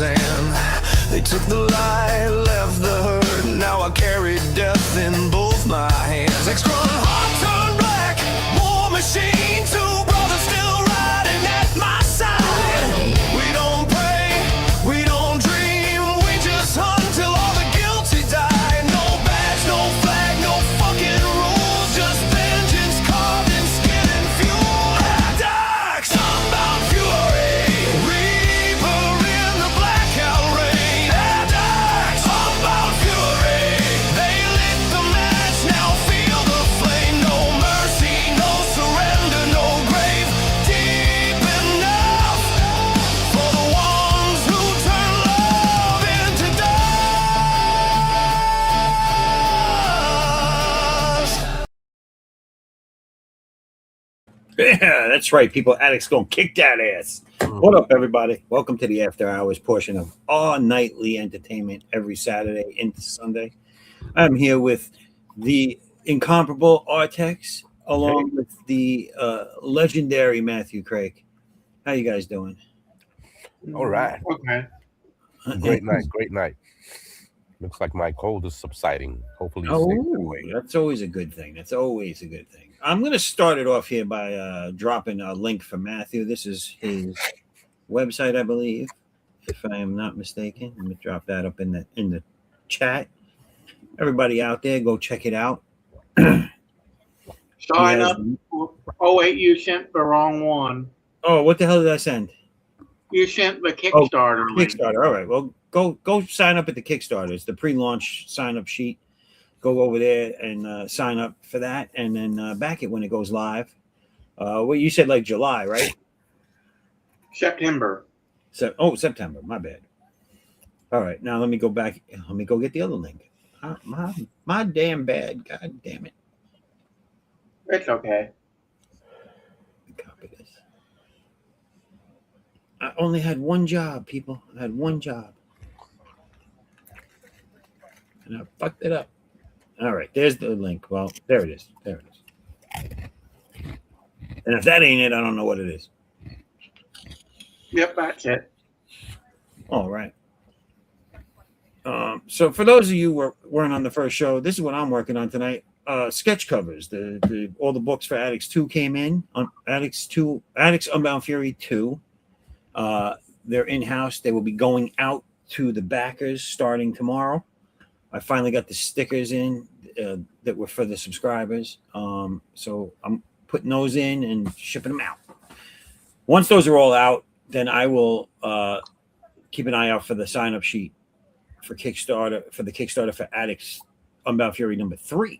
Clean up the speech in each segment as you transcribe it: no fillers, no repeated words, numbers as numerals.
sand. They took the light, left the hurt. Now I carry death in both my hands. Extra heart turned black, war machine. Two brothers still riding at my side. We don't pray, we don't dream. We just hunt till all the guilty die. No badge, no flag, no fucking rules. Just vengeance carved in skin and fuel. Dark, sunbound fury. Reaper in the blackout rain. Dark, sunbound fury. They lit the match, now feel the flame. No mercy, no surrender, no grave. Deep enough for the ones who turn love into dust. Yeah, that's right, people. Addicts gonna kick that ass. What up, everybody? Welcome to the after hours portion of our nightly entertainment every Saturday into Sunday. I'm here with the incomparable Artex, along with the legendary Matthew Craig. How you guys doing? All right. Okay. Great night. Looks like my cold is subsiding. Hopefully, it stays that way. That's always a good thing. I'm going to start it off here by dropping a link for Matthew. This is his website, I believe, if I am not mistaken. Let me drop that up in the chat. Everybody out there, go check it out. Sign up. Oh, wait, you sent the wrong one. Oh, what the hell did I send? You sent the Kickstarter link. Kickstarter. All right. Well, go sign up at the Kickstarter. It's the pre-launch sign-up sheet. Go over there and sign up for that, and then back it when it goes live. Well, you said like July, right? September. September. My bad. All right. Now let me go back. Let me go get the other link. My damn bad. God damn it. It's okay. Copy this. I only had one job, people. I had one job. And I fucked it up. All right, there's the link. Well, there it is. And if that ain't it, I don't know what it is. Yep, that's it. All right. So for those of you who weren't on the first show, this is what I'm working on tonight. Sketch covers. All the books for Addicts 2 came in. Addicts Unbound Fury 2. They're in-house. They will be going out to the backers starting tomorrow. I finally got the stickers in that were for the subscribers. So I'm putting those in and shipping them out. Once those are all out, then I will keep an eye out for the sign-up sheet for the Kickstarter for Addicts Unbound Fury number 3,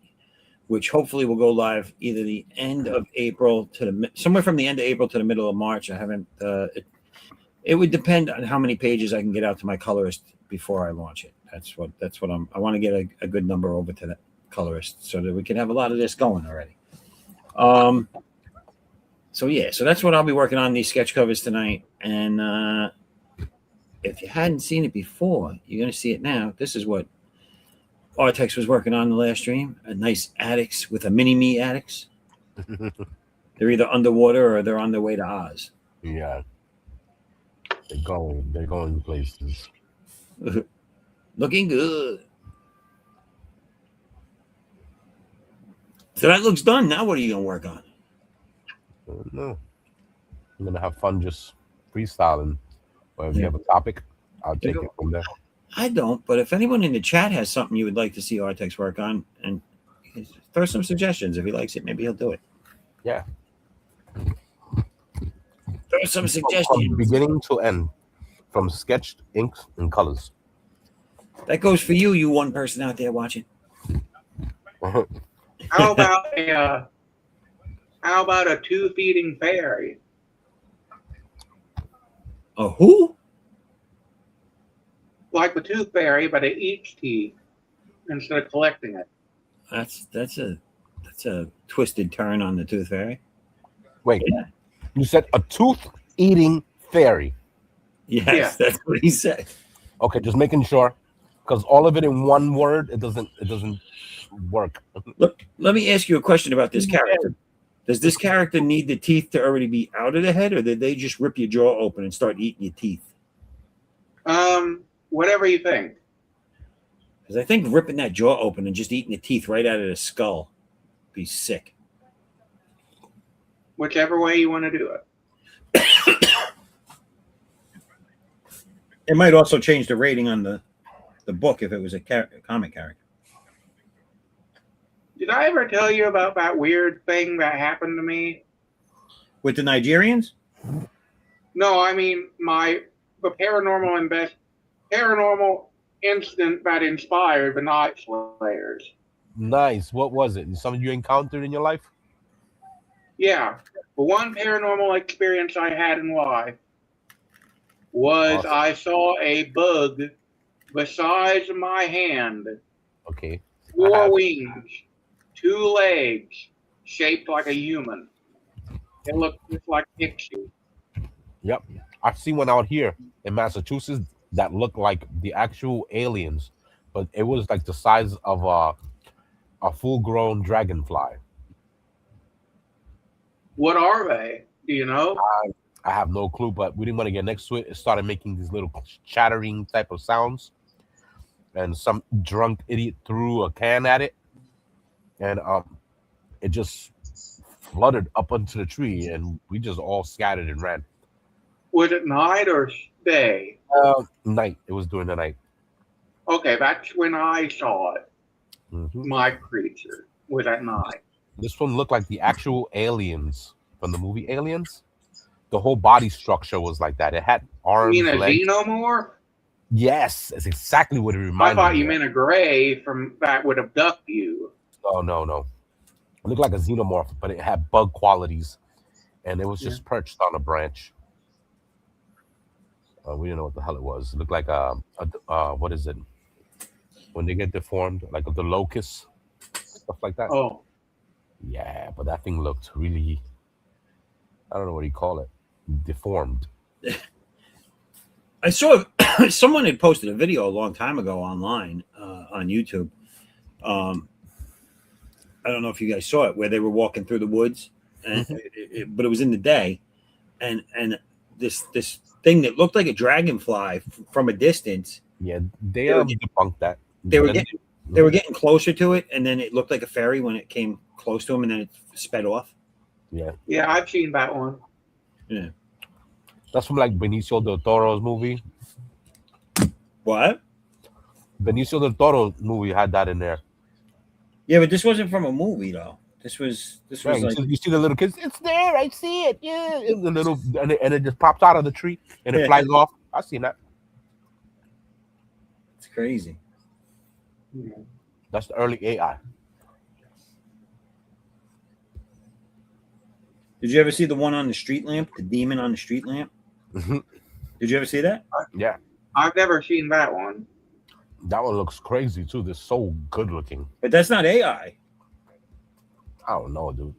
which hopefully will go live either the end of April somewhere from the end of April to the middle of March. I haven't. It would depend on how many pages I can get out to my colorist before I launch it. That's what I want to get a good number over to that colorist so that we can have a lot of this going already. So that's what I'll be working on, these sketch covers tonight. And if you hadn't seen it before, you're going to see it now. This is what Artex was working on the last stream. A nice Addicts with a mini-me Addicts. They're either underwater or they're on their way to Oz. Yeah. They're going places. Looking good. So that looks done. Now what are you going to work on? I don't know. I'm going to have fun just freestyling. Or if you have a topic, I'll take it from there. I don't, but if anyone in the chat has something you would like to see Artex work on, and throw some suggestions. If he likes it, maybe he'll do it. Yeah. Throw some suggestions. From beginning to end. From sketched inks and colors. That goes for you one person out there watching. How about a tooth-eating fairy? A who? Like the tooth fairy, but it eats teeth instead of collecting it. That's a twisted turn on the tooth fairy. Wait, you said a tooth-eating fairy? Yes, that's what he said. Okay, just making sure, because all of it in one word, it doesn't work. Look, let me ask you a question about this character. Does this character need the teeth to already be out of the head, or did they just rip your jaw open and start eating your teeth? Whatever you think. Because I think ripping that jaw open and just eating the teeth right out of the skull would be sick. Whichever way you want to do it. It might also change the rating on the book if it was a comic character. Did I ever tell you about that weird thing that happened to me? With the Nigerians? No, I mean the paranormal incident that inspired the Night Slayers. Nice. What was it? Something you encountered in your life? Yeah, the one paranormal experience I had in life was Awesome. I saw a bug the size of my hand, Okay. 4 wings, 2 legs, shaped like a human. It looked just like Pixie. Yep. I've seen one out here in Massachusetts that looked like the actual aliens, but it was like the size of a full-grown dragonfly. What are they? Do you know? I have no clue, but we didn't want to get next to it. It started making these little chattering type of sounds, and some drunk idiot threw a can at it, and it just fluttered up onto the tree, and we just all scattered and ran. Was it night or day? Night. It was during the night. Okay, that's when I saw it. Mhm. My creature was at night. This one looked like the actual aliens from the movie Aliens. The whole body structure was like that. It had You arms, mean a legs. xenomorph? Yes, that's exactly what it I reminded thought me you of. meant a gray from that would abduct you. No. It looked like a xenomorph, but it had bug qualities, and it was just perched on a branch. We didn't know what the hell it was. It looked like what is it? When they get deformed, like the locust, stuff like that. Oh, Yeah, but that thing looked really, I don't know what you call it, deformed. I saw someone had posted a video a long time ago online on YouTube. I don't know if you guys saw it, where they were walking through the woods, and but it was in the day, and this thing that looked like a dragonfly from a distance. Yeah, they They were debunked that. They were getting closer to it, and then it looked like a fairy when it came close to them, and then it sped off. Yeah, yeah, I've seen that one. Yeah. that's from like Benicio del Toro's movie. What? Benicio del Toro movie had that in there. Yeah, but this wasn't from a movie though. This was Right, like you see the little kids. It's there. I see it. Yeah, and the little and it just pops out of the tree and it flies off. I've seen that. it's crazy. That's the early AI. Did you ever see the one on the street lamp? The demon on the street lamp? Mhm. Did you ever see that? Yeah, I've never seen that one. that one looks crazy too. They're so good looking. But that's not AI. I don't know, dude.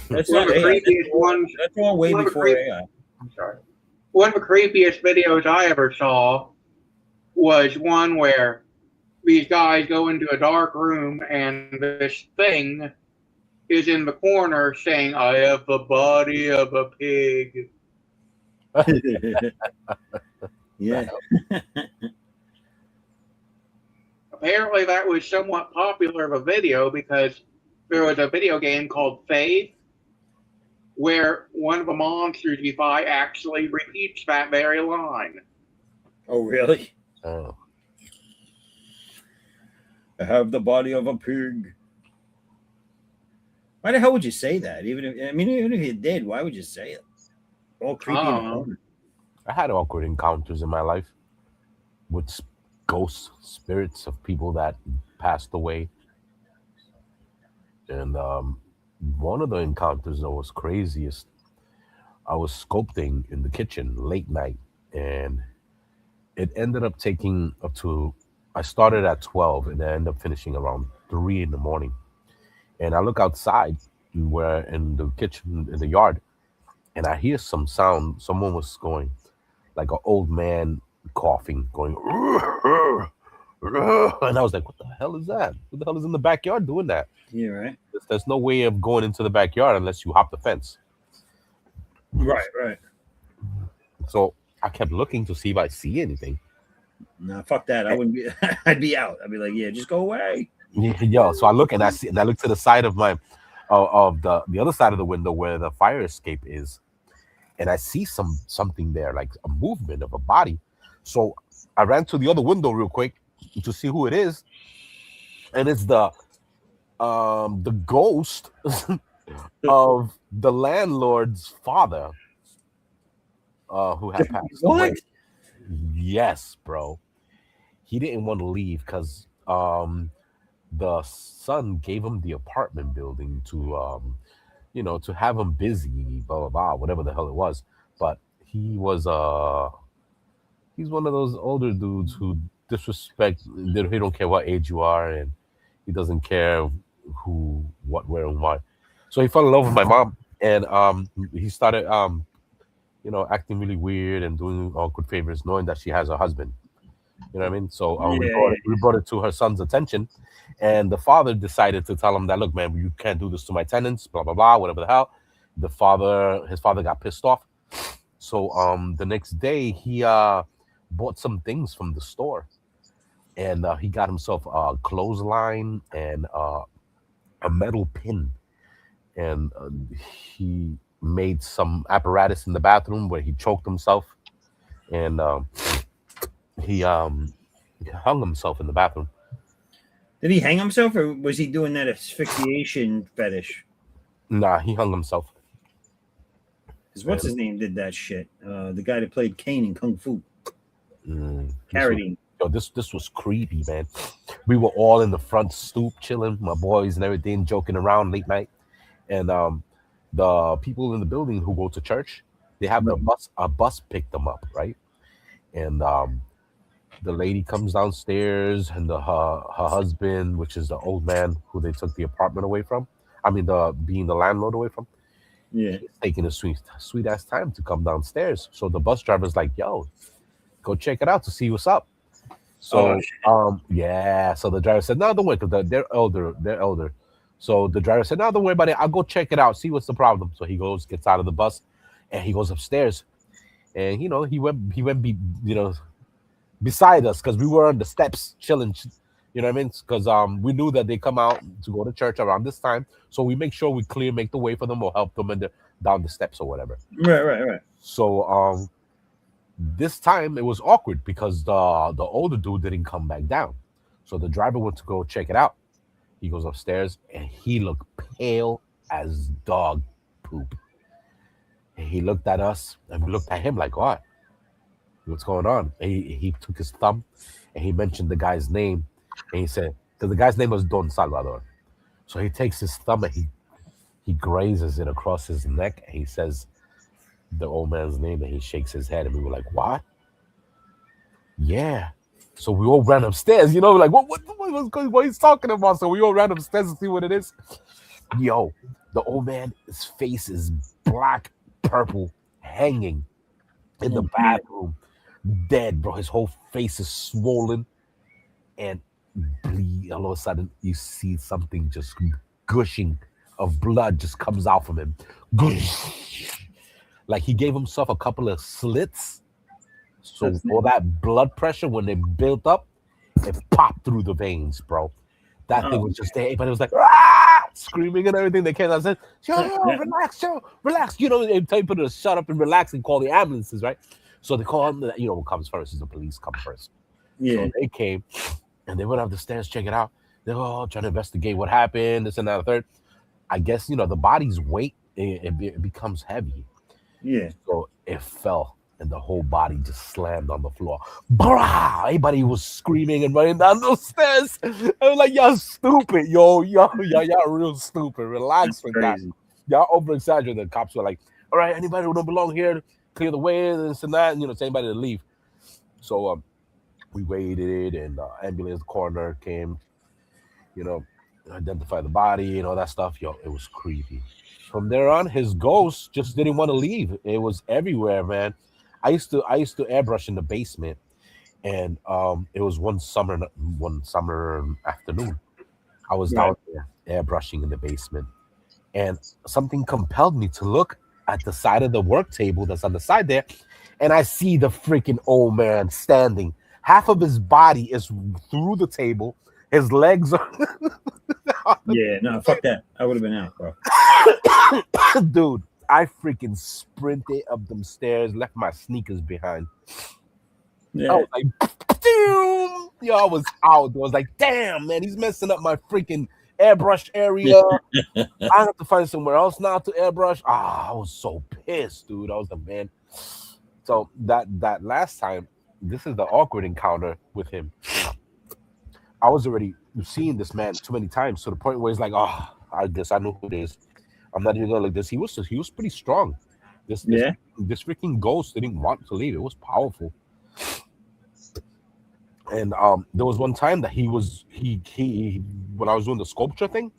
That's One not of the AI. creepiest ones. That's all way one of the before creep- AI. I'm sorry. One of the creepiest videos I ever saw was one where these guys go into a dark room and this thing is in the corner saying, "I have the body of a pig." Yeah. Apparently, that was somewhat popular of a video because there was a video game called Faith where one of the monsters you fight actually repeats that very line. Oh, really? Oh. I have the body of a pig. Why the hell would you say that? Even if you did, why would you say it? All creepy. And I had awkward encounters in my life with ghosts, spirits of people that passed away. And one of the encounters that was craziest, I was sculpting in the kitchen late night, and it ended up taking up to, I started at 12 and I ended up finishing around 3 in the morning. And I look outside, where in the kitchen, in the yard, and I hear some sound. Someone was going, like an old man coughing, going, and I was like, what the hell is that? Who the hell is in the backyard doing that? yeah, right. There's no way of going into the backyard unless you hop the fence. Right. So I kept looking to see if I see anything. Nah, fuck that. I wouldn't be. I'd be out. I'd be like, yeah, just go away. Yo, so I look and I see, and I look to the side of my, of the other side of the window where the fire escape is, and I see something there, like a movement of a body. So I ran to the other window real quick to see who it is, and it's the ghost of the landlord's father, who had passed away. What? Yes, bro. He didn't want to leave because the son gave him the apartment building to to have him busy, blah blah blah, whatever the hell it was. But he was he's one of those older dudes who disrespect. He don't care what age you are, and he doesn't care who, what, where, and why. So he fell in love with my mom, and he started acting really weird and doing awkward favors, knowing that she has a husband. You know what I mean? So Yeah. we brought it to her son's attention, and the father decided to tell him that, look, man, you can't do this to my tenants, blah blah blah, whatever the hell. His father got pissed off. So the next day he bought some things from the store, and he got himself a clothesline and a metal pin, and he made some apparatus in the bathroom where he choked himself, and he hung himself in the bathroom. Did he hang himself, or was he doing that asphyxiation fetish? Nah, he hung himself. Because what's his name did that shit? The guy that played Kane in Kung Fu. Carradine. Yo, this was creepy, man. We were all in the front stoop chilling, my boys and everything, joking around late night. And the people in the building who go to church, they have a bus pick them up, right? And the lady comes downstairs, and her husband, which is the old man who they took the apartment away from, I mean, being the landlord away from, Yeah. he's taking a sweet ass time to come downstairs. So the bus driver's like, "Yo, go check it out to see what's up." So yeah, so the driver said, "No, don't worry, because they're elder, they're elder." So the driver said, "No, don't worry about it. I'll go check it out, see what's the problem." So he goes, gets out of the bus, and he goes upstairs, and he went beside us because we were on the steps chilling. You know what I mean? Because we knew that they come out to go to church around this time, so we make sure we make the way for them or help them down the steps or whatever. Right. So this time it was awkward because the older dude didn't come back down. So the driver went to go check it out. He goes upstairs and he looked pale as dog poop. And he looked at us and we looked at him like, what? What's going on? And he took his thumb and he mentioned the guy's name. And he said, because the guy's name was Don Salvador. So he takes his thumb and he grazes it across his neck and he says the old man's name, and he shakes his head, and we were like, what? Yeah. So we all ran upstairs, like what he's talking about. So we all ran upstairs to see what it is. Yo, the old man's face is black, purple, hanging in the bathroom, dead, bro. His whole face is swollen and bleed. All of a sudden, you see something just gushing of blood just comes out from him. Like he gave himself a couple of slits. So all that blood pressure, when they built up, it popped through the veins, bro. That thing was just there, but it was like screaming and everything. They came out and said, yo, relax. They tell people to shut up and relax and call the ambulances, right? So they call them, what comes first is the police come first. Yeah. So they came and they went up the stairs, check it out. They're all trying to investigate what happened, this and that, third. I guess, the body's weight, it becomes heavy. Yeah. So it fell and the whole body just slammed on the floor. Brah! Everybody was screaming and running down those stairs. I was like, y'all stupid, y'all real stupid. Relax with that. Y'all over exaggerated. The cops were like, all right, anybody who don't belong here, clear the way, this and that, and anybody to leave. So we waited, and ambulance coroner came, identify the body and all that stuff. Yo, it was creepy. From there on, his ghost just didn't want to leave. It was everywhere, man. I used to airbrush in the basement, and it was one summer afternoon. I was down there airbrushing in the basement, and something compelled me to look at the side of the work table that's on the side there, and I see the freaking old man standing half of his body is through the table. His legs are Yeah, no, fuck that. I would have been out, bro. dude. I freaking sprinted up them stairs, left my sneakers behind. I Yeah, was like, "Doom." Yo, I was out. I was like, damn, man, he's messing up my freaking airbrush area. I have to find somewhere else now to airbrush. I was so pissed, dude. I was like, man. So that last time, this is the awkward encounter with him. I was already seeing this man too many times to the point where he's like, oh, I guess I know who it is. I'm not even gonna like this. He was pretty strong. Yeah. This freaking ghost didn't want to leave. It was powerful. And there was one time that he when I was doing the sculpture thing,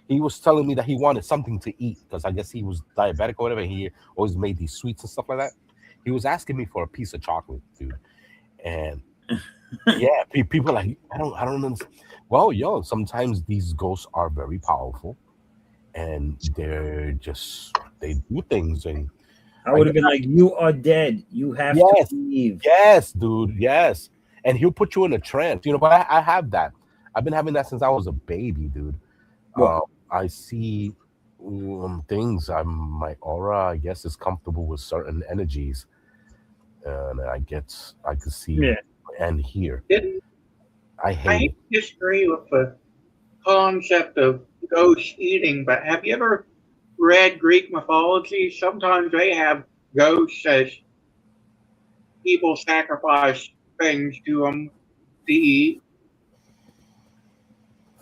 he was telling me that he wanted something to eat because I guess he was diabetic or whatever. And he always made these sweets and stuff like that. He was asking me for a piece of chocolate, dude. And yeah, people are like, I don't understand. Well, yo, sometimes these ghosts are very powerful, and they do things. And I would have been like, "You are dead. You have Yes. to leave." yes, dude, yes, and he'll put you in a trance, you know. But I have that. I've been having that since I was a baby, dude. What? I see things. My aura, I guess, is comfortable with certain energies, and I can see Yeah. and hear. Didn't I I hate hate to disagree with the concept of ghost eating, but have you ever read Greek mythology? Sometimes they have ghosts as people sacrifice things to them to eat,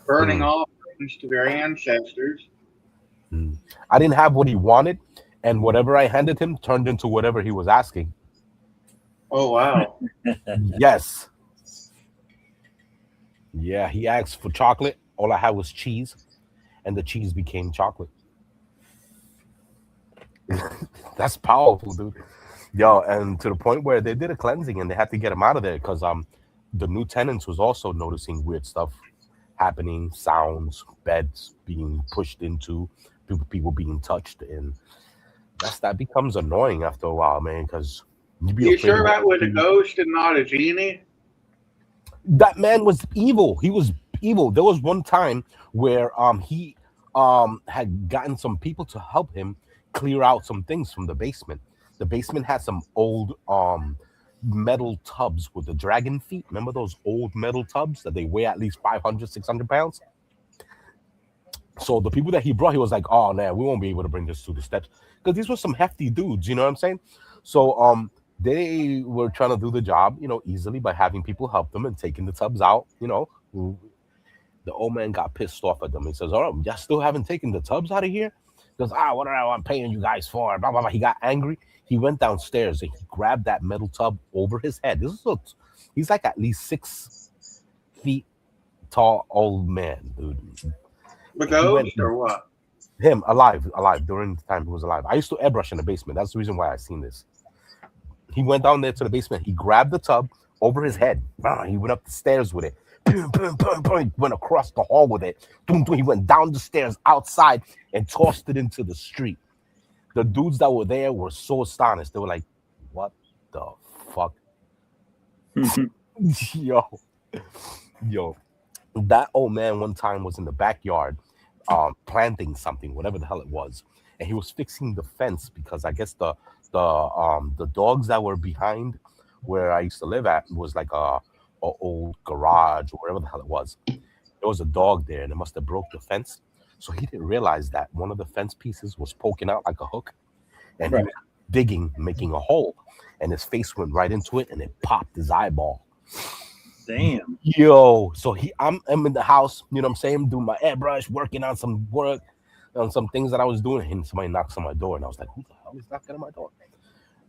burning Mm. offerings to their ancestors. Mm. I didn't have what he wanted, and whatever I handed him turned into whatever he was asking. Oh, wow. Yes. Yeah, he asked for chocolate. All I had was cheese, and the cheese became chocolate. That's powerful, dude. Yo, and to the point where they did a cleansing and they had to get him out of there because the new tenants was also noticing weird stuff happening, sounds, beds being pushed into, people being touched, and that becomes annoying after a while, man, because you be You afraid sure of that was a what ghost and not a genie? that man was evil. He was evil. There was one time where he had gotten some people to help him clear out some things from the basement. The basement had some old metal tubs with the dragon feet. Remember those old metal tubs that they weigh at least 500, 600 pounds? So the people that he brought, he was like, oh man, we won't be able to bring this to the steps. Because these were some hefty dudes, you know what I'm saying? So they were trying to do the job, easily by having people help them and taking the tubs out, The old man got pissed off at them. He says, all right, y'all still haven't taken the tubs out of here? He goes, what are I'm paying you guys for? Blah, blah, blah. He got angry. He went downstairs and he grabbed that metal tub over his head. He's like at least 6 feet tall old man, dude. The He went ghost or what? him alive during the time he was alive. I used to airbrush in the basement. That's the reason why I seen this. He went down there to the basement. He grabbed the tub over his head. He went up the stairs with it. Boom, boom, boom, boom. Went across the hall with it. Boom, boom. He went down the stairs outside and tossed it into the street. The dudes that were there were so astonished. They were like, what the fuck? Yo. That old man one time was in the backyard planting something, whatever the hell it was. And he was fixing the fence because I guess the dogs that were behind where I used to live at was like a old garage or whatever the hell it was. There was a dog there and it must have broke the fence. So he didn't realize that one of the fence pieces was poking out like a hook, and he was digging, making a hole, and his face went right into it and it popped his eyeball. Damn. Yo, so I'm in the house, you know what I'm saying, doing my airbrush, working on some work, on some things that I was doing, and somebody knocks on my door, and I was like, who the hell is knocking on my door?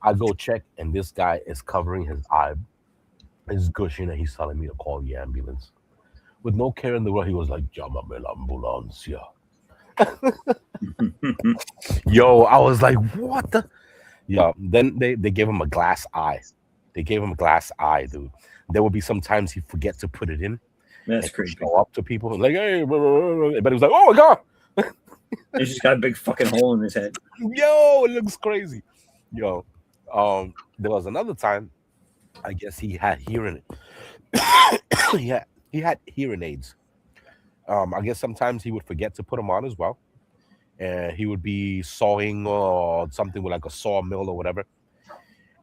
I go check, and this guy is covering his eye, is gushing, and he's telling me to call the ambulance. With no care in the world, he was like, llámame la ambulancia. Yo, I was like, what the? Yeah, then they gave him a glass eye. They gave him a glass eye, dude. There would be sometimes he'd forget to put it in. That's crazy. Go up to people like, hey, but he was like, oh my God. He's just got a big fucking hole in his head. Yo, it looks crazy. Yo, there was another time I guess he had hearing. He had hearing aids. I guess sometimes he would forget to put them on as well, and he would be sawing or something with like a sawmill or whatever,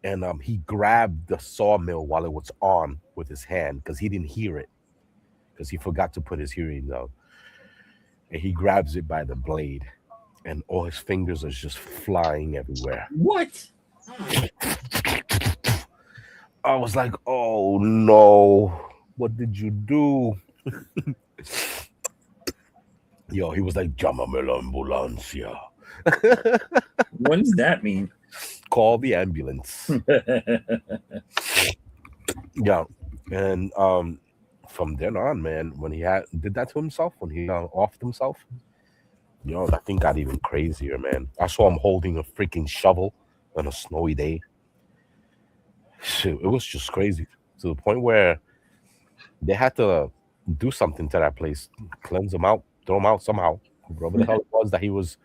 and he grabbed the sawmill while it was on with his hand because he didn't hear it because he forgot to put his hearing on, and he grabs it by the blade, and all his fingers are just flying everywhere. What? I was like, oh no, what did you do? Yo, he was like, llámame la ambulancia. What does that mean? Call the ambulance. Yeah. And from then on, man, when he had did that to himself, when he offed himself, that thing got even crazier, man. I saw him holding a freaking shovel on a snowy day. Shit, it was just crazy to the point where they had to do something to that place, cleanse him out, throw him out somehow. Whatever the hell it was that he was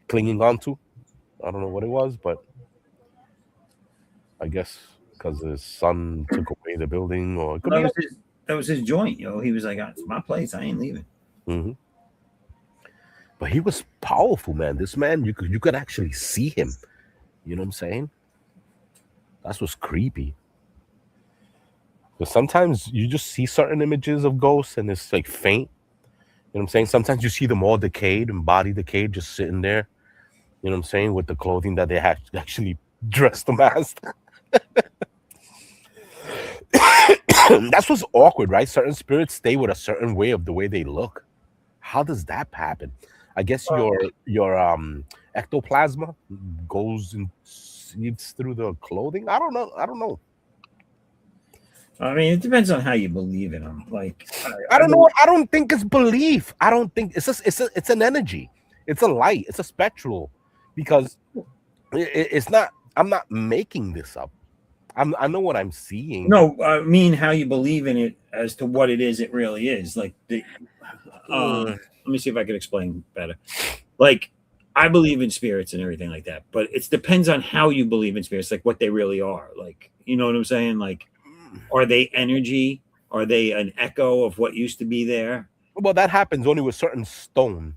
clinging on to. I don't know what it was, but I guess because his son took away the building, or it could be. That was his joint, yo. He was like, "It's my place. I ain't leaving." Hmm. But he was powerful, man. This man, you could actually see him. You know what I'm saying? That's what's creepy. Because sometimes you just see certain images of ghosts and it's like faint. You know what I'm saying? Sometimes you see them all decayed and body decayed, just sitting there. You know what I'm saying? With the clothing that they had actually dressed them as. That's what's awkward, right? Certain spirits stay with a certain way of the way they look. How does that happen? I guess your ectoplasma goes and seeps through the clothing. I don't know. I don't know. I mean, it depends on how you believe in them. Like, I don't know. I don't think it's belief. I don't think it's an energy. It's a light. It's a spectral, because it's not. I'm not making this up. I know what I'm seeing. No, I mean how you believe in it as to what it is. It really is. Like let me see if I can explain better. Like, I believe in spirits and everything like that, but it depends on how you believe in spirits, like what they really are. Like, you know what I'm saying? Like, are they energy? Are they an echo of what used to be there? Well, that happens only with certain stone,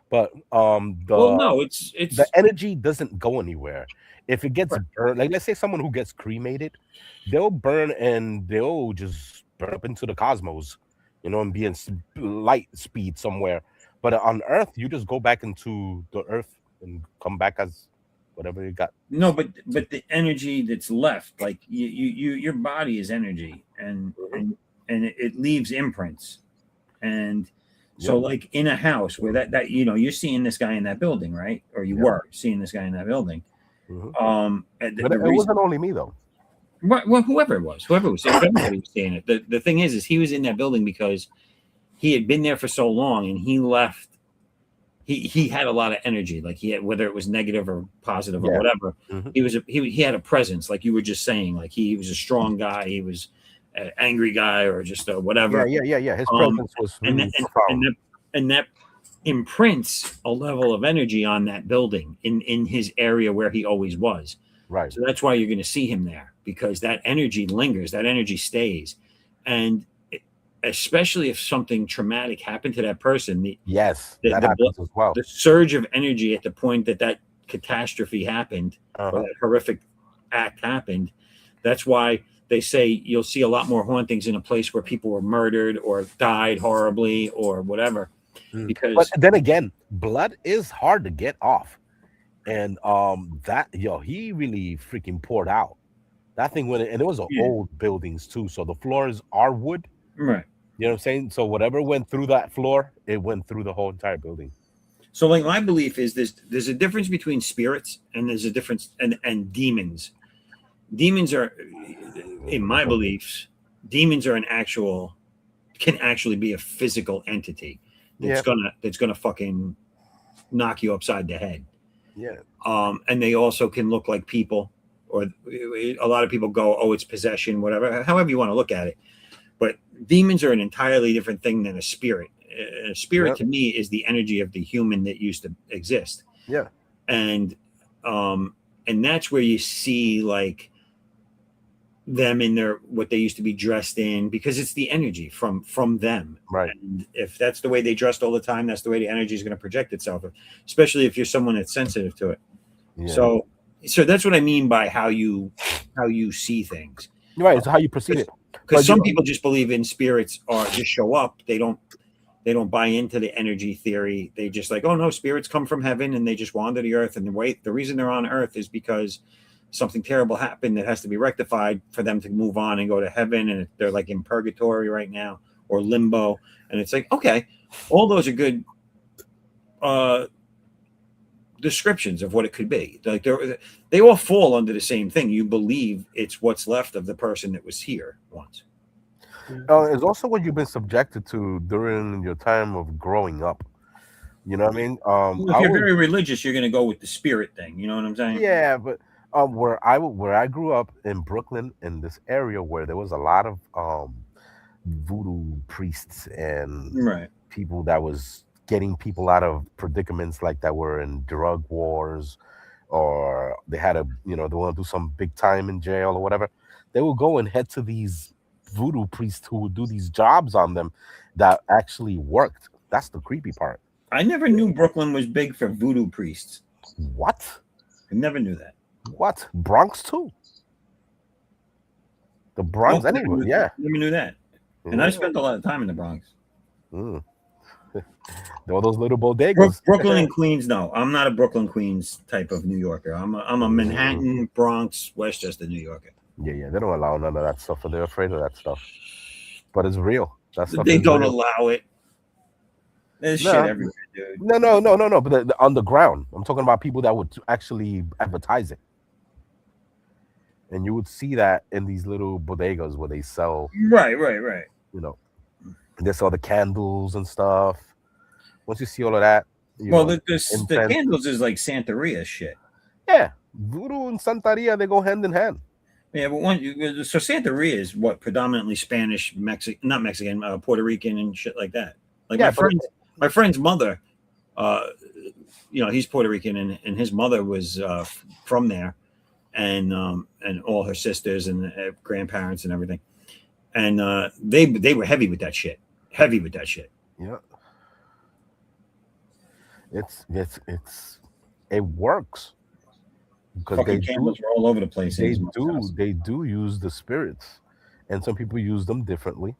but Well, no, it's the energy doesn't go anywhere. If it gets right. burned, like let's say someone who gets cremated, they'll burn and they'll just burn up into the cosmos, and be in light speed somewhere. But on Earth, you just go back into the Earth and come back as whatever you got. No, but the energy that's left, like your body is energy, and it leaves imprints, and so Yep. like in a house where that you're seeing this guy in that building, right? Or you Yep. were seeing this guy in that building. Hmm. And But the it reason, wasn't only me though. well, whoever was seeing, everybody was seeing it. The thing is he was in that building because he had been there for so long, and he left. He had a lot of energy, like he had, whether it was negative or positive or Yeah. whatever. Hmm. He had a presence, like you were just saying, like he was a strong guy. He was an angry guy, or just a Yeah, whatever. yeah, yeah, yeah. His Um, presence was and that, really profound. and that imprints a level of energy on that building in his area where he always was. Right. So that's why you're going to see him there, because that energy lingers, that energy stays, and especially if something traumatic happened to that person, Yes, the, that the, happens as well. the surge of energy at the point that catastrophe happened, or Uh-huh. that horrific act happened. That's why they say you'll see a lot more hauntings in a place where people were murdered or died horribly or whatever. But Because then again, blood is hard to get off. And that he really freaking poured out. That thing went, and it was yeah, old buildings too. So the floors are wood. right. You know what I'm saying? So whatever went through that floor, it went through the whole entire building. So like my belief is there's a difference between spirits, and there's a difference, and demons. Demons are, in my beliefs, demons are can actually be a physical entity Yeah, that's gonna fucking knock you upside the head. yeah, And they also can look like people, or a lot of people go, oh, it's possession, whatever, however you want to look at it. But demons are an entirely different thing than a spirit. A spirit yeah, to me is the energy of the human that used to exist, yeah. and and that's where you see like them in their what they used to be dressed in, because it's the energy from them. Right. And if that's the way they dressed all the time, that's the way the energy is going to project itself, especially if you're someone that's sensitive to it. Yeah. So that's what I mean by how you see things. Right. It's how you perceive it. Because some people just believe in spirits or just show up. They don't buy into the energy theory. They just like, oh no, spirits come from heaven and they just wander the earth. And the reason they're on earth is because something terrible happened that has to be rectified for them to move on and go to heaven. And they're like in purgatory right now or limbo. And it's like, okay, all those are good descriptions of what it could be. Like they all fall under the same thing. You believe it's what's left of the person that was here once. It's also what you've been subjected to during your time of growing up. You know what I mean? If you're very religious, you're going to go with the spirit thing. You know what I'm saying? Yeah, but where I grew up in Brooklyn, in this area where there was a lot of voodoo priests and Right. people that was getting people out of predicaments like that were in drug wars, or they had they want to do some big time in jail or whatever. They would go and head to these voodoo priests who would do these jobs on them that actually worked. That's the creepy part. I never knew Brooklyn was big for voodoo priests. What? I never knew that. What? Bronx too? The Bronx, Oh, anyway. Yeah. Never knew that. And I spent a lot of time in the Bronx. Mm. All those little bodegas. Brooklyn and Queens, no. I'm not a Brooklyn, Queens type of New Yorker. I'm a Manhattan, Bronx, Westchester New Yorker. Yeah. They don't allow none of that stuff, and they're afraid of that stuff. But it's real. That stuff They is don't real. allow it. There's shit everywhere, dude. No. But the underground. I'm talking about people that would actually advertise it. And you would see that in these little bodegas where they sell. Right. They sell the candles and stuff. Once you see all of that, the candles is like Santeria shit. Yeah, voodoo and Santeria, they go hand in hand. Yeah, but so Santeria is what, predominantly Spanish, not Mexican, Puerto Rican and shit like that. Like my friend's mother, he's Puerto Rican and his mother was from there, and all her sisters and grandparents and everything, and they were heavy with that shit. Yeah, it works because fucking candles were all over the place. They do use the spirits, and some people use them differently. You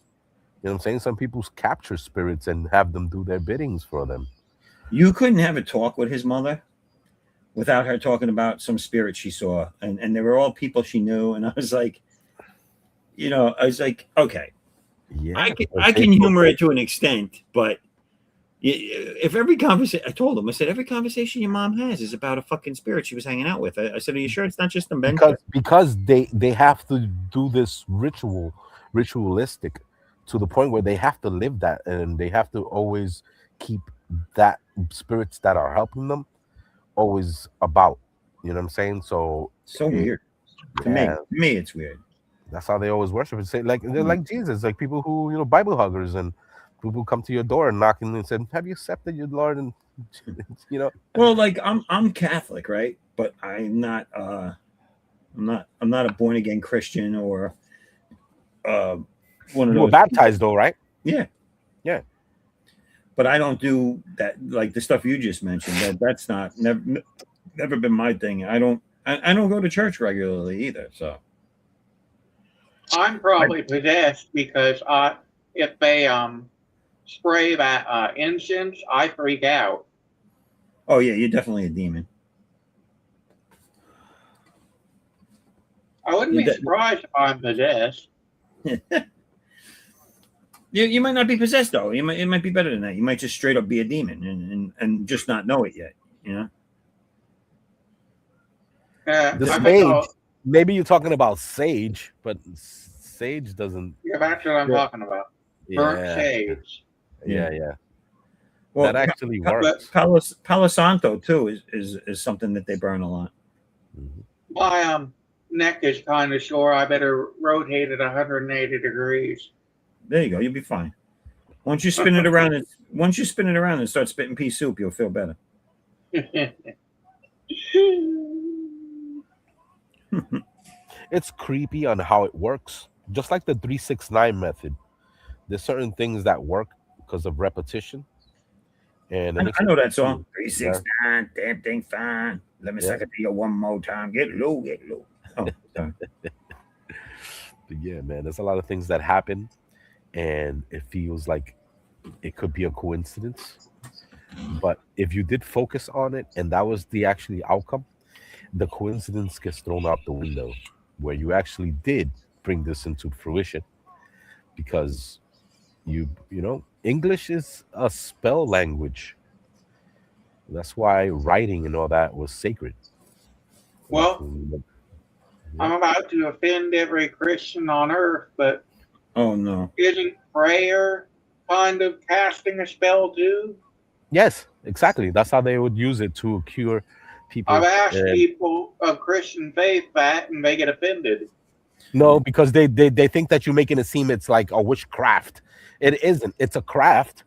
know what I'm saying? Some people capture spirits and have them do their biddings for them. You couldn't have a talk with his mother without her talking about some spirit she saw, and they were all people she knew, and I was like, okay. Yeah, I can humor it to an extent, but if every conversation, I told him, I said, every conversation your mom has is about a fucking spirit she was hanging out with. I said, are you sure it's not just them? Because they have to do this ritualistic to the point where they have to live that, and they have to always keep that spirits that are helping them always about. You know what I'm saying? So weird. To me, it's weird. That's how they always worship. It's like they're like Jesus, like people who Bible huggers and people come to your door and knocking and said, "Have you accepted your Lord?" And Well, like I'm Catholic, right? But I'm not a born again Christian or one of those. You were baptized though, right? Yeah. But I don't do that, like the stuff you just mentioned. That's never been my thing. I don't go to church regularly either. So. I'm probably possessed because if they spray that incense, I freak out. Oh yeah, you're definitely a demon. I wouldn't be surprised if I'm possessed. You might not be possessed though. It might be better than that. You might just straight up be a demon and just not know it yet. Maybe you're talking about sage, but sage doesn't. Yeah, that's what I'm talking about. Burnt sage. Yeah. Well, that actually works. Palo Santo too is something that they burn a lot. My neck is kind of sore. I better rotate it 180 degrees. There you go. You'll be fine. Once you spin it around and start spitting pea soup, you'll feel better. It's creepy on how it works, just like the 369 method. There's certain things that work because of repetition, and it makes I you know that feel. song. Three Yeah, six nine, damn thing fine. Let me yeah, suck it to you one more time. Get low, get low. Oh, sorry. but yeah, man. There's a lot of things that happen, and it feels like it could be a coincidence. But if you did focus on it, and that was the actually outcome, the coincidence gets thrown out the window, where you actually did bring this into fruition because English is a spell language. That's why writing and all that was sacred. That's Well, when I'm yeah. about to offend every Christian on earth, but Oh no. isn't prayer kind of casting a spell too? Yes, exactly. That's how they would use it to cure I've people. asked And people of Christian faith that, and they get offended. no, because they think that you're making it seem it's like a witchcraft. It isn't. It's a craft.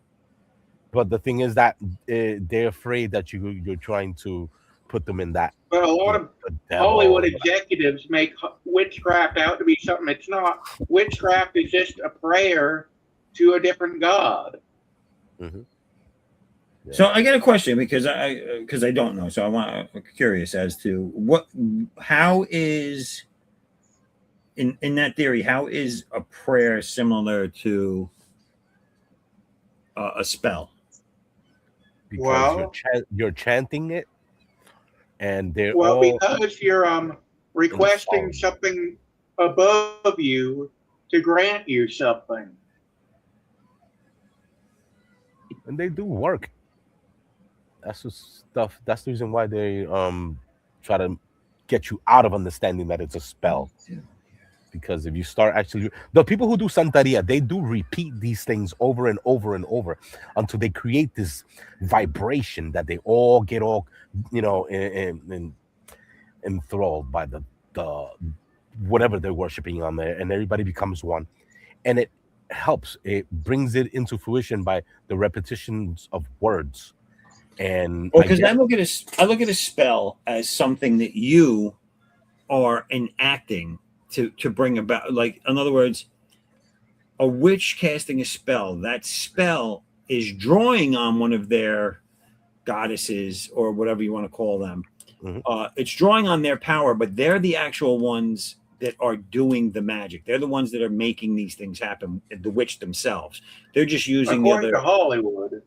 But the thing is that they're afraid that you're trying to put them in that, But a lot of the Hollywood devil. executives make witchcraft out to be something it's not. Witchcraft is just a prayer to a different god. Mhm. Yeah. So I got a question because I don't know. So I'm curious as to how is in that theory, how is a prayer similar to a spell? Because Well, you're chanting it, and they're well, all because you're in the requesting song, something above you to grant you something. and they do work. That's the stuff. That's the reason why they try to get you out of understanding that it's a spell. Because if you start actually, the people who do santeria, they do repeat these things over and over and over until they create this vibration that they all get all, enthralled by the whatever they're worshiping on there, and everybody becomes one. And it helps. It brings it into fruition by the repetitions of words. And Well, I because guess I look at a spell as something that you are enacting to bring about. Like in other words, a witch casting a spell. That spell is drawing on one of their goddesses or whatever you want to call them. mhm. It's drawing on their power, but they're the actual ones that are doing the magic. They're the ones that are making these things happen. The witch themselves. They're just using the According to other. Hollywood,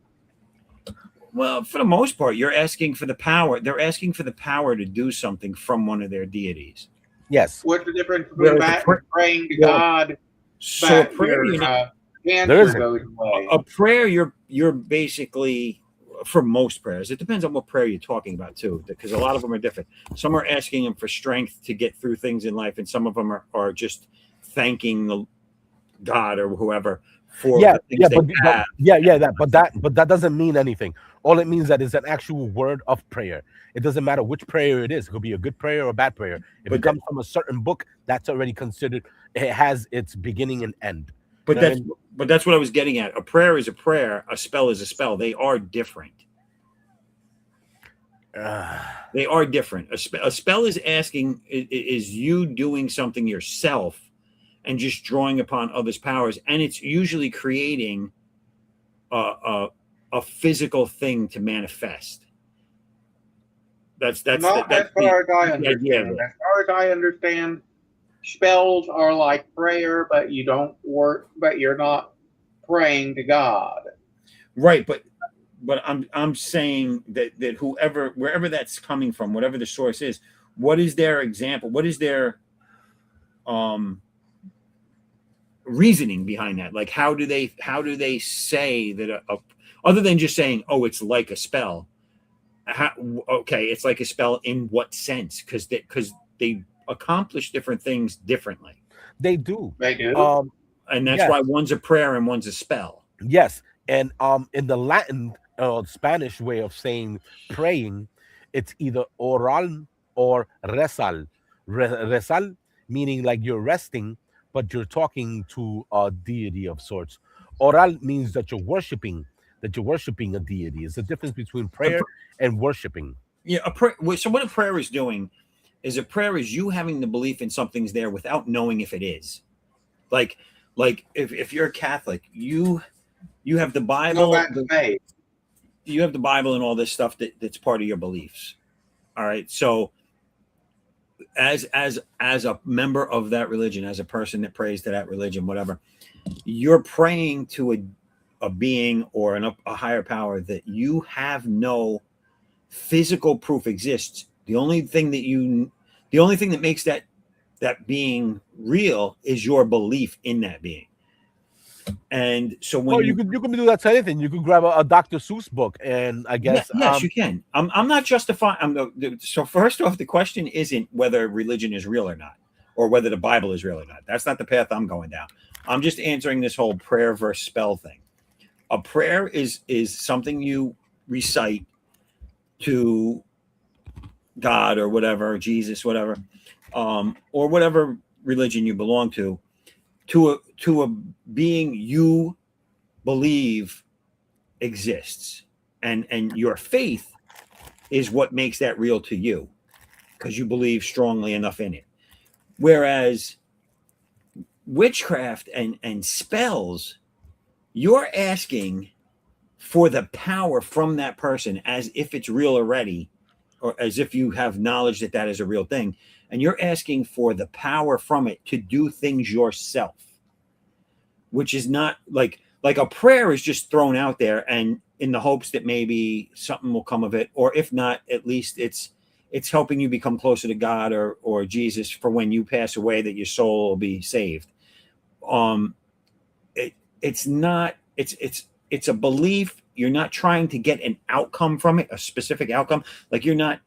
Well, for the most part, you're asking for the power. They're asking for the power to do something from one of their deities. Yes, what's the difference between Whereas that and praying to well, God so a that prayer, your there cancer isn't. goes away? a prayer, you're basically for most prayers. It depends on what prayer you're talking about too, because a lot of them are different. Some are asking them for strength to get through things in life, and some of them are just thanking the God or whoever for Yeah, the things yeah, they but have. yeah, that doesn't mean anything. All it means that it's an actual word of prayer. It doesn't matter which prayer it is. It could be a good prayer or a bad prayer. If it But that, comes from a certain book, that's already considered. It has its beginning and end. You but know what I that's mean? but that's what I was getting at. A prayer is a prayer. A spell is a spell. They are different. They are different. A spell is asking is you doing something yourself and just drawing upon others' powers, and it's usually creating a a physical thing to manifest. Not as far as I that's the idea of understand. it. As far as I understand, spells are like prayer, but you don't work, but you're not praying to God. Right, but I'm saying that whoever wherever that's coming from, whatever the source is, what is their example? What is their um reasoning behind that? Like how do they say that other than just saying, oh, it's like a spell? How, okay, it's like a spell in what sense? Because they accomplish different things differently, They do. They do. Um, and that's yes, why one's a prayer and one's a spell. yes, and in the Latin Spanish way of saying praying, it's either oral or resal. Resal meaning like you're resting, but you're talking to a deity of sorts. Oral means that you're worshiping a deity. It's the difference between A prayer and worshiping. Yeah, so what a prayer is doing is a prayer is you having the belief in something's there without knowing if it is. Like if you're a Catholic, you have the No, Bible, that's me. you have the Bible and all this stuff that's part of your beliefs. All right. So as a member of that religion, as a person that prays to that religion, whatever, you're praying to a being or a higher power that you have no physical proof exists. The only thing that makes that being real is your belief in that being. And so when Well, you can do that to anything. You can grab a Dr. Seuss book, and I guess yes, you can. I'm not justifying. So first off, the question isn't whether religion is real or not, or whether the Bible is real or not. That's not the path I'm going down. I'm just answering this whole prayer versus spell thing. A prayer is something you recite to God or whatever, Jesus, whatever, or whatever religion you belong to a being you believe exists, and your faith is what makes that real to you because you believe strongly enough in it. Whereas witchcraft and spells, you're asking for the power from that person as if it's real already, or as if you have knowledge that that is a real thing, and you're asking for the power from it to do things yourself, which is not like a prayer is just thrown out there and in the hopes that maybe something will come of it, or if not, at least it's helping you become closer to God or Jesus for when you pass away, that your soul will be saved. It's a belief. You're not trying to get an outcome from it, a specific outcome. Like you're not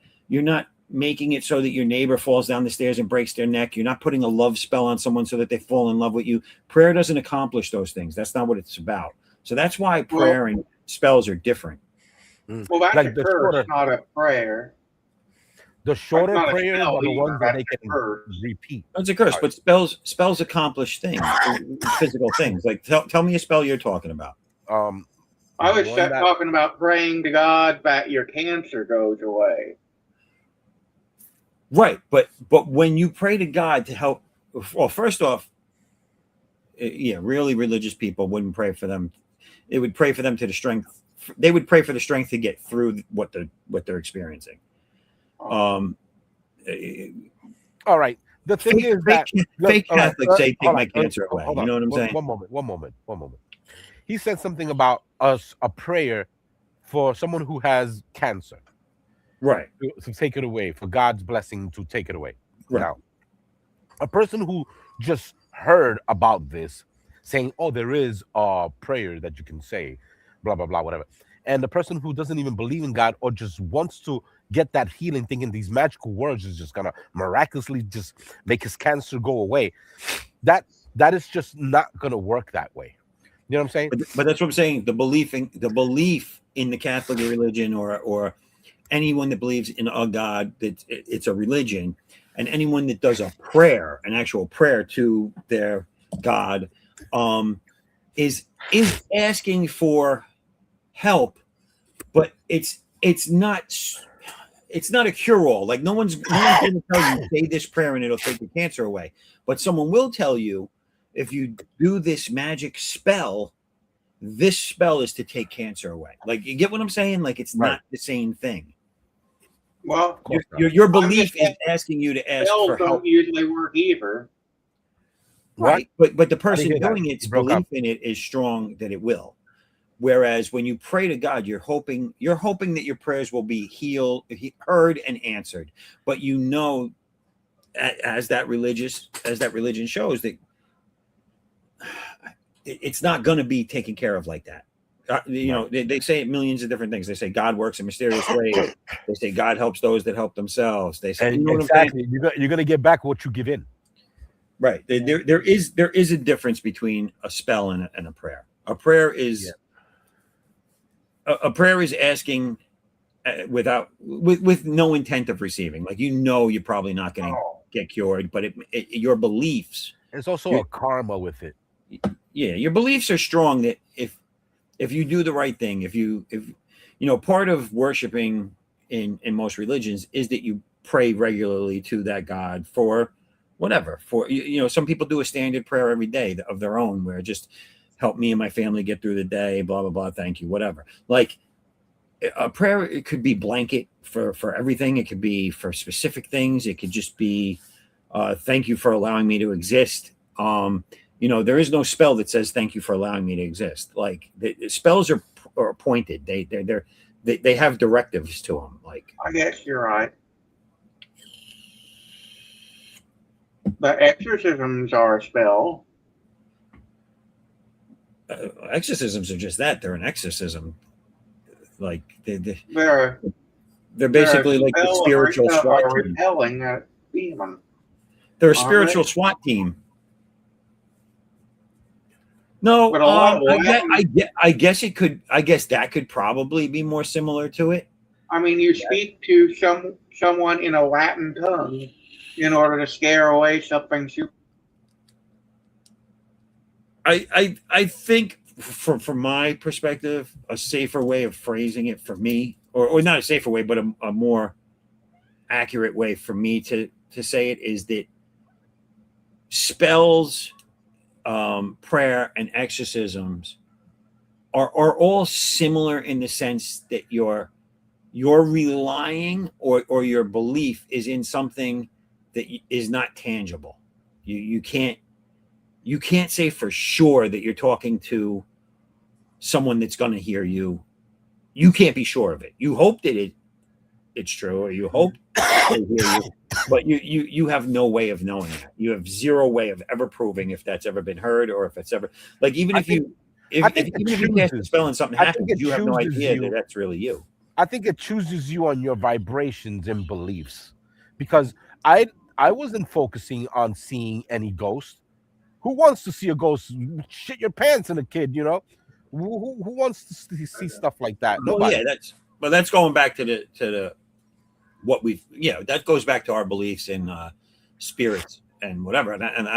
making it so that your neighbor falls down the stairs and breaks their neck. You're not putting a love spell on someone so that they fall in love with you. Prayer doesn't accomplish those things. That's not what it's about. So that's why prayer and spells are different. Well, that's like a curse, not a prayer. The shorter prayers are the ones that they can repeat. That's a curse, but spells accomplish things, physical things. Like tell me a spell you're talking about. I was talking about praying to God that your cancer goes away. Right, but when you pray to God to help, well, first off, really religious people wouldn't pray for them. They would pray for them to the strength. They would pray for the strength to get through what they're experiencing. All right. The thing is that fake Catholics say take my cancer away. You know what I'm saying? One moment. He said something about a prayer for someone who has cancer. Right. To take it away, for God's blessing to take it away. Right. Now, a person who just heard about this saying, oh, there is a prayer that you can say, blah, blah, blah, whatever. And the person who doesn't even believe in God or just wants to get that healing, thinking these magical words is just going to miraculously just make his cancer go away. That is just not going to work that way. You know what I'm saying? But that's what I'm saying. The belief in the Catholic religion or anyone that believes in a God, that it's a religion, and anyone that does a prayer, an actual prayer to their God, is asking for help, but it's not a cure-all. Like no one's going to tell you say this prayer and it'll take the cancer away. But someone will tell you, if you do this magic spell, this spell is to take cancer away. Like, you get what I'm saying? Like, it's not the same thing. Well, your belief is asking you to ask for help. Don't usually work either. Right. But the person doing its belief in it is strong that it will. Whereas when you pray to God, you're hoping that your prayers will be heard and answered. But you know, as that religion shows, that it's not going to be taken care of like that. They say millions of different things. They say God works in mysterious ways. They say God helps those that help themselves. They say, exactly, you're going to get back what you give in. Right. There is a difference between a spell and a prayer. A prayer is a prayer is asking with no intent of receiving. Like, you're probably not going to get cured, but your beliefs. There's also a karma with it. Yeah, your beliefs are strong that if you do the right thing, if part of worshiping in most religions is that you pray regularly to that God for whatever. For some people do a standard prayer every day of their own, where just help me and my family get through the day, blah blah blah, thank you, whatever. Like a prayer, it could be blanket for everything. It could be for specific things. It could just be thank you for allowing me to exist. There is no spell that says thank you for allowing me to exist. Like the spells are pointed. They have directives to them. Like, I guess you're right. But exorcisms are a spell. Exorcisms are just that. They're an exorcism. Like They're basically like the spiritual SWAT team. Repelling a demon. They're a spiritual SWAT team. No, But a lot of I guess it could. I guess that could probably be more similar to it. I mean, you speak to someone in a Latin tongue in order to scare away something super. I think from my perspective, a safer way of phrasing it for me, or not a safer way, but a more accurate way for me to say it, is that spells, prayer, and exorcisms are all similar in the sense that you're relying or your belief is in something that is not tangible. You can't say for sure that you're talking to someone that's going to hear you. You can't be sure of it. You hope that it's true, or you hope they hear you, but you have no way of knowing that. You have zero way of ever proving if that's ever been heard, or if it's ever, like, even if you cast a spell and something happens, you have no idea that that's really you. I think it chooses you on your vibrations and beliefs, because I wasn't focusing on seeing any ghost. Who wants to see a ghost? Shit your pants in a kid, you know? Who wants to see stuff like that? Nobody. Well, yeah, that's going back to the what we've, that goes back to our beliefs in spirits and whatever. And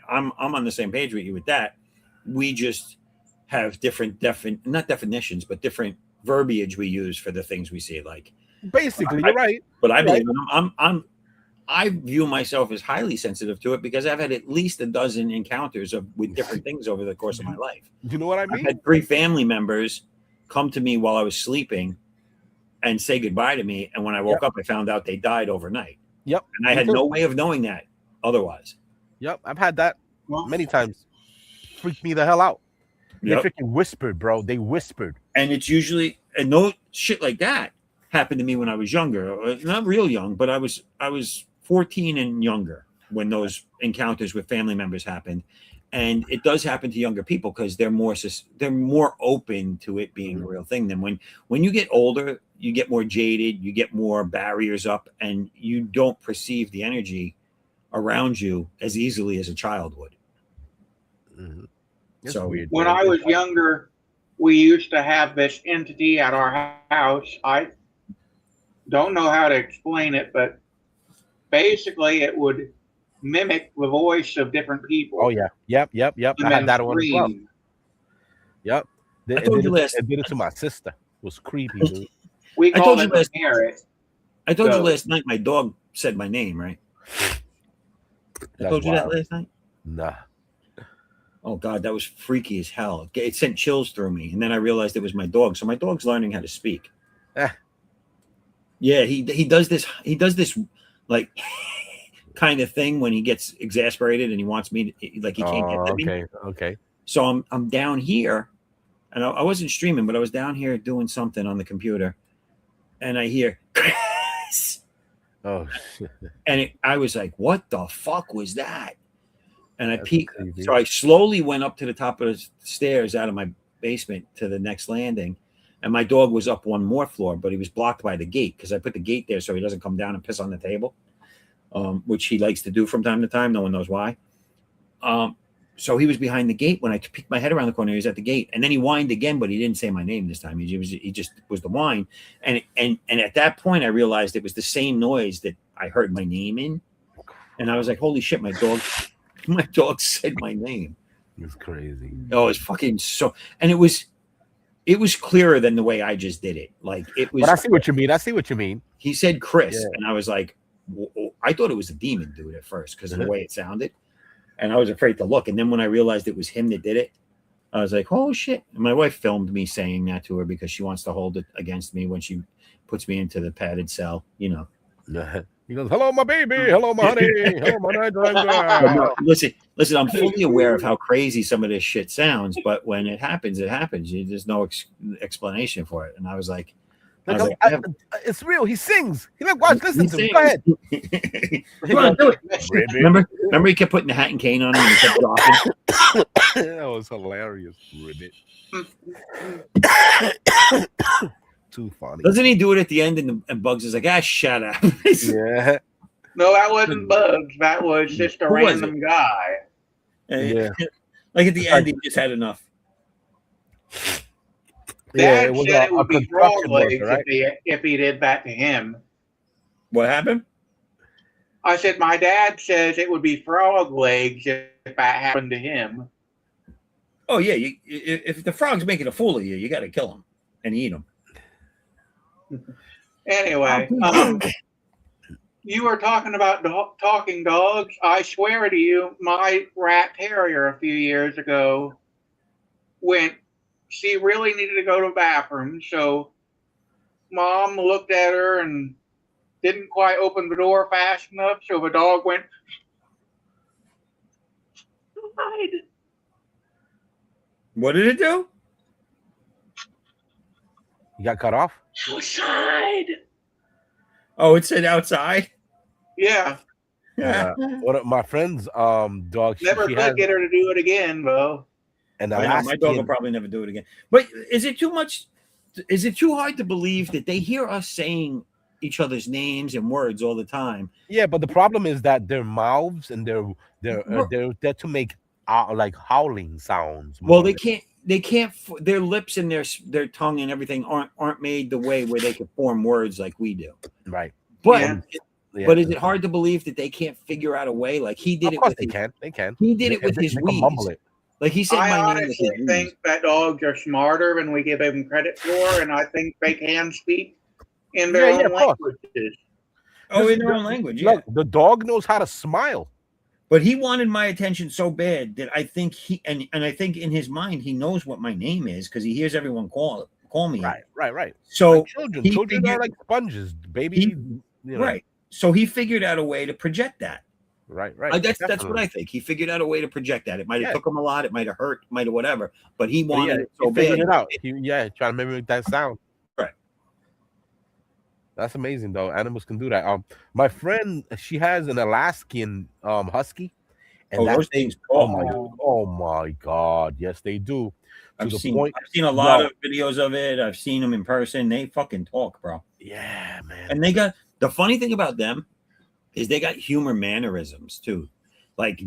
I'm on the same page with you with that. We just have different not definitions, but different verbiage we use for the things we see. Like, basically, you're right. But I believe I view myself as highly sensitive to it, because I've had at least a dozen encounters with different things over the course of my life. You know what I mean? I've had 3 family members come to me while I was sleeping and say goodbye to me. And when I woke up, I found out they died overnight. Yep. And I had no way of knowing that otherwise. Yep. I've had that many times. Freaked me the hell out. They freaking whispered, bro. They whispered. And it's usually, and no shit like that happened to me when I was younger. Not real young, but I was 14 and younger when those encounters with family members happened. And it does happen to younger people because they're more open to it being a real thing than when you get older. You get more jaded, you get more barriers up, and you don't perceive the energy around you as easily as a child would. Mm-hmm. So weird. When I was younger, we used to have this entity at our house. I don't know how to explain it, but basically it would mimic the voice of different people. Oh, yeah. Yep. I had that one as well. Yep. I told you last. I did it to my sister. It was creepy, dude. We I called told it you a parrot. I told you last night my dog said my name, right? I told you that last night? Nah. Oh, God, that was freaky as hell. It sent chills through me. And then I realized it was my dog. So my dog's learning how to speak. Yeah, he does this. He does this, like, kind of thing when he gets exasperated and he wants me to, like, he can't get to me. Okay. So I'm down here, and I wasn't streaming, but I was down here doing something on the computer, and I hear Chris. Oh shit! And I was like, "What the fuck was that?" And I peeked. So I slowly went up to the top of the stairs out of my basement to the next landing, and my dog was up one more floor, but he was blocked by the gate because I put the gate there so he doesn't come down and piss on the table, which he likes to do from time to time. No one knows why. So he was behind the gate. When I peeked my head around the corner, he was at the gate, and then he whined again, but he didn't say my name this time. He just was the whine, and at that point, I realized it was the same noise that I heard my name in, and I was like, "Holy shit, my dog said my name." It's crazy. Oh, it's fucking so, and it was clearer than the way I just did it. Like it was. But I see what you mean. He said Chris, and I was like, I thought it was a demon dude at first because of the way it sounded, and I was afraid to look. And then when I realized it was him that did it, I was like, "Oh shit!" And my wife filmed me saying that to her because she wants to hold it against me when she puts me into the padded cell. You know. He goes, "Hello, my baby. Hello, my honey. Hello, my night." But no, listen. I'm fully aware of how crazy some of this shit sounds, but when it happens, it happens. There's no explanation for it. And I was like, it's real. He sings. He like, watch, listen to him. Go ahead. Come on, do it. Remember, he kept putting the hat and cane on him and he kept dropping. That was hilarious, Ribbit. Too funny. Doesn't he do it at the end? And Bugs is like, shut up. Yeah. No, that wasn't Bugs. That was just a random guy. Yeah. Like at the end, he just had enough. Dad said it would be frog legs right? if he did that to him. What happened? I said my dad says it would be frog legs if that happened to him. Oh yeah, if the frog's making a fool of you, you got to kill him and eat him. Anyway, you were talking about talking dogs. I swear to you, my rat terrier a few years ago she really needed to go to the bathroom, so Mom looked at her and didn't quite open the door fast enough, so the dog went, hide. What did it do? You got cut off? Outside. Oh, it said outside? Yeah. One of my friend's dog. Never could get her to do it again, though. And my dog will probably never do it again. But is it too much? Is it too hard to believe that they hear us saying each other's names and words all the time? Yeah, but the problem is that their mouths and they're to make like howling sounds. Well, they can't. Their lips and their tongue and everything aren't made the way where they can form words like we do. Right. But but is it hard to believe that they can't figure out a way? Like he did it. Of course, they can. They can. He did it with his wheeze. Like he said, I honestly think that dogs are smarter than we give them credit for, and I think they can speak in their own languages. Oh, in their own language. Look, the dog knows how to smile. But he wanted my attention so bad that I think and I think in his mind he knows what my name is because he hears everyone call me. Right. So like children are like sponges, baby. Right. So he figured out a way to project that. Right. That's what I think. He figured out a way to project that. It might have took him a lot. It might have hurt. Might have whatever. But he wanted it so bad. Figured it out. Trying to mimic that sound. Right. That's amazing, though. Animals can do that. My friend, she has an Alaskan husky, and those things. Oh my God! Yes, they do. I've seen a lot of videos of it. I've seen them in person. They fucking talk, bro. Yeah, man. And they got the funny thing about them is they got humor mannerisms too. Like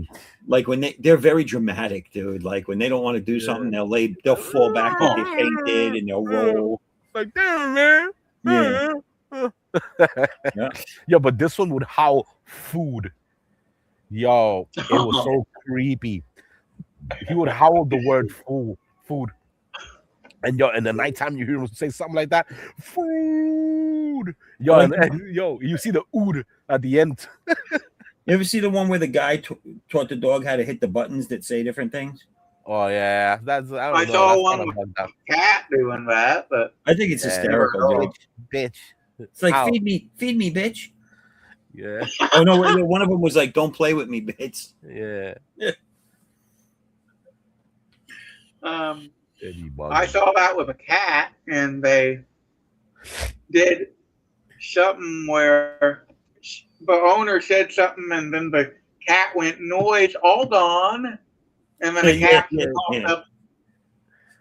when they're very dramatic, dude. Like when they don't want to do something, they'll fall back and get fainted and they'll roll. Like, damn, man. Yeah. Yeah, but this one would howl food. Yo, it was so creepy. He would howl the word food. And in the nighttime you hear him say something like that. Food. Yo, and you see the ood at the end. You ever see the one where the guy taught the dog how to hit the buttons that say different things? Oh yeah, I saw one with a cat doing that, but I think it's hysterical. Bitch. It's like feed me, bitch. Yeah. Oh no, one of them was like, "Don't play with me, bitch." Yeah. I saw that with a cat, and they did something where the owner said something, and then the cat went, "Noise all gone," and then a caption popped up.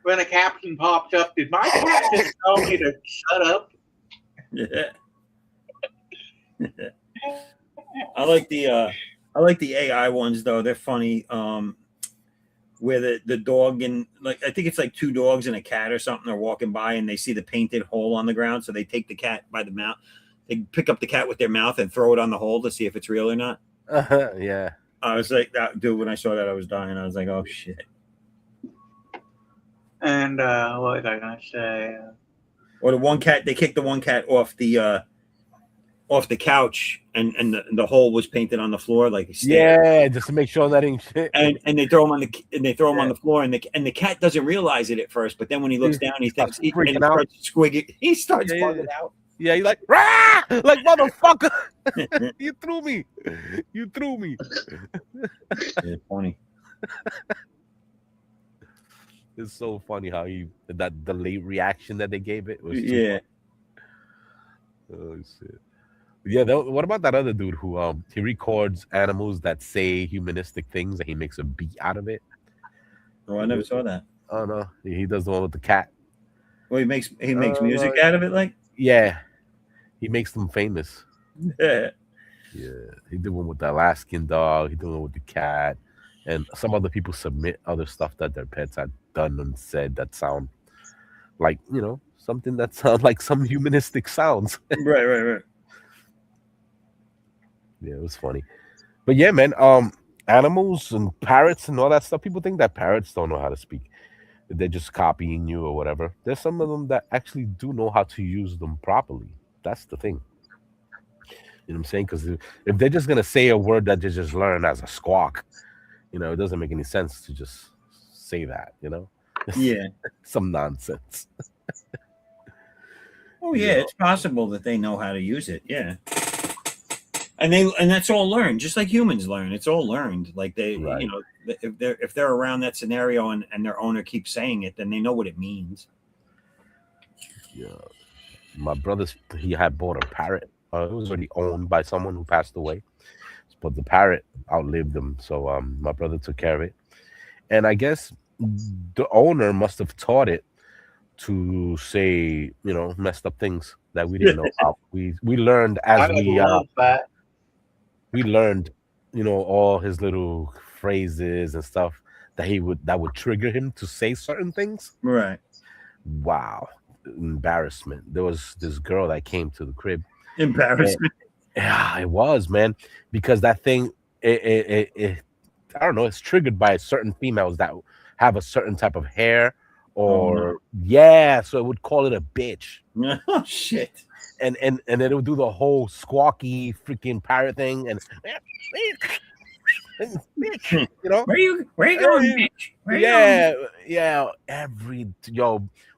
When a caption popped up, did my cat just tell me to shut up? Yeah. I like the AI ones though. They're funny. Where the dog and like I think it's like two dogs and a cat or something are walking by and they see the painted hole on the ground, so they take the cat by the mouth. They pick up the cat with their mouth and throw it on the hole to see if it's real or not. Yeah. I was like, dude, when I saw that, I was dying. I was like, oh shit. And what was I gonna say? Or the one cat, they kicked the one cat off the off the couch, and the hole was painted on the floor like a stair. Yeah, just to make sure that ain't shit. And they throw him on the floor, and the cat doesn't realize it at first, but then when he looks down, he thinks he freaking out. He starts Yeah, bugging out. Yeah, he's like, rah! Like, motherfucker, you threw me. You threw me. Yeah, funny. It's so funny how that the late reaction that they gave it was Yeah. Oh shit. Yeah, what about that other dude who he records animals that say humanistic things and he makes a beat out of it? Oh, I never saw that. Oh no, he does the one with the cat. Well, he makes music out of it, like. Yeah, he makes them famous. Yeah. Yeah, he did one with the Alaskan dog. He did one with the cat, and some other people submit other stuff that their pets had done and said that sound like something that sounds like some humanistic sounds. Right. Yeah, it was funny. But yeah, man, animals and parrots and all that stuff. People think that parrots don't know how to speak. They're just copying you or whatever. There's some of them that actually do know how to use them properly. That's the thing. You know what I'm saying? Because if they're just gonna say a word that they just learn as a squawk, it doesn't make any sense to just say that. Yeah. Some nonsense. Oh yeah, it's possible that they know how to use it. Yeah. And that's all learned, just like humans learn. It's all learned. Like they, Right. if they're around that scenario and their owner keeps saying it, then they know what it means. Yeah. My brother's he had bought a parrot. It was already owned by someone who passed away, but the parrot outlived him. So my brother took care of it, and I guess the owner must have taught it to say messed up things that we didn't know how. We learned as I would love that. we learned all his little phrases and stuff that would trigger him to say certain things. Right. Wow, embarrassment. There was this girl that came to the crib. Embarrassment. Yeah, it was, man, because that thing it I don't know, it's triggered by certain females that have a certain type of hair or yeah, so it would call it a bitch. Oh shit. And it would do the whole squawky freaking parrot thing and Where you going, bitch? Where you yeah.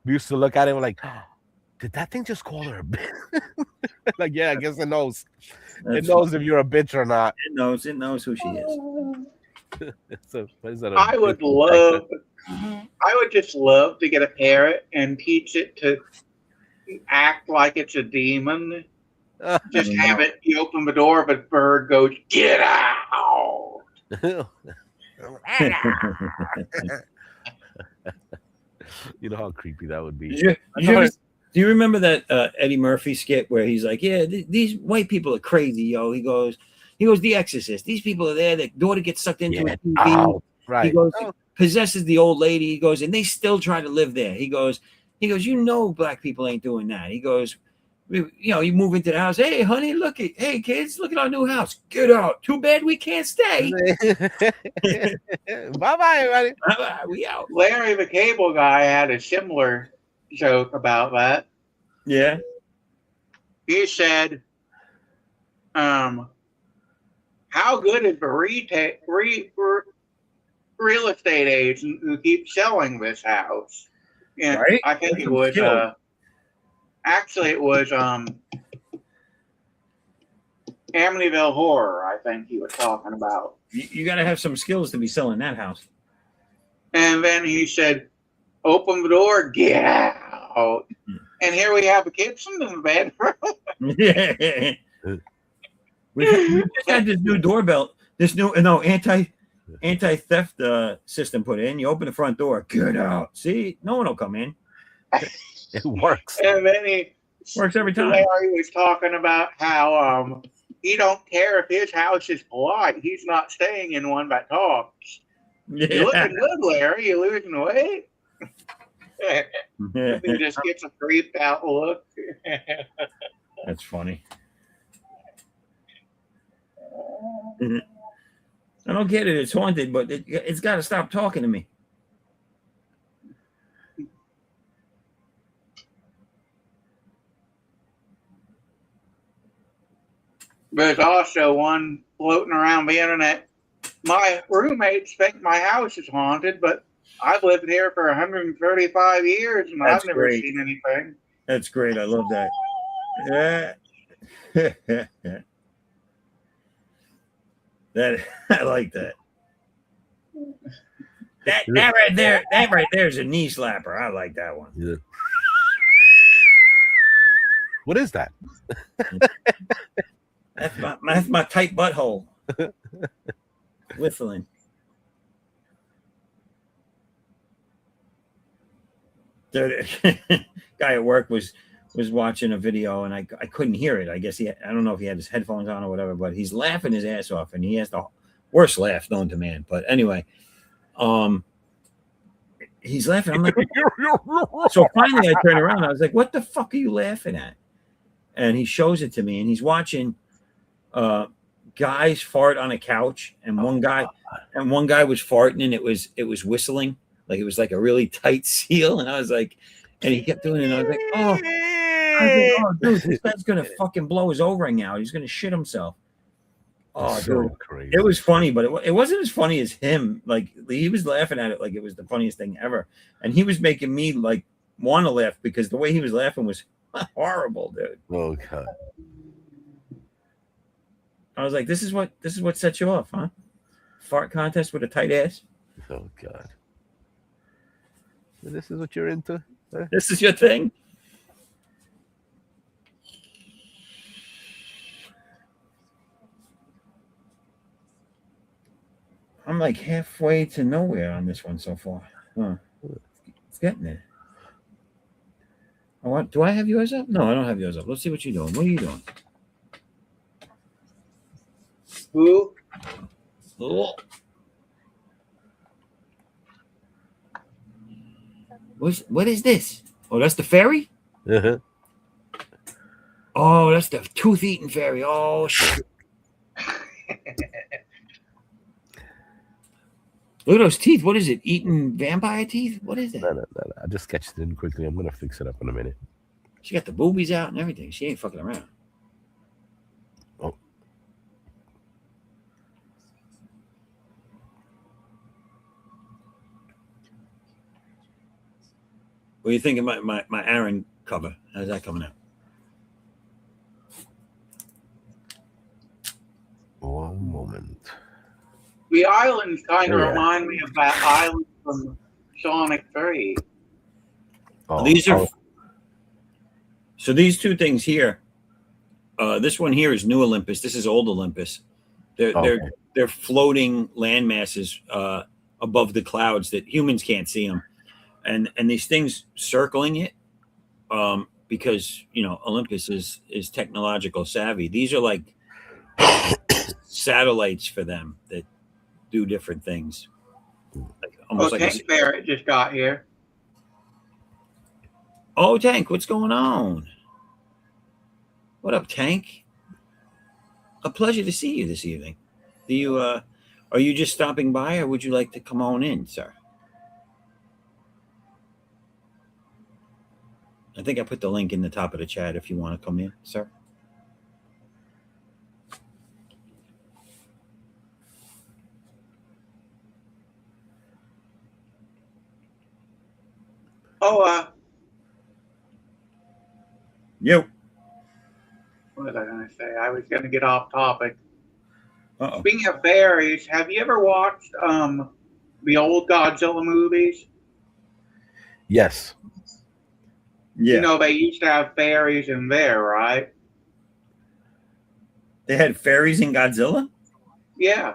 We used to look at it and we're like, did that thing just call her a bitch? Like, yeah, I guess it knows. It knows if you're a bitch or not. It knows who she is. So, I would just love to get a parrot and teach it to act like it's a demon. Just have it, you open the door, but bird goes, get out. You know how creepy that would be. Do you remember that Eddie Murphy skit where he's like, yeah, these white people are crazy, yo. He goes, The Exorcist. These people are there. Their daughter gets sucked into a TV. Oh, right. He goes, possesses the old lady. He goes, and they still try to live there. He goes, black people ain't doing that. He goes, you move into the house. Hey, honey, hey, kids, look at our new house. Get out. Too bad we can't stay. Bye-bye, everybody. Bye-bye. We out. Larry the Cable Guy had a similar joke about that. Yeah. He said, how good is the real estate agent who keeps selling this house? And right? I think it was actually it was Amityville Horror, I think he was talking about. You got to have some skills to be selling that house. And then he said, open the door, get out. And here we have a kitchen in the bedroom. Yeah. We just had this new doorbell, anti-theft system put in. You open the front door, get out. See, no one will come in. It works. And then works every time. Larry was talking about how he don't care if his house is polite. He's not staying in one that talks. Yeah. You're looking good, Larry. You're losing weight. He just gets a creeped out look. That's funny. I don't get it. It's haunted, but it's got to stop talking to me. There's also one floating around the internet. My roommates think my house is haunted, but I've lived here for 135 years and That's I've never great. seen anything. That's great. I love that. Yeah. That I like that. That right there is a knee slapper. I like that one. Yeah. What is that? That's my tight butthole. Whistling. The guy at work was watching a video and I couldn't hear it. I guess I don't know if he had his headphones on or whatever, but he's laughing his ass off and he has the worst laugh known to man. But anyway, he's laughing. I'm like, so finally I turn around. I was like, what the fuck are you laughing at? And he shows it to me and he's watching guys fart on a couch and one guy was farting and it was whistling. Like it was like a really tight seal. And I was like, and he kept doing it. And I was like, oh, dude, this guy's going to fucking blow his O-ring out. He's going to shit himself. Oh, so dude. crazy. It was funny, but it wasn't as funny as him. Like he was laughing at it like it was the funniest thing ever. And he was making me like want to laugh because the way he was laughing was horrible, dude. Oh God. I was like, this is what sets you off, huh? Fart contest with a tight ass. Oh God. This is what you're into? Huh? This is your thing. I'm like halfway to nowhere on this one so far. Huh. It's getting there. Oh, do I have yours up? No, I don't have yours up. Let's see what you're doing. What are you doing? Who? Oh. What is this? Oh, that's the fairy? Uh-huh. Oh, that's the tooth-eating fairy. Oh, shit. Look at those teeth. What is it? Eating vampire teeth? What is that? No. I just sketched it in quickly. I'm gonna fix it up in a minute. She got the boobies out and everything. She ain't fucking around. Oh. What do you think of my Aaron cover? How's that coming out? One moment. The islands kind of Yeah. remind me of that island from Sonic 3. Oh, These are so these two things here. This one here is New Olympus. This is Old Olympus. They're floating land masses above the clouds that humans can't see them, and these things circling it because Olympus is technological savvy. These are like satellites for them that do different things. Like, almost Tank Barrett just got here. Oh, Tank, what's going on? What up, Tank? A pleasure to see you this evening. Do you are you just stopping by, or would you like to come on in, sir? I think I put the link in the top of the chat if you want to come in, sir. Oh, Yo. what was I going to say? I was going to get off topic. Uh-oh. Speaking of fairies, have you ever watched the old Godzilla movies? yes. Yeah. You know, they used to have fairies in there, right? They had fairies in Godzilla? Yeah.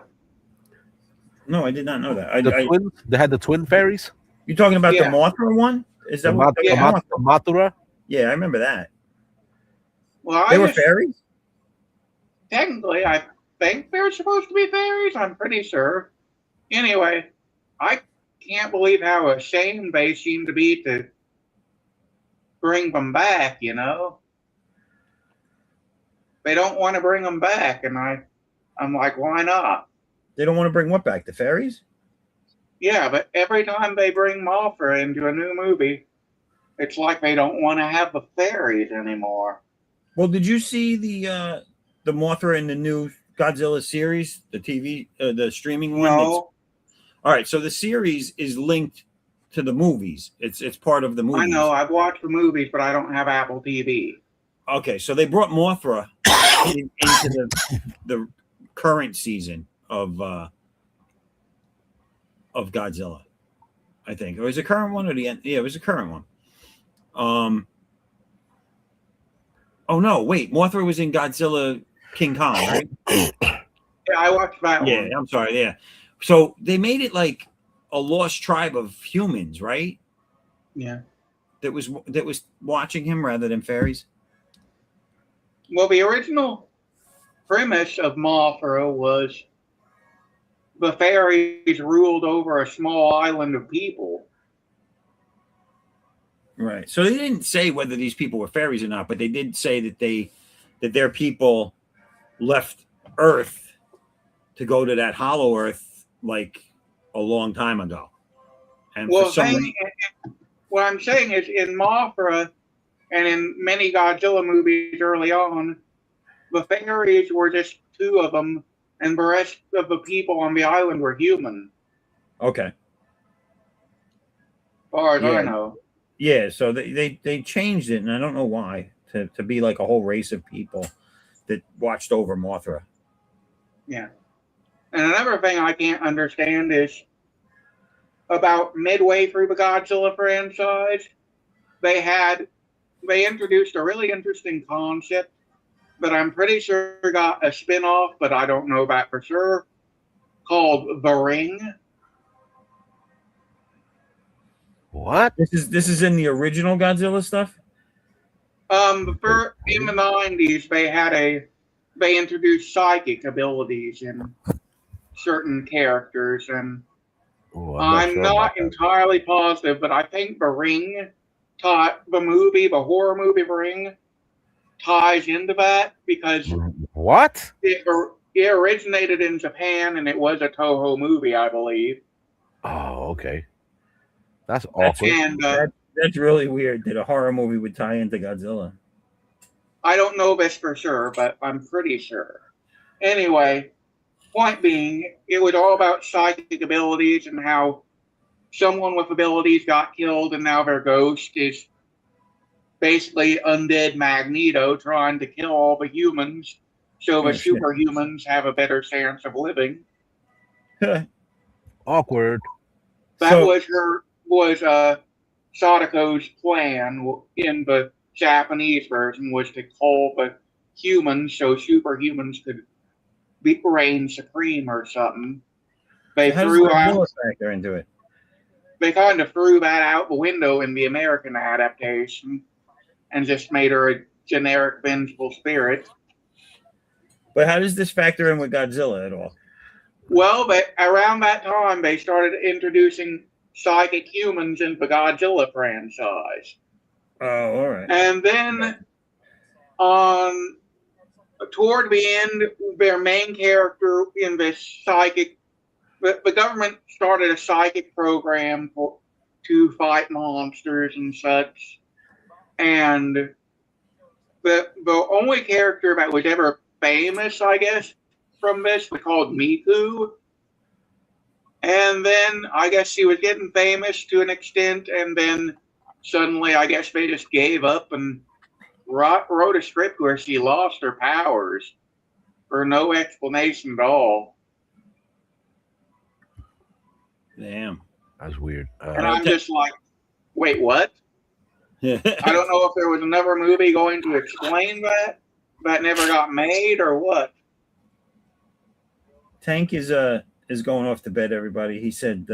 No, I did not know that. Twins? They had the twin fairies? You talking about Yeah. the Mothra one? Is that The what? Mathura? Yeah, I remember that. Well, They were fairies? Technically, I think they're supposed to be fairies. I'm pretty sure. Anyway, I can't believe how ashamed they seem to be to bring them back, you know? They don't want to bring them back, and I'm like, why not? They don't want to bring what back? The fairies? Yeah, but every time they bring Mothra into a new movie, it's like they don't want to have the fairies anymore. Well, did you see the the Mothra in the new Godzilla series, the TV, the streaming one? No, All right, so the series is linked to the movies. It's part of the movies. I know. I've watched the movies, but I don't have Apple TV. Okay, so they brought Mothra into the current season of Godzilla. I think it was a current one or the end. Yeah, it was a current one. Oh no, wait, Mothra was in Godzilla King Kong, right? Yeah, I watched that Yeah, one. I'm sorry. Yeah, so they made it like a lost tribe of humans, right? Yeah. That was watching him rather than fairies. Well, the original premise of Mothra was the fairies ruled over a small island of people. Right. So they didn't say whether these people were fairies or not, but they did say that their people left Earth to go to that hollow Earth like a long time ago. And Well, for some reason, what I'm saying is in Mothra and in many Godzilla movies early on, the fairies were just two of them, and the rest of the people on the island were human, okay. as far as Yeah. I know. Yeah, so they changed it, and I don't know why, to be like a whole race of people that watched over Mothra. Yeah. And another thing I can't understand is about midway through the Godzilla franchise, they introduced a really interesting concept that I'm pretty sure got a spin-off, but I don't know that for sure, called The Ring. What? This is in the original Godzilla stuff? In the 90s, they introduced psychic abilities in certain characters, and Oh, I'm sure not about that. entirely positive, but I think The Ring the horror movie The Ring, ties into that because What? it originated in Japan and it was a Toho movie, I believe. Oh, okay. That's awkward. And That's really weird that a horror movie would tie into Godzilla. I don't know this for sure, but I'm pretty sure. Anyway, point being, it was all about psychic abilities and how someone with abilities got killed and now their ghost is basically undead Magneto trying to kill all the humans so the shit. superhumans have a better chance of living. Awkward. That was Sadako's plan in the Japanese version, was to call the humans so superhumans could reign supreme or something. They How does threw out Godzilla factor into it? they kind of threw that out the window in the American adaptation and just made her a generic vengeful spirit. But how does this factor in with Godzilla at all? Well, around that time, they started introducing psychic humans into the Godzilla franchise. Oh, all right. And then toward the end, their main character in this the government started a psychic program to fight monsters and such. And the only character that was ever famous, I guess, from this was called Miku. And then I guess she was getting famous to an extent, and then suddenly I guess they just gave up and wrote a script where she lost her powers for no explanation at all. Damn. That's weird. And I'm just like, wait, what? I don't know if there was another movie going to explain that never got made or what. Tank is going off to bed, everybody. He said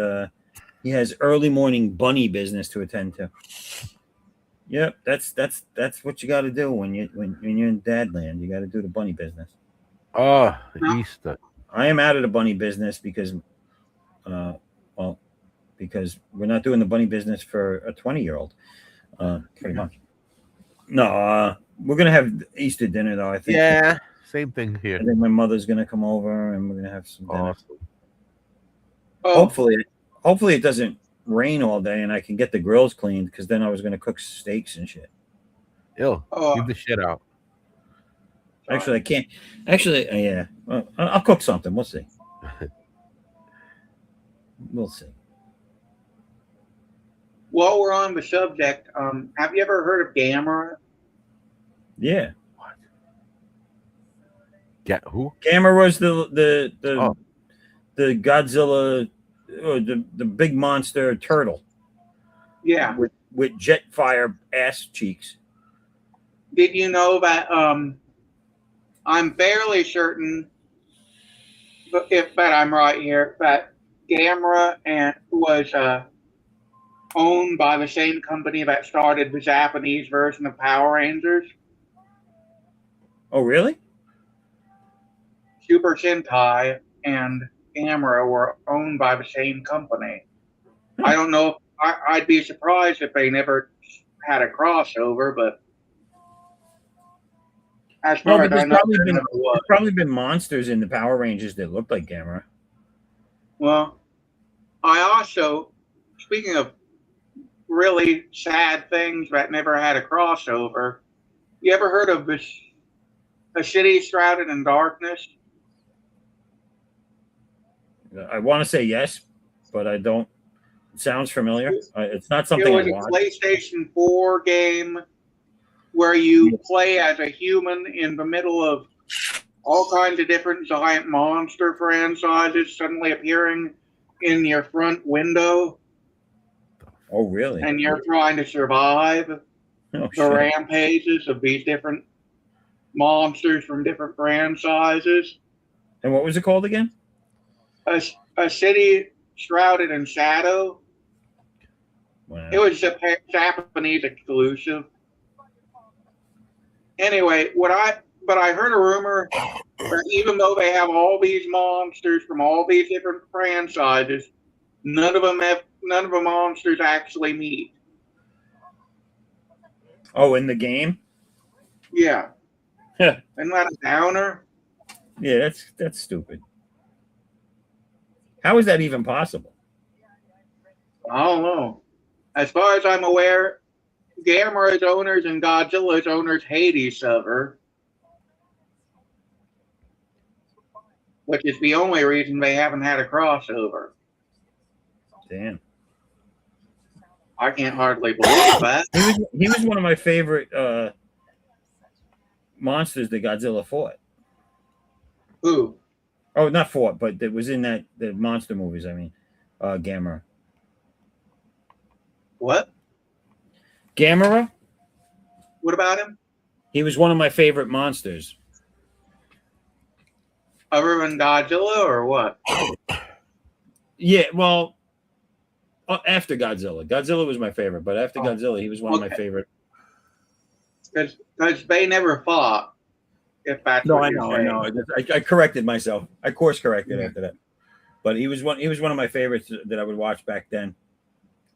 he has early morning bunny business to attend to. Yep, that's what you got to do when you're in Dadland. You got to do the bunny business. Oh, Easter. I am out of the bunny business because because we're not doing the bunny business for a 20-year-old. Pretty much. No, we're gonna have Easter dinner though. I think. Yeah, same thing here. I think my mother's gonna come over and we're gonna have some dinner. Awesome. Oh, Hopefully it doesn't rain all day and I can get the grills cleaned because then I was gonna cook steaks and shit. Ew, Oh. leave the shit out. Sorry. Actually, I can't. Actually, yeah. I'll cook something. We'll see. We'll see. While we're on the subject, have you ever heard of Gamera? Yeah. Get who? Gamera was the Oh. the Godzilla, the big monster turtle Yeah. with jet fire ass cheeks. Did you know that I'm fairly certain, but I'm right here, that Gamera was owned by the same company that started the Japanese version of Power Rangers. Oh, really? Super Sentai and Gamera were owned by the same company. I don't know. I'd be surprised if they never had a crossover, but as No, far but as I know, there never was. there's probably been monsters in the Power Rangers that looked like Gamera. Well, I also, speaking of really sad things that never had a crossover, you ever heard of A City Shrouded in Darkness? I want to say yes, but I don't. It sounds familiar. It's not It something was I a watched. PlayStation 4 game where you play as a human in the middle of all kinds of different giant monster franchises suddenly appearing in your front window, Oh, really? and you're trying to survive Oh, the shit. rampages of these different monsters from different franchises. And what was it called again? A City Shrouded in Shadow. Wow. It was a Japanese exclusive. Anyway, but I heard a rumor that even though they have all these monsters from all these different franchises, none of the monsters actually meet. Oh, in the game? Yeah. Yeah. Isn't that a downer? Yeah, that's stupid. How is that even possible? I don't know. As far as I'm aware, Gamera's owners and Godzilla's owners hate each other, which is the only reason they haven't had a crossover. Damn. I can't hardly believe that. He was one of my favorite monsters that Godzilla fought. Who? Oh, not fought, but that was in the monster movies. I mean, Gamera. What? Gamera? What about him? He was one of my favorite monsters. Other than Godzilla or what? Yeah, well, after Godzilla. Godzilla was my favorite, but after Godzilla, he was one of my favorite. Because they never fought. If that's No, what I you're know, saying. I know. I corrected myself. I course corrected after that. But he was one of my favorites that I would watch back then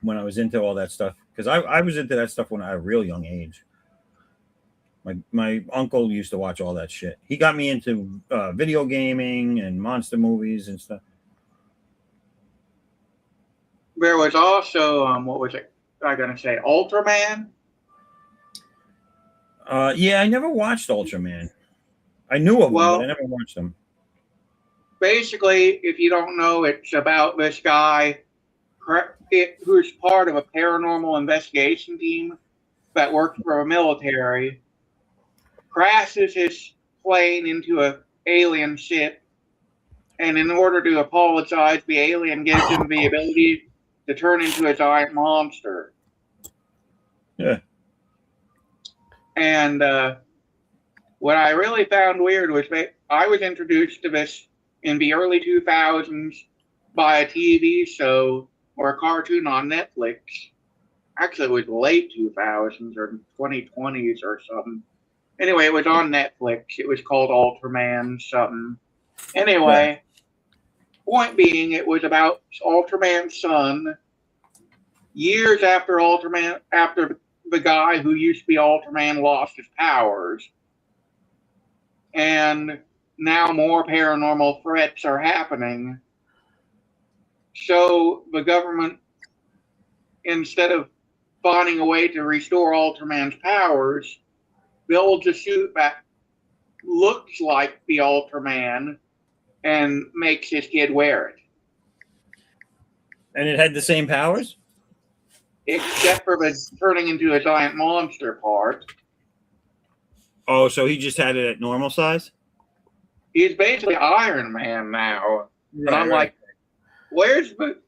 when I was into all that stuff. Because I was into that stuff when I was a real young age. My uncle used to watch all that shit. He got me into video gaming and monster movies and stuff. There was also what was it? I'm gonna say Ultraman. Yeah, I never watched Ultraman. I knew of them, but I never watched them. Basically, if you don't know, it's about this guy who's part of a paranormal investigation team that works for a military, crashes his plane into an alien ship, and in order to apologize, the alien gives him the ability to turn into a giant monster. Yeah. And what I really found weird was I was introduced to this in the early 2000s by a TV show or a cartoon on Netflix. Actually, it was late 2000s or 2020s or something. Anyway, it was on Netflix. It was called Ultraman something. Anyway, point being, it was about Ultraman's son. Years after the guy who used to be Ultraman lost his powers. And now more paranormal threats are happening. So the government, instead of finding a way to restore Ultraman's powers, they'll just shoot back looks like the Ultraman and makes his kid wear it. And it had the same powers? Except for the turning into a giant monster part. Oh, so he just had it at normal size? He's basically Iron Man now. And I'm like, where's the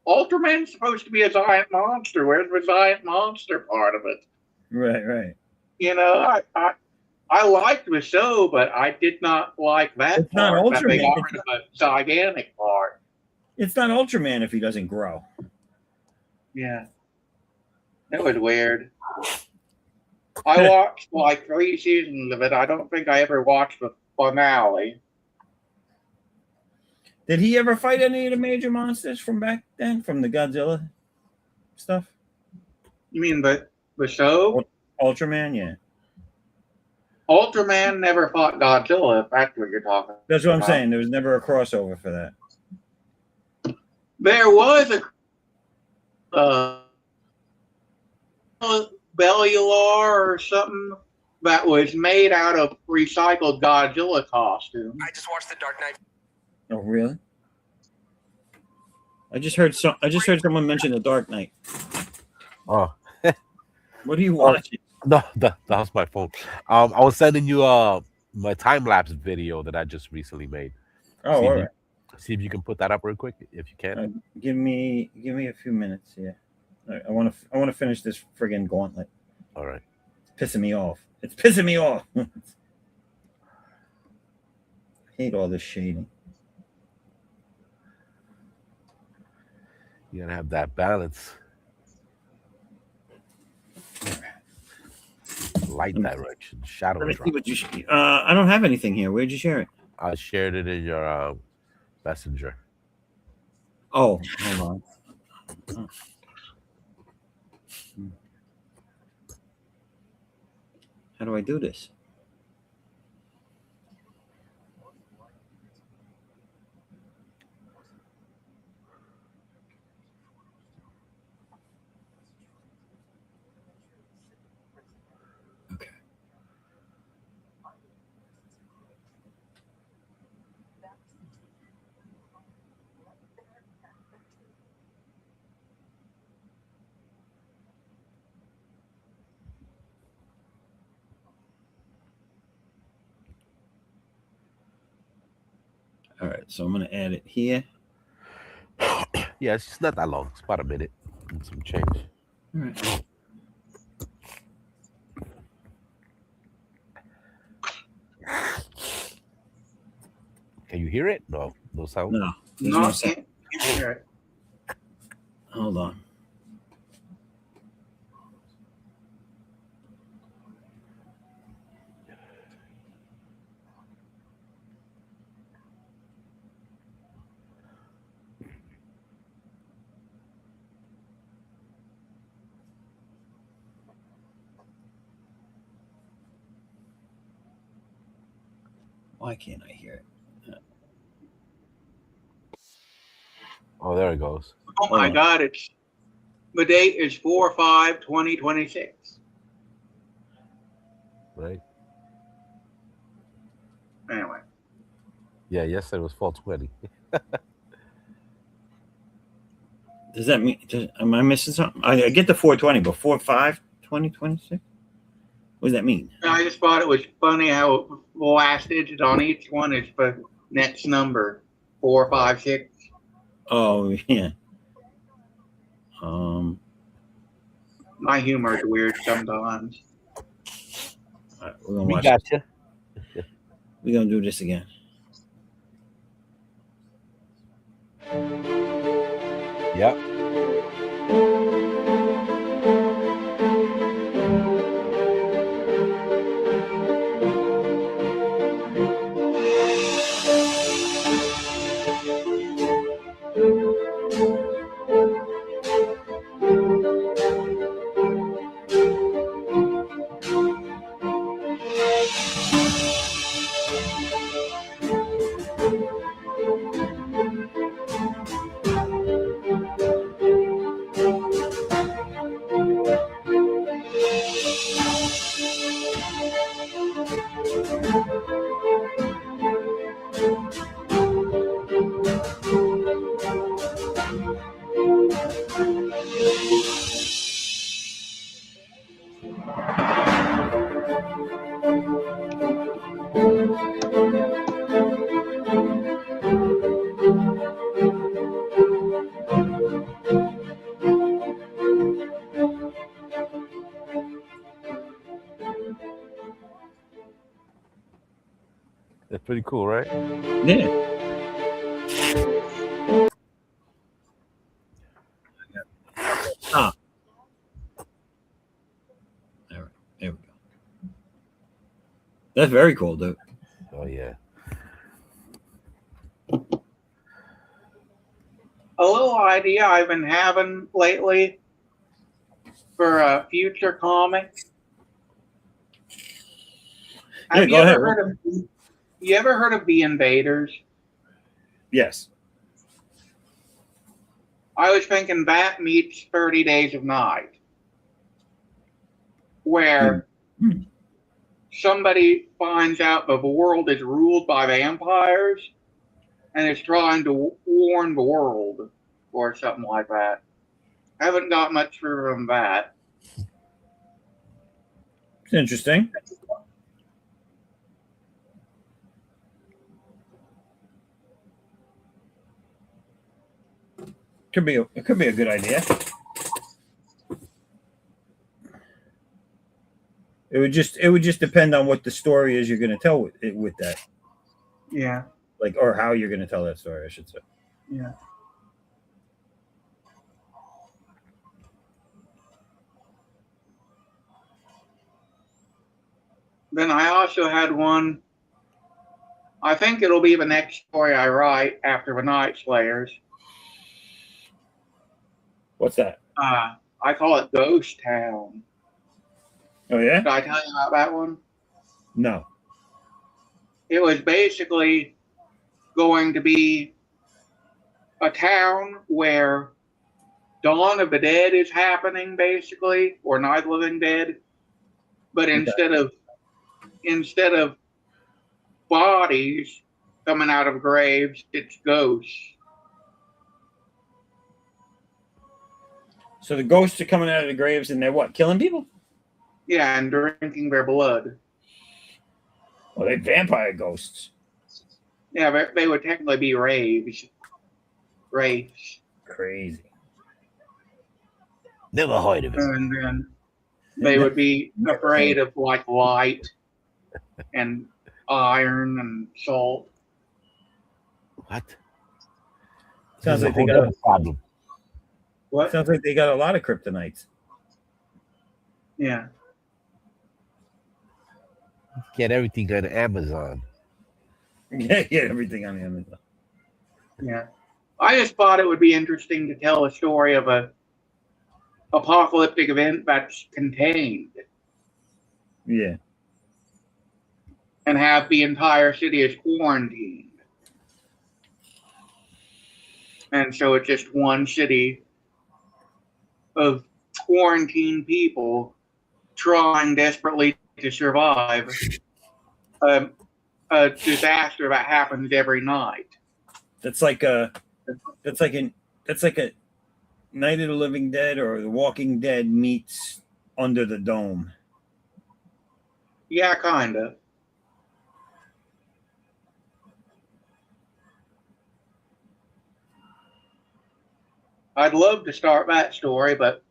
Ultraman's supposed to be a giant monster? Where's the giant monster part of it? Right. You know, I liked the show, but I did not like that It's not part. That they Ultraman. got rid of the gigantic part. It's not Ultraman if he doesn't grow. Yeah. That was weird. I watched like 3 seasons of it. I don't think I ever watched the finale. Did he ever fight any of the major monsters from back then, from the Godzilla stuff? You mean the show? Ultraman, yeah. Ultraman never fought Godzilla, if that's what you're talking about. That's what I'm saying. There was never a crossover for that. There was a Bellular or something that was made out of recycled Godzilla costume. I just watched The Dark Knight. Oh, really? I just heard someone mention The Dark Knight. Oh, What are you watching? no, that was my phone. I was sending you my time lapse video that I just recently made. Oh, all right. See if you can put that up real quick, if you can. Give me a few minutes. Yeah, I want to finish this friggin' gauntlet. All right. It's pissing me off. It's pissing me off. I hate all this shading. You gotta have that balance. Light direction, shadow Let me drop. see what you. I don't have anything here. Where'd you share it? I shared it in your messenger. Oh, hold on. How do I do this? Okay. All right, so I'm going to add it here. Yeah, it's just not that long. It's about a minute and some change. All right. Can you hear it? No sound. No, there's No, no I sound. can't hear it. Hold on. Why can't I hear it? Oh, there it goes. Oh my on. God! The date is 4/5/2026. Right? Anyway, Yeah, yesterday was 420. Does that mean? Am I missing something? I get the 420, but 4/5/2026. What does that mean? I just thought it was funny how the last digit on each one is the next number, 456. Oh yeah. My humor is weird sometimes. All right, we're gonna We watch. got you. We're gonna do this again. Yep. That's pretty cool, right? Yeah. Ah. All right. There we go. That's very cool, dude. Oh yeah. A little idea I've been having lately for a future comic. Yeah, Have go you ahead, ever Rick. heard of The Invaders? Yes. I was thinking that meets 30 Days of Night, where somebody finds out the world is ruled by vampires and is trying to warn the world or something like that. I haven't got much further than that. It's interesting. It could be a good idea. It would just depend on what the story is you're going to tell with that, Yeah, like, or how you're going to tell that story, I should say. yeah. Then I also had one. I think it'll be the next story I write after the Night Slayers. What's that? I call it Ghost Town. Oh yeah? Did I tell you about that one? No. It was basically going to be a town where Dawn of the Dead is happening, basically, or Night of the Living Dead. But instead of bodies coming out of graves, it's ghosts. So the ghosts are coming out of the graves and they're what? Killing people? Yeah, and drinking their blood. Well, they're vampire ghosts. Yeah, they would technically be wraiths. Crazy. Never heard of it. And then they would be afraid of like light and iron and salt. What? Sounds like they Whole got other problem. What? sounds like they got a lot of kryptonites. Yeah. Get everything on Amazon. Yeah, everything on the Amazon. Yeah. I just thought it would be interesting to tell a story of a apocalyptic event that's contained Yeah. and have the entire city as quarantined. And so it's just one city of quarantined people trying desperately to survive a disaster that happens every night. That's like a Night of the Living Dead or The Walking Dead meets Under the Dome. Yeah, kind of. I'd love to start that story, but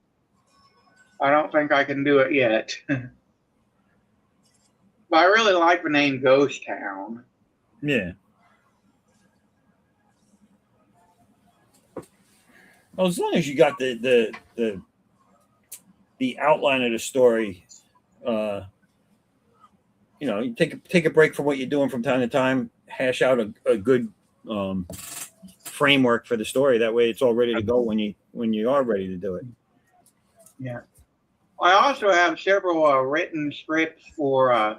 I don't think I can do it yet. But I really like the name Ghost Town. Yeah. Well, as long as you got the outline of the story, you take a break from what you're doing from time to time, hash out a good framework for the story. That way, it's all ready to go when you are ready to do it. Yeah. I also have several written scripts for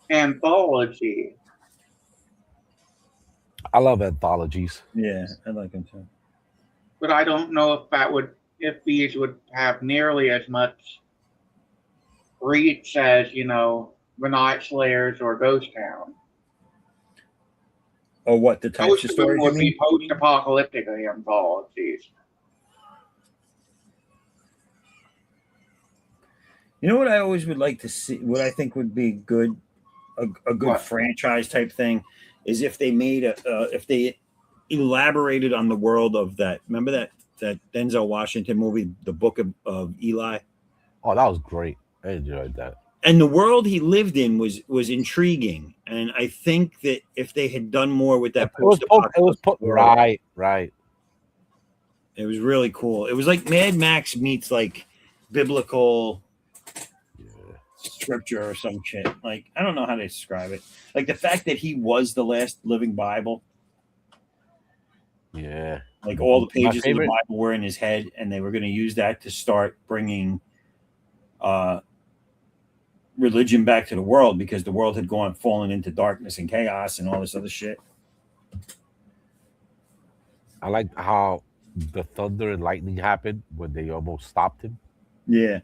anthology. I love anthologies. Yeah, I like them too. But I don't know if these would have nearly as much reach as, The Night Slayers or Ghost Town. Or what the types Most of of them stories you would mean? be post-apocalyptic anthologies. You know what I always would like to see? What I think would be good, a good What? franchise type thing, is if they made if they elaborated on the world of that. Remember that Denzel Washington movie, The Book of Eli, Oh, that was great. I enjoyed that. and the world he lived in was intriguing. And I think that if they had done more with that post-apocalyptic world, right. it was really cool. It was like Mad Max meets like biblical Yeah. scripture or some shit. Like, I don't know how to describe it. Like the fact that he was the last living Bible. Yeah. Like all the My pages of the favorite. Bible were in his head, and they were going to use that to start bringing religion back to the world because the world had fallen into darkness and chaos and all this other shit. I liked how the thunder and lightning happened when they almost stopped him. Yeah.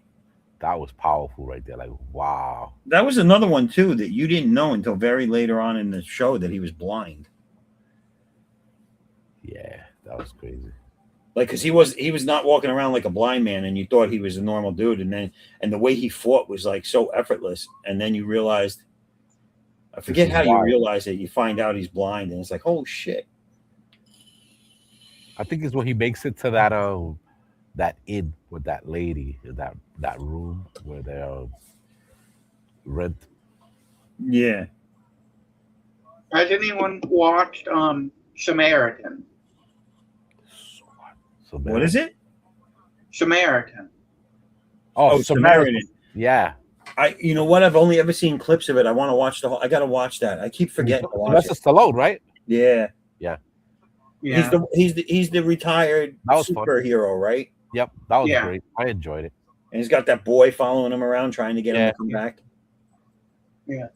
That was powerful right there. Like, wow. That was another one too that you didn't know until very later on in the show that he was blind. Yeah, that was crazy. Like, because he was not walking around like a blind man, and you thought he was a normal dude, and the way he fought was like so effortless, and then you realized, I forget is how you why. realize it. You find out he's blind, and it's like, oh shit. I think it's when he makes it to that inn with that lady in that room where they rent. Yeah. Has anyone watched Samaritan? So What is it? Samaritan. Oh, Samaritan. Yeah. You know what? I've only ever seen clips of it. I want to watch the whole. I got to watch that. I keep forgetting to watch Sylvester it. Stallone, right? Yeah. Yeah. Yeah. He's the retired That was fun. superhero, right? Yep. That was Yeah. great. I enjoyed it. And he's got that boy following him around trying to get him Yeah. to come back. Yeah.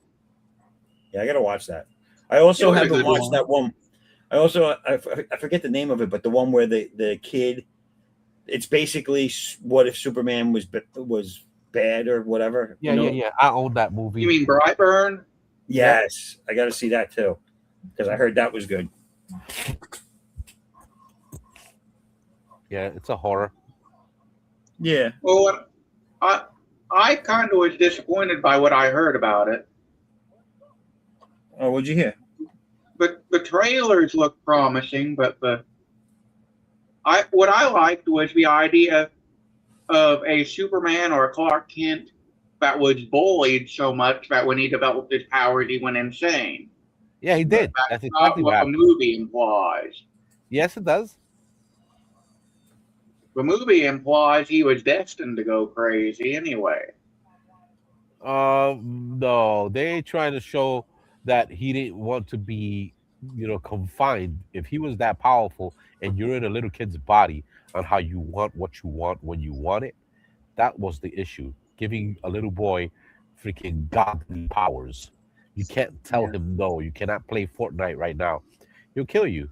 Yeah, I got to watch that. I also It was a haven't good watched one. that one. I forget the name of it, but the one where the kid. It's basically what if Superman was bad or whatever. Yeah, you know? yeah. I own that movie. You mean Brightburn? Yes, I got to see that too because I heard that was good. Yeah, it's a horror. Yeah. Well, I kind of was disappointed by what I heard about it. Oh, what'd you hear? But the trailers look promising, but what I liked was the idea of a Superman or a Clark Kent that was bullied so much that when he developed his powers, he went insane. Yeah, he did. That's That's not exactly what what the happened. movie implies. Yes, it does. The movie implies he was destined to go crazy anyway. No, they trying to show that he didn't want to be, confined. If he was that powerful and you're in a little kid's body on how you want what you want when you want it, that was the issue. Giving a little boy freaking godly powers. You can't tell him no. You cannot play Fortnite right now. He'll kill you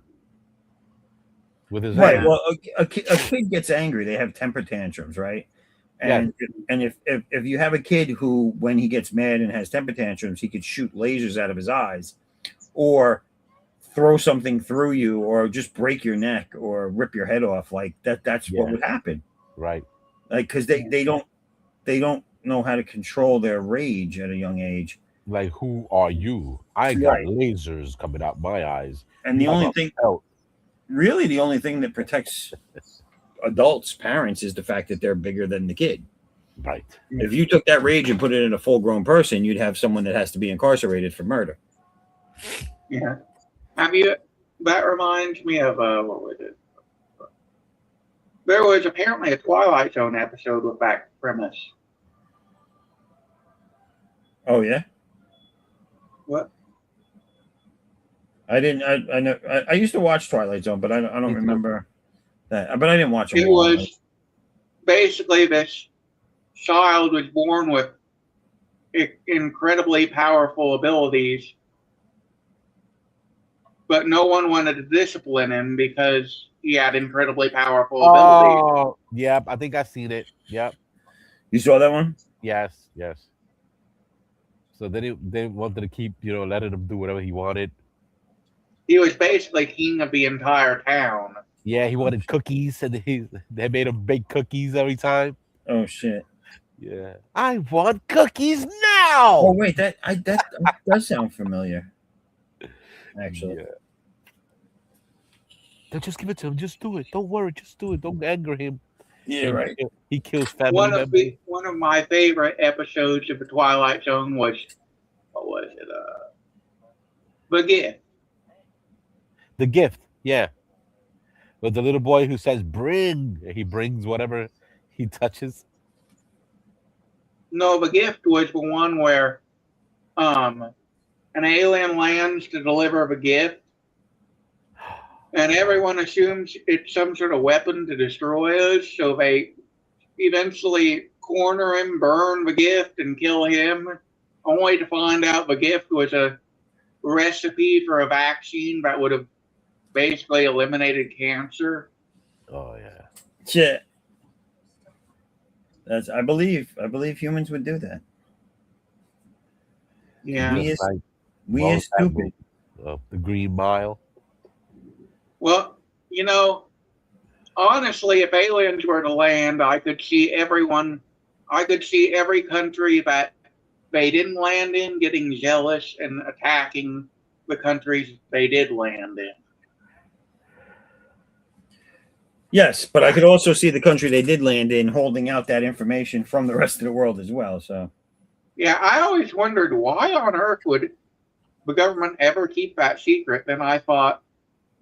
with his Right. hand. Well, a kid gets angry. They have temper tantrums, right? And if you have a kid who, when he gets mad and has temper tantrums, he could shoot lasers out of his eyes, or throw something through you, or just break your neck, or rip your head off. Like that. That's what Yeah. would happen. Right. Like because they don't know how to control their rage at a young age. Like, who are you? I got lasers coming out my eyes. And the You have only a thing, belt. really, the only thing that protects adults, parents, is the fact that they're bigger than the kid. Right. If you took that rage and put it in a full-grown person, you'd have someone that has to be incarcerated for murder. Yeah. Have you? That reminds me of what was it? There was apparently a Twilight Zone episode with that premise. Oh yeah, What? I didn't. I know. I used to watch Twilight Zone, but I don't Me too. remember that. But I didn't watch it. It was basically this child was born with incredibly powerful abilities, but no one wanted to discipline him because he had incredibly powerful abilities. Oh, yep. I think I've seen it. Yep. You saw that one? Yes. Yes. So they wanted to keep, letting him do whatever he wanted. He was basically king of the entire town. Yeah, he wanted cookies, and they made him bake cookies every time. Oh shit! Yeah. I want cookies Oh now. wait, that does sound familiar. Actually, Yeah. Don't just give it to him. Just do it. Don't worry. Just do it. Don't anger him. yeah, And right. he kills family members. One of my favorite episodes of the Twilight Zone was, what was it? The Gift. The gift. Yeah. With the little boy who says bring. He brings whatever he touches. No, The Gift was the one where an alien lands to deliver the gift, and everyone assumes it's some sort of weapon to destroy us, so they eventually corner him, burn the gift, and kill him, only to find out the gift was a recipe for a vaccine that would have basically eliminated cancer. Oh yeah. Shit. That's I believe humans would do that. Yeah. We Just is like we what is was that stupid. movie? The Green Mile. Well, you know, honestly, if aliens were to land, I could see everyone, I could see every country that they didn't land in getting jealous and attacking the countries they did land in. Yes, but I could also see the country they did land in holding out that information from the rest of the world as well. So Yeah, I always wondered why on earth would the government ever keep that secret? Then I thought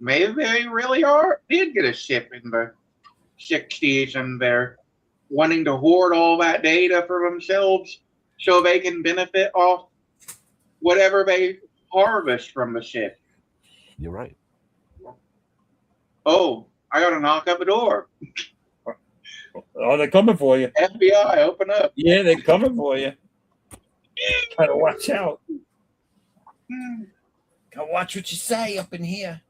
maybe they really did get a ship in the 60s and they're wanting to hoard all that data for themselves so they can benefit off whatever they harvest from the ship. You're right. Oh, I gotta knock up the door. oh, they're coming for you. FBI, open up. Yeah, they're coming for you. Gotta watch out. Gotta watch what you say up in here.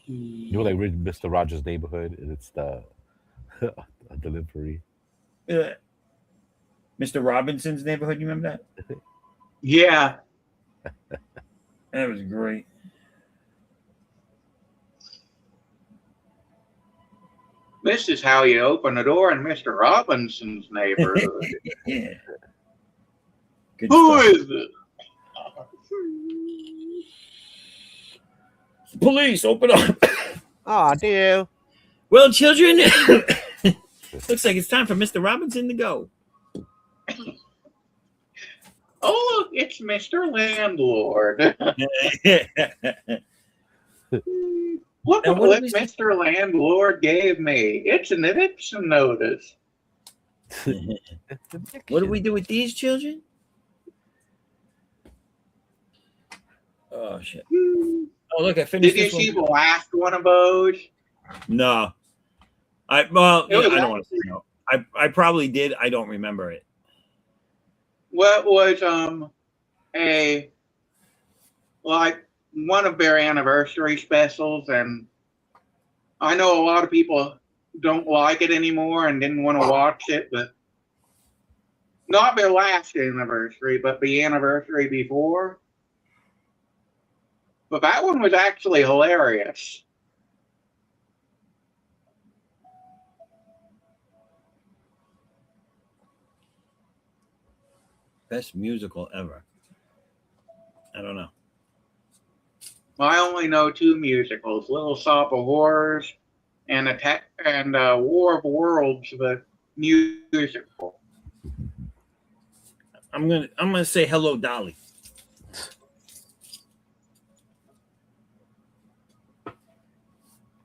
You know, like Mr. Rogers' Neighborhood, and it's the a delivery. Mr. Robinson's Neighborhood. You remember that? Yeah. That was great. This is how you open a door in Mr. Robinson's neighborhood. Yeah. Good Who stuff. is it? Police, open up. Oh, dear. Well, children, looks like it's time for Mr. Robinson to go. Oh, look, it's Mr. Landlord. Look And what what did Mr. Landlord gave me. It's an eviction notice. What do we do with these children? Oh shit! Oh look, I finished Did you this see one. the last one of those? No, I It don't was want to say no. I probably did. I don't remember it. What was a like one of their anniversary specials, and I know a lot of people don't like it anymore and didn't want to watch it, but not their last anniversary, but the anniversary before. But that one was actually hilarious. Best musical ever. I don't know. I only know two musicals: Little Shop of Horrors and War of Worlds, the musical. I'm gonna say Hello, Dolly.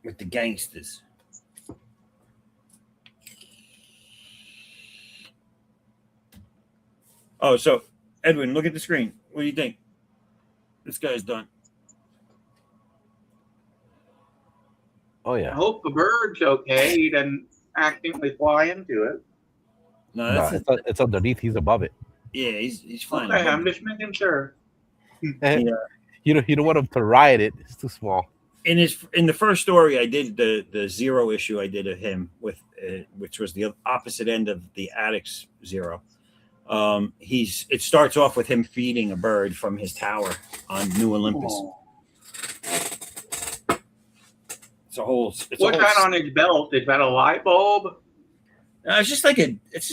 With the gangsters. Oh, so Edwin, look at the screen. What do you think? This guy's done. Oh I yeah. hope the bird's okay. He didn't accidentally fly into it. No, No, that's it's underneath. He's above it. yeah. He's fine. Okay, I'm just making sure. Yeah. You don't want him to ride it. It's too small. In the first story, I did the zero issue. I did of him with which was the opposite end of the Addicts Zero. It starts off with him feeding a bird from his tower on New Olympus. Oh. It's a whole. What's that on his belt? Is that a light bulb? It's just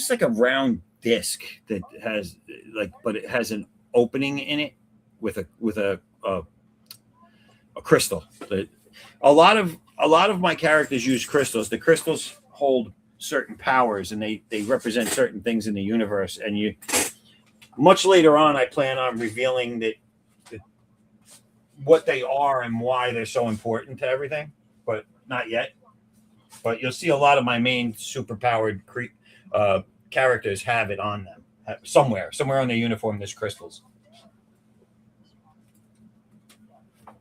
like a round disc that has but it has an opening in it with a crystal. A lot of my characters use crystals. The crystals hold certain powers, and they represent certain things in the universe. And you much later on, I plan on revealing that what they are and why they're so important to everything, but not yet. But you'll see a lot of my main superpowered characters have it on them somewhere on their uniform. There's crystals. I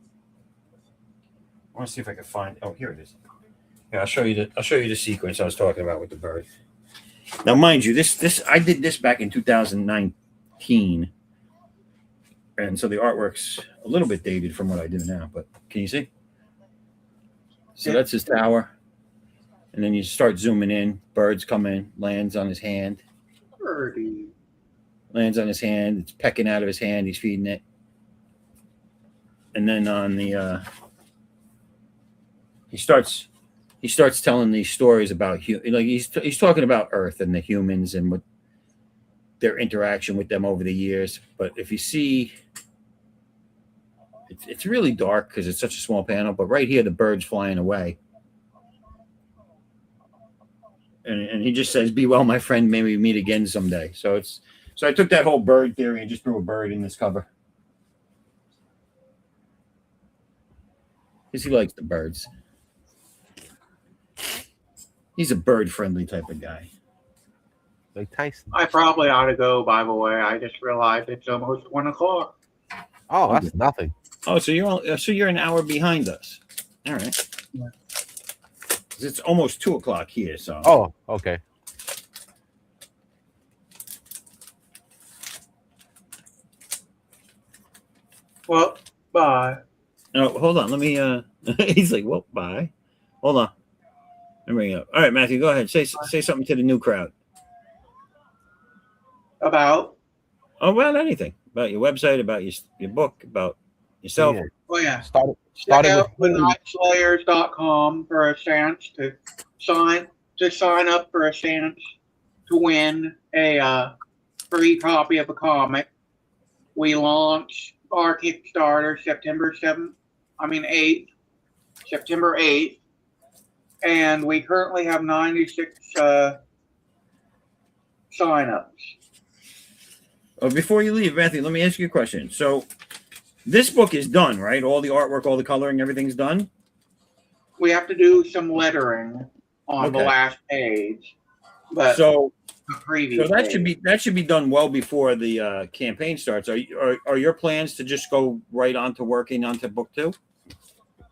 want to see if I can find. Oh, here it is. Yeah, I'll show you the sequence I was talking about with the bird. Now, mind you, this I did this back in 2019, and so the artwork's a little bit dated from what I do now. But can you see? So that's his tower. And then you start zooming in. Birds come in, lands on his hand. Birdie. Lands on his hand. It's pecking out of his hand. He's feeding it. And then on the he starts telling these stories about he's talking about Earth and the humans and what their interaction with them over the years. But if you see, it's really dark because it's such a small panel. But right here, the bird's flying away. And he just says, "Be well, my friend. Maybe we meet again someday." So I took that whole bird theory and just threw a bird in this cover because he likes the birds. He's a bird-friendly type of guy. Like Tyson. I probably ought to go. By the way, I just realized it's almost 1:00. Oh, that's nothing. Oh, so you're an hour behind us. All right. Yeah. It's almost 2:00 here. So. Oh, okay. Well, bye. No, hold on. Let me. He's like, well, bye. Hold on. Let me bring it up. All right, Matthew, go ahead. Say something to the new crowd. About? Oh, about anything. About your website, about your book, about yourself. Yeah. Oh, yeah. Started Check out with midnightslayers.com for a chance to sign up for a chance to win a free copy of a comic. We launch our Kickstarter September 8th. And we currently have 96 sign-ups. Oh, before you leave, Matthew, let me ask you a question. So this book is done, right? All the artwork, all the coloring, everything's done? We have to do some lettering on the last page. But so the previous that should be done well before the campaign starts. Are your plans to just go right on to working onto book 2?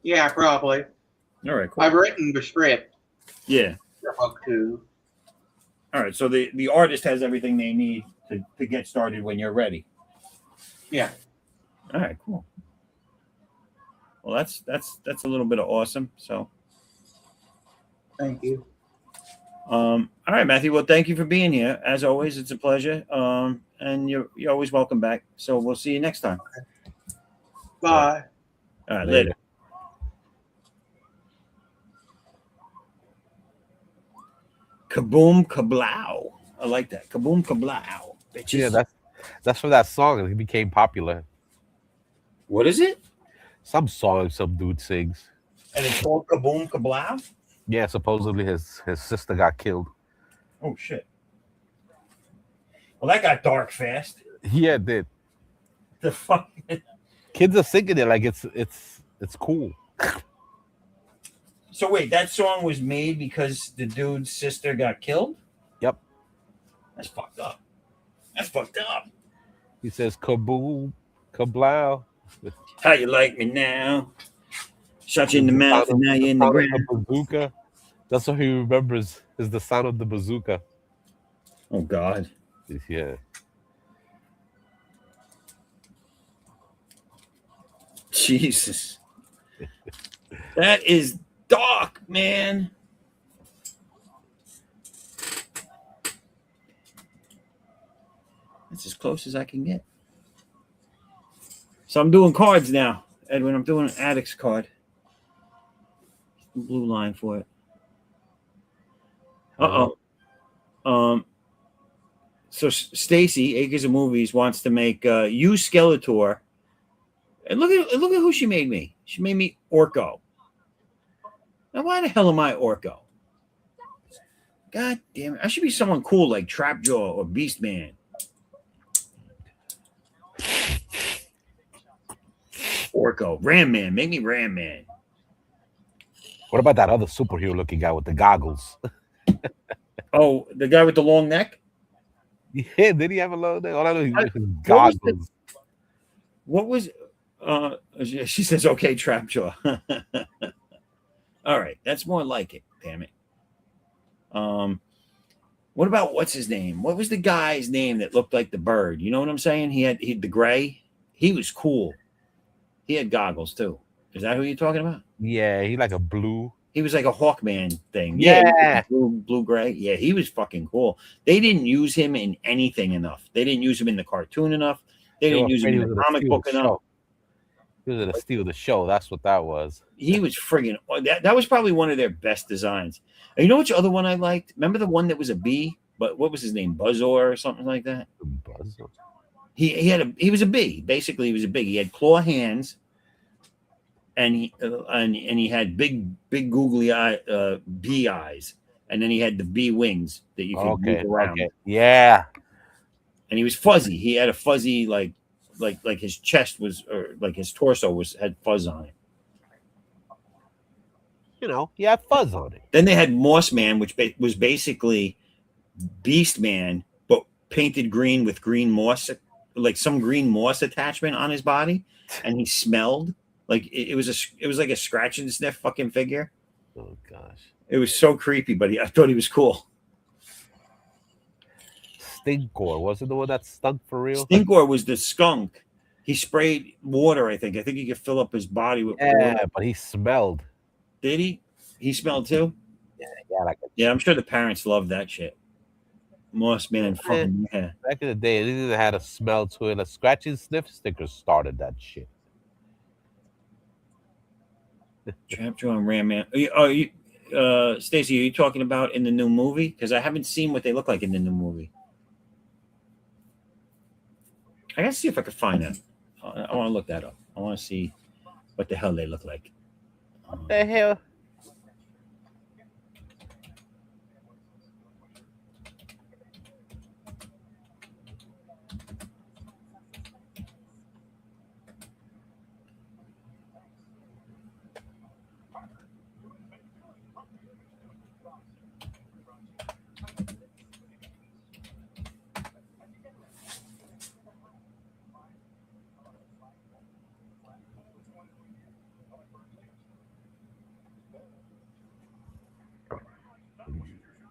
Yeah, probably. All right, cool. I've written the script. Yeah. For book 2. All right, so the artist has everything they need to get started when you're ready. Yeah. All right, cool. Well, that's a little bit of awesome. So, thank you. All right, Matthew. Well, thank you for being here. As always, it's a pleasure. And you're always welcome back. So we'll see you next time. Okay. Bye. All right, later. Kaboom kablow. I like that. Kaboom kablow. Bitches. Yeah, that's from that song, and it became popular. What is it? Some song some dude sings. And it's called Kaboom kablow? Yeah, supposedly his sister got killed. Oh shit. Well, that got dark fast. Yeah, it did. The fuck. Kids are singing it like it's cool. So wait, that song was made because the dude's sister got killed? Yep. That's fucked up. That's fucked up. He says kaboom, kablow. How you like me now? Shot you in the mouth and now you're in the ground. Bazooka. That's what he remembers is the sound of the bazooka. Oh God. Yeah. Jesus. That is dark, man. That's as close as I can get. So I'm doing cards now, Edwin. I'm doing an addict's card. Blue line for it. Uh-oh. Um, so Stacy, Acres of Movies, wants to make you Skeletor. And look at who she made me. She made me Orko. Now, why the hell am I Orko? God damn it! I should be someone cool like Trapjaw or Beastman. Orko, Ram Man, make me Ram Man. What about that other superhero looking guy with the goggles? Oh, the guy with the long neck. Yeah, did he have a low neck? All I know I, is what was the, goggles. what was? She says, "Okay, Trapjaw." All right, that's more like it. Damn it. What about what's his name? What was the guy's name that looked like the bird? You know what I'm saying? He had the gray. He was cool. He had goggles too. Is that who you're talking about? Yeah, he like a blue. He was like a Hawkman thing. Yeah, Yeah. blue gray. Yeah, he was fucking cool. They didn't use him in anything enough. They didn't use him in the cartoon enough. They They were didn't use him afraid he in was the gonna comic steal book the enough. show. He was gonna steal the show. That's what that was. He was friggin' that was probably one of their best designs. And you know which other one I liked? Remember the one that was a bee? But what was his name? Buzzor or something like that? Buzz. He was a bee. Basically, he was a bee. He had claw hands, and he had big googly bee eyes, and then he had the bee wings that you could move around. Okay. Yeah. And he was fuzzy. He had a fuzzy like his chest was, or like his torso had fuzz on it. You know, he had fuzz on it. Then they had Moss Man, which was basically Beast Man, but painted green with green moss, like some green moss attachment on his body, and he smelled like it was like a scratch and sniff fucking figure. Oh gosh. It was so creepy, but I thought he was cool. Stinkor, was it the one that stunk for real? Stinkor was the skunk. He sprayed water, I think. I think he could fill up his body with water. Yeah, but he smelled. Did he? He smelled too? Yeah, I'm sure the parents loved that shit. Moss Man, fucking yeah. Back in the day, it either had a smell to it. A scratch and sniff sticker started that shit. Trapjaw and Ram Man. Stacey, are you talking about in the new movie? Because I haven't seen what they look like in the new movie. I gotta see if I can find that. I want to look that up. I want to see what the hell they look like. What the hell?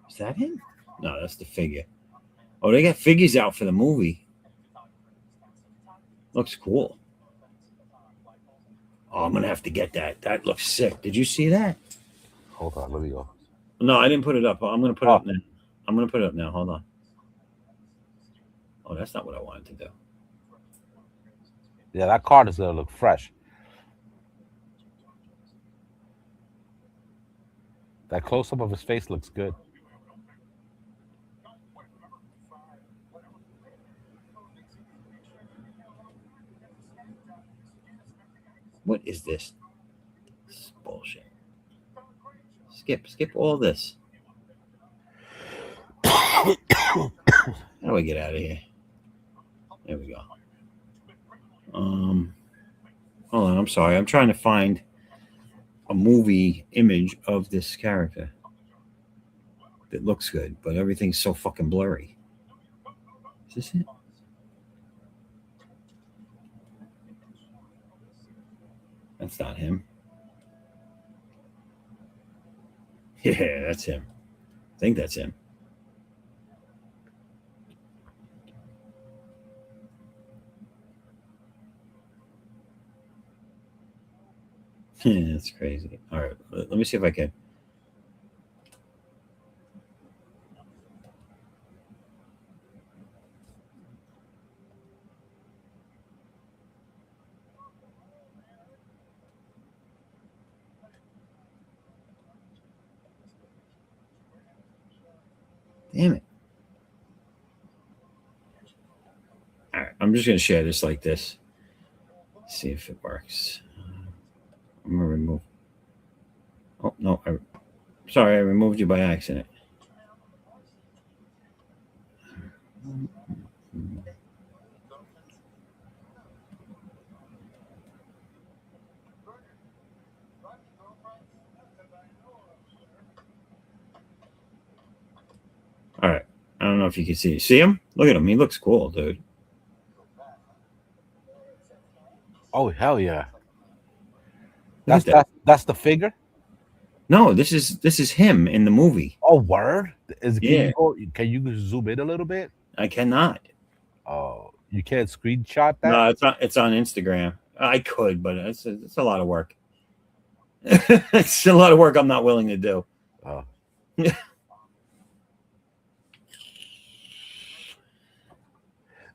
Is that him? No, that's the figure. Oh, they got figures out for the movie. Looks cool. Oh, I'm gonna have to get that. That looks sick. Did you see that? Hold on, let me go. No, I didn't put it up. I'm gonna put it up now. I'm gonna put it up now. Hold on. Oh, that's not what I wanted to do. Yeah, that card is gonna look fresh. That close up of his face looks good. What is this? This is bullshit. Skip all this. How do I get out of here? There we go. Hold on. I'm sorry. I'm trying to find a movie image of this character that looks good, but everything's so fucking blurry. Is this it? That's not him. Yeah, that's him. I think that's him. That's crazy. All right, let me see if I can. Damn it. All right, I'm just gonna share this like this. See if it works. I'm gonna remove. Oh no! Sorry, I removed you by accident. All right. I don't know if you can see. See him? Look at him. He looks cool, dude. Oh hell yeah! Look at that. That's the figure. No, this is him in the movie. Oh word! Yeah. Can you zoom in a little bit? I cannot. Oh, you can't screenshot that. No, it's not. It's on Instagram. I could, but it's a lot of work. It's a lot of work I'm not willing to do. Oh.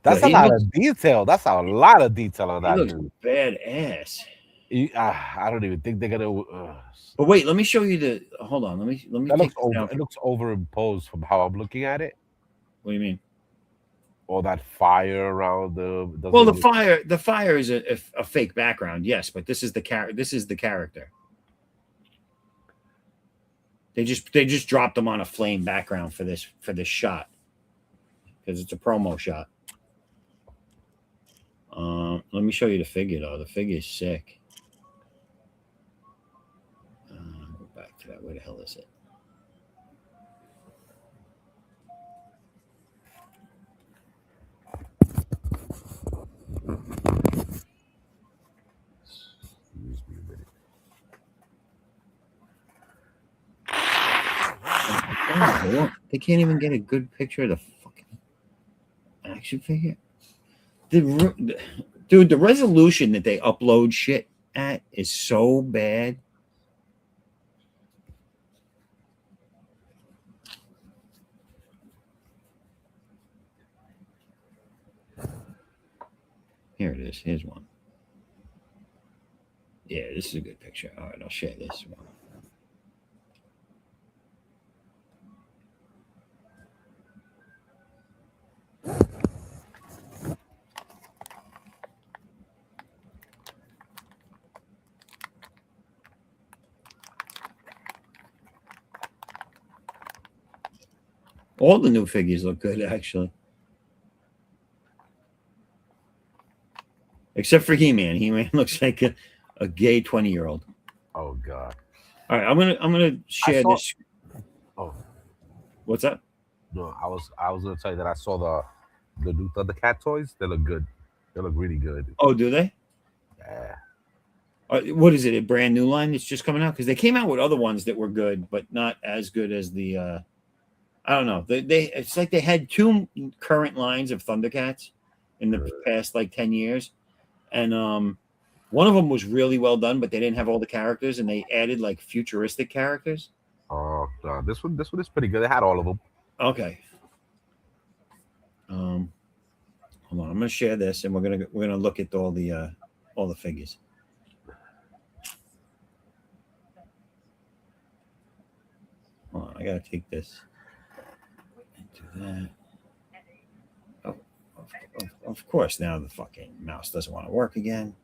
That's a lot of detail. That's a lot of detail on that. He looks badass. I don't even think they're gonna. But wait, let me show you the. Hold on, let me. It looks overimposed from how I'm looking at it. What do you mean? All that fire around the. Well, the fire is a fake background, yes, but this is the character. They just dropped them on a flame background for this shot because it's a promo shot. Let me show you the figure though. The figure is sick. Go back to that. Where the hell is it? Excuse me a minute. They can't even get a good picture of the fucking action figure. Dude, the resolution that they upload shit at is so bad. Here it is. Here's one. Yeah, this is a good picture. All right, I'll share this one. All the new figures look good, actually. Except for He-Man. He-Man looks like a gay 20-year-old. Oh God! All right, I'm gonna share this. Oh, what's that? No, I was gonna tell you that I saw the new Thundercat toys. They look good. They look really good. Oh, do they? Yeah. What is it? A brand new line that's just coming out? Because they came out with other ones that were good, but not as good as the. I don't know. It's like they had two current lines of Thundercats in the past like 10 years, and one of them was really well done, but they didn't have all the characters, and they added like futuristic characters. Oh, no, this one is pretty good. They had all of them. Okay. Hold on. I'm gonna share this, and we're gonna look at all the figures. Hold on, I gotta take this. Do that. Oh, of course. Now the fucking mouse doesn't want to work again.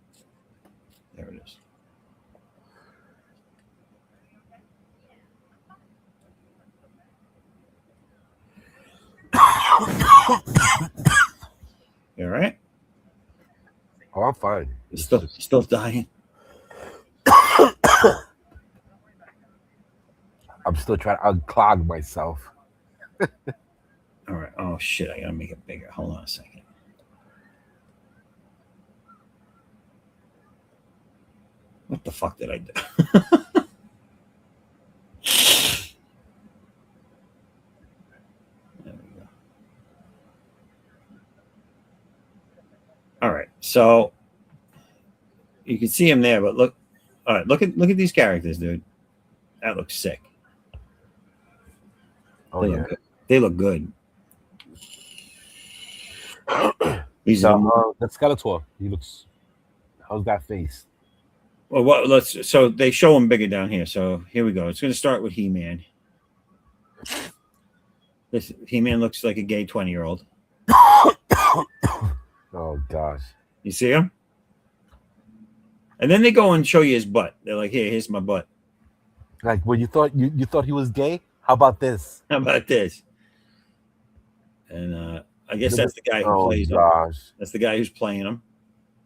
There it is. You all right? Oh, I'm fine. Still dying. I'm still trying to unclog myself. All right. Oh shit! I gotta make it bigger. Hold on a second. What the fuck did I do? There we go. All right. So you can see him there, but look. All right. Look at these characters, dude. That looks sick. Oh yeah. They look good. He's that Skeletor. He looks. How's that face? Well, so they show him bigger down here. So here we go. It's going to start with He-Man. This He-Man looks like a gay 20-year-old. Oh gosh. You see him? And then they go and show you his butt. They're like, here's my butt. Like when you thought he was gay? How about this? How about this? And I guess that's the guy who Oh plays him. gosh. That's the guy who's playing him.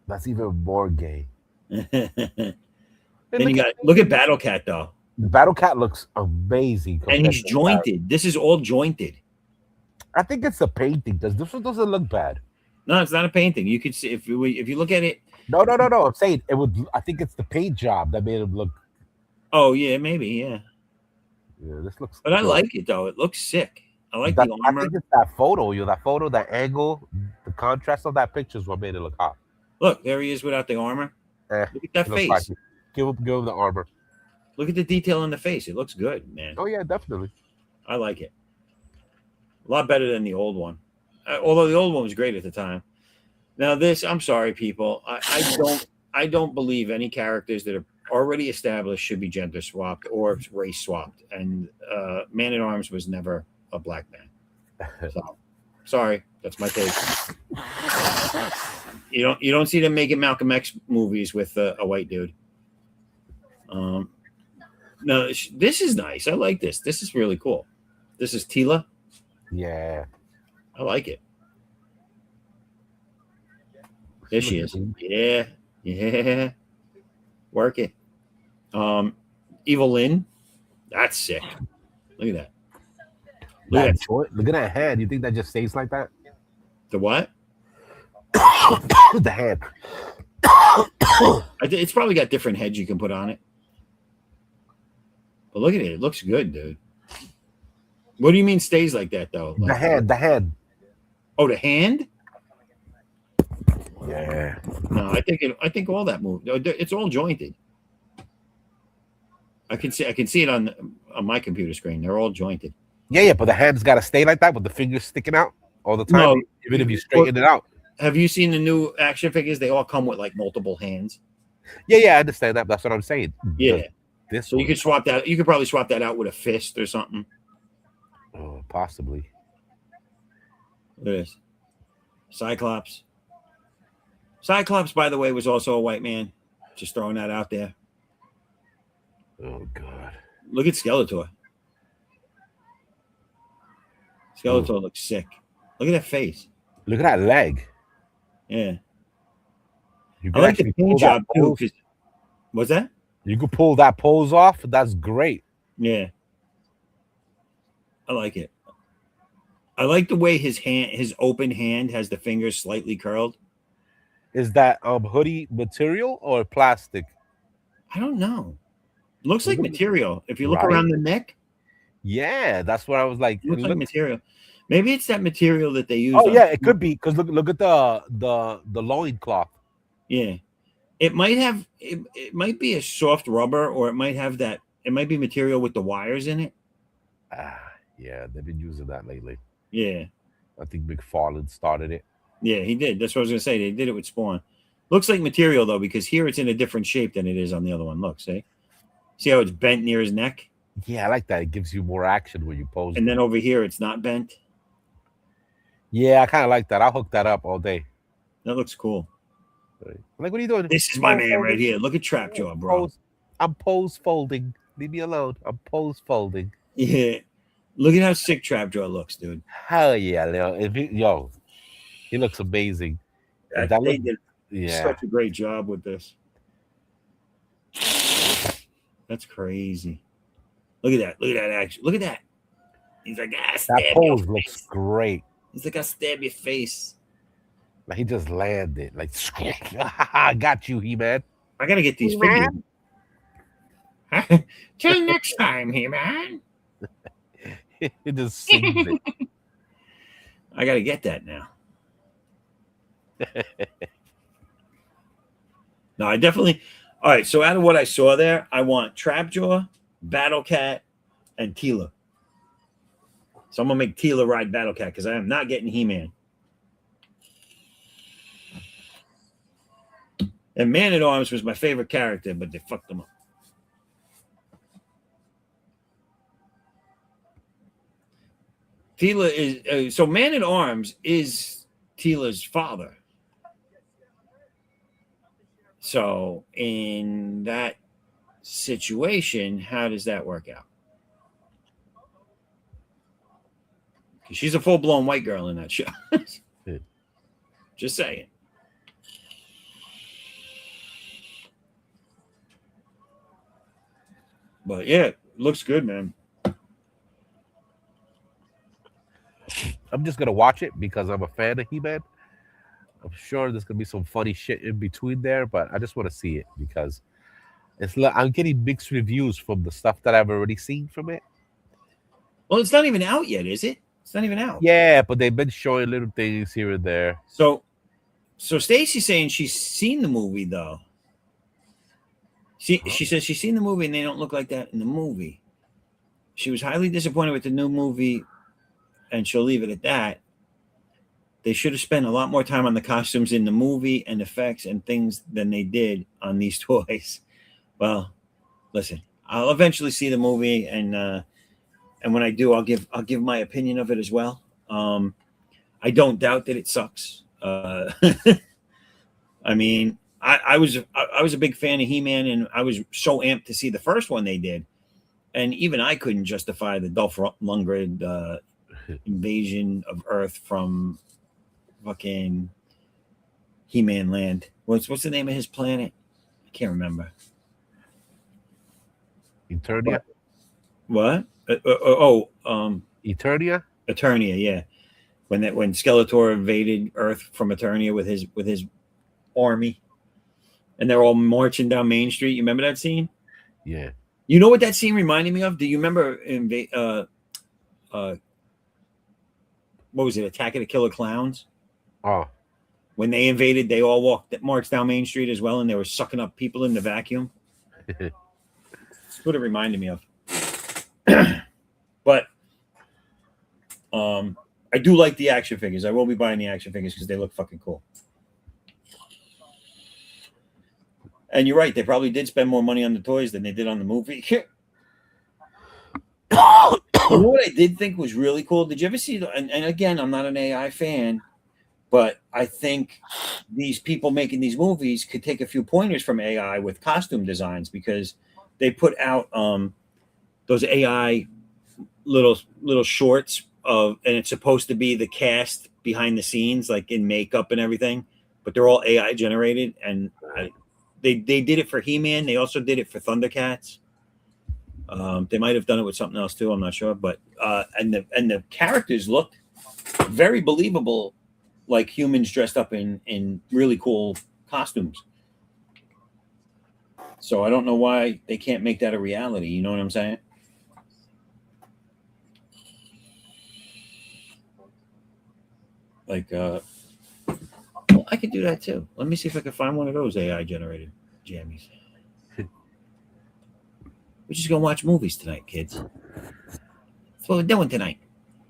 That's even more gay. Then you got look at Battle Cat though. The Battle Cat looks amazing. And he's compared to jointed. This is all jointed. I think it's the painting. This one doesn't look bad. No, it's not a painting. You could see if you look at it. No. I'm saying it would. I think it's the paint job that made him look. Oh yeah, maybe yeah. Yeah, this looks. But I good. like it though. It looks sick. I like That, the I armor. think it's that photo. That photo, that angle, the contrast of that picture is what made it look hot. Look, there he is without the armor. Look at that it looks face. like it. Give him the armor. Look at the detail in the face. It looks good, man. Oh yeah, definitely. I like it. A lot better than the old one. Although the old one was great at the time. Now this, I'm sorry, people. I don't believe any characters that are already established should be gender swapped or race swapped. And Man at Arms was never a black man. So sorry, that's my take. You don't see them making Malcolm X movies with a white dude. No, this is nice. I like this. This is really cool. This is Tila. Yeah. I like it. There she is. Yeah. Work it. Evil Lynn. That's sick. Look at that. Look at that hand. You think that just stays like that? The what? The hand. It's probably got different heads you can put on it. But look at it. It looks good, dude. What do you mean stays like that, though? The hand. Oh, the hand? Yeah. No, I think all that move. It's all jointed. I can see it on my computer screen. They're all jointed. Yeah, but the hand's got to stay like that with the fingers sticking out all the time, No, even if you straighten it out. Have you seen the new action figures? They all come with like multiple hands. Yeah, I understand that. That's what I'm saying. Yeah. This So one. you could swap that. You could probably swap that out with a fist or something. Oh, possibly. Look at this. Cyclops. Cyclops, by the way, was also a white man. Just throwing that out there. Oh God. Look at Skeletor. Skeletor looks sick. Look at that face. Look at that leg. Yeah. You I could like the actually pull paint that job too. pose. What's that? You could pull that pose off. That's great. Yeah. I like it. I like the way his open hand has the fingers slightly curled. Is that hoodie material or plastic? I don't know. Looks like material. If you look Right. around the neck, Yeah, that's what I was like. it looks like material. Maybe it's that material that they use. Oh yeah, it could be because look at the loin cloth. Yeah. It might have it might be a soft rubber, or it might have that. It might be material with the wires in it. Yeah, they've been using that lately. Yeah. I think McFarlane started it. Yeah, he did. That's what I was gonna say. They did it with Spawn. Looks like material though, because here it's in a different shape than it is on the other one. Look, see how it's bent near his neck, Yeah, I like that. It gives you more action when you pose. and then over here it's not bent. Yeah, I kind of like that. I'll hook that up all day. That looks cool. Like, what are you doing? This is my man right here. Look at Trapjaw, bro. I'm pose folding. Leave me alone. I'm pose folding. Yeah. Look at how sick Trapjaw looks, dude. Hell yeah, yo. He looks amazing. They did Yeah. such a great job with this. That's crazy. Look at that. Look at that action. Look at that. He's like, That pose looks great. He's like, I'll stab your face. Like he just landed. Like, I got you, He-Man. I gotta get these figures. Till next time, He-Man. He just sings it. I gotta get that now. No, I definitely. All right, so out of what I saw there, I want Trapjaw, Battle Cat, and Tila. So I'm gonna make Tila ride Battle Cat because I am not getting He-Man. And Man at Arms was my favorite character, but they fucked him up. Tila is so Man at Arms is Tila's father. So in that situation, how does that work out? Because she's a full blown white girl in that show. Yeah. Just saying. But yeah, looks good, man. I'm just gonna watch it because I'm a fan of He-Man. I'm sure there's gonna be some funny shit in between there, but I just want to see it because I'm getting mixed reviews from the stuff that I've already seen from it. Well, it's not even out yet, is it? It's not even out. Yeah, but they've been showing little things here and there. So Stacy's saying she's seen the movie though. She says she's seen the movie and they don't look like that in the movie. She was highly disappointed with the new movie, and she'll leave it at that. They should have spent a lot more time on the costumes in the movie and effects and things than they did on these toys. Well, listen, I'll eventually see the movie, and when I do, I'll give my opinion of it as well. I don't doubt that it sucks. I mean, I was a big fan of He-Man, and I was so amped to see the first one they did, and even I couldn't justify the Dolph Lundgren invasion of Earth from fucking He-Man land. What's the name of his planet? I can't remember. Eternia? What? Eternia? Eternia. Yeah, when Skeletor invaded Earth from Eternia with his army, and they're all marching down Main Street. You remember that scene? Yeah. You know what that scene reminded me of? Do you remember what was it? Attack of the Killer Clowns? Oh. When they invaded, they all marched down Main Street as well, and they were sucking up people in the vacuum. That's what it reminded me of. But I do like the action figures. I will be buying the action figures because they look fucking cool. And you're right; they probably did spend more money on the toys than they did on the movie. You know what I did think was really cool? Did you ever see? And again, I'm not an AI fan, but I think these people making these movies could take a few pointers from AI with costume designs, because they put out those AI little shorts and it's supposed to be the cast behind the scenes, like in makeup and everything, but they're all AI generated, and they did it for He-Man. They also did it for Thundercats. They might have done it with something else too. I'm not sure, but and the characters looked very believable, like humans dressed up in really cool costumes. So I don't know why they can't make that a reality. You know what I'm saying? Like, well, I could do that too. Let me see if I can find one of those AI generated jammies. We're just gonna watch movies tonight, kids. That's what we're doing tonight.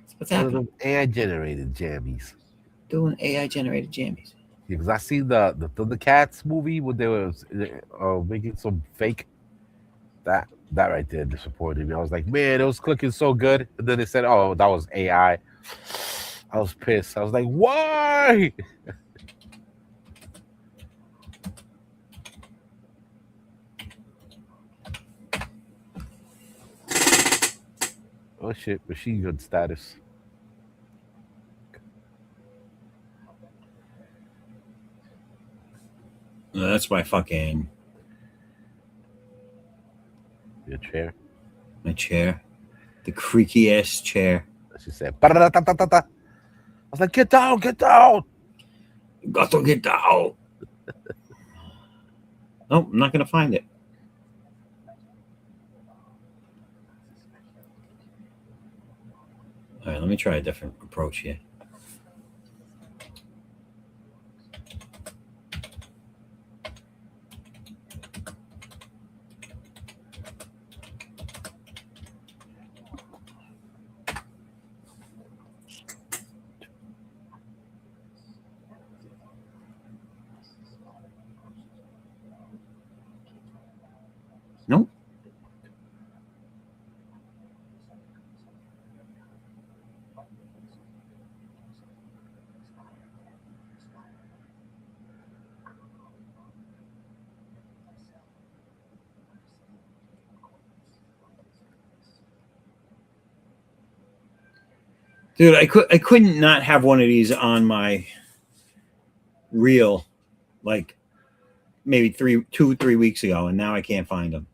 That's what's happening. AI generated jammies. Doing AI generated jammies. Yeah, because I seen the Thundercats movie when they was making some fake. That right there disappointed me. I was like, man, it was clicking so good, and then they said, oh, that was AI. I was pissed. I was like, why? Oh shit, machine gun status. That's my fucking Your chair. my chair, the creaky ass chair. She said, "Ba-da-da-da-da-da." I was like, get down, get down. Got to get out. No, I'm not gonna find it. All right, let me try a different approach here. Nope. Dude, I couldn't not have one of these on my reel, like maybe 3 weeks ago, and now I can't find them.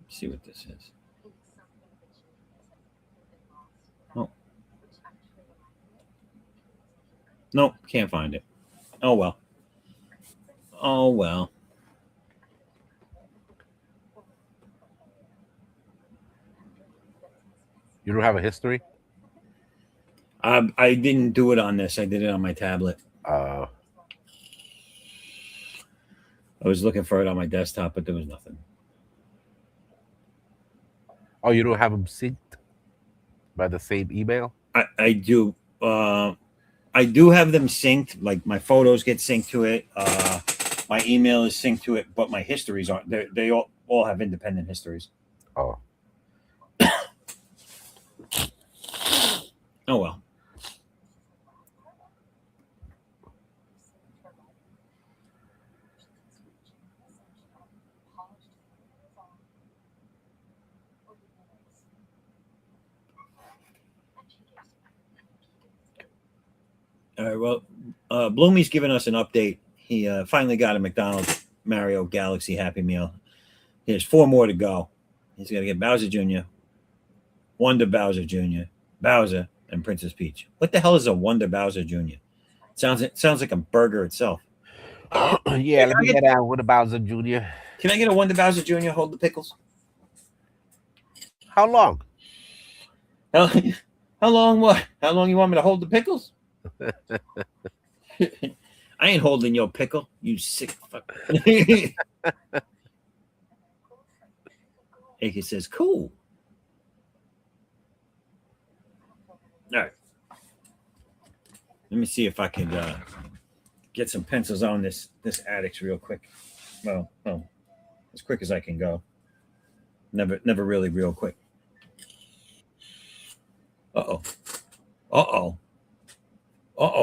Let's see what this is. Oh. Nope, can't find it. Oh well. Oh well. You don't have a history? I didn't do it on this. I did it on my tablet. Uh, I was looking for it on my desktop, but there was nothing. oh, you don't have them synced by the same email? I do. I do have them synced. Like my photos get synced to it. My email is synced to it, but my histories aren't. They all have independent histories. Oh, Oh well. All right. Well, Bloomy's giving us an update. He finally got a McDonald's Mario Galaxy Happy Meal. There's 4 more to go. He's got to get Bowser Jr., Wonder Bowser Jr., Bowser, and Princess Peach. What the hell is a Wonder Bowser Jr.? Sounds like a burger itself. yeah. Let me get out. What about the Junior? Can I get a Wonder Bowser Jr.? Hold the pickles. How long? How long? What? How long you want me to hold the pickles? I ain't holding your pickle, you sick fuck. Aka says, cool. All right. Let me see if I can get some pencils on this Addicts real quick. Well, as quick as I can go. Never really real quick. Uh-oh.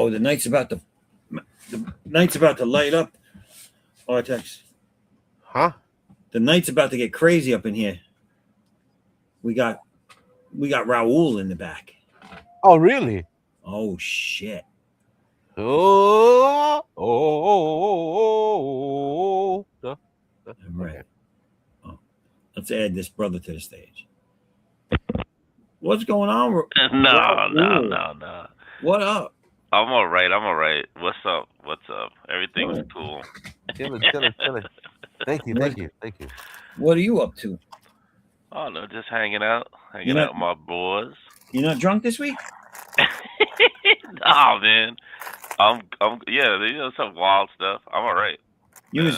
The night's about to light up. Artex. Huh? The night's about to get crazy up in here. We got Raul in the back. Oh, really? Oh shit. Oh. All right. Oh, let's add this brother to the stage. What's going on? No. What up? I'm all right. What's up? Everything's cool. Chilling. Thank you. What are you up to? Oh no, just hanging out with my boys. You're not drunk this week? Oh man, I'm some wild stuff. I'm all right. You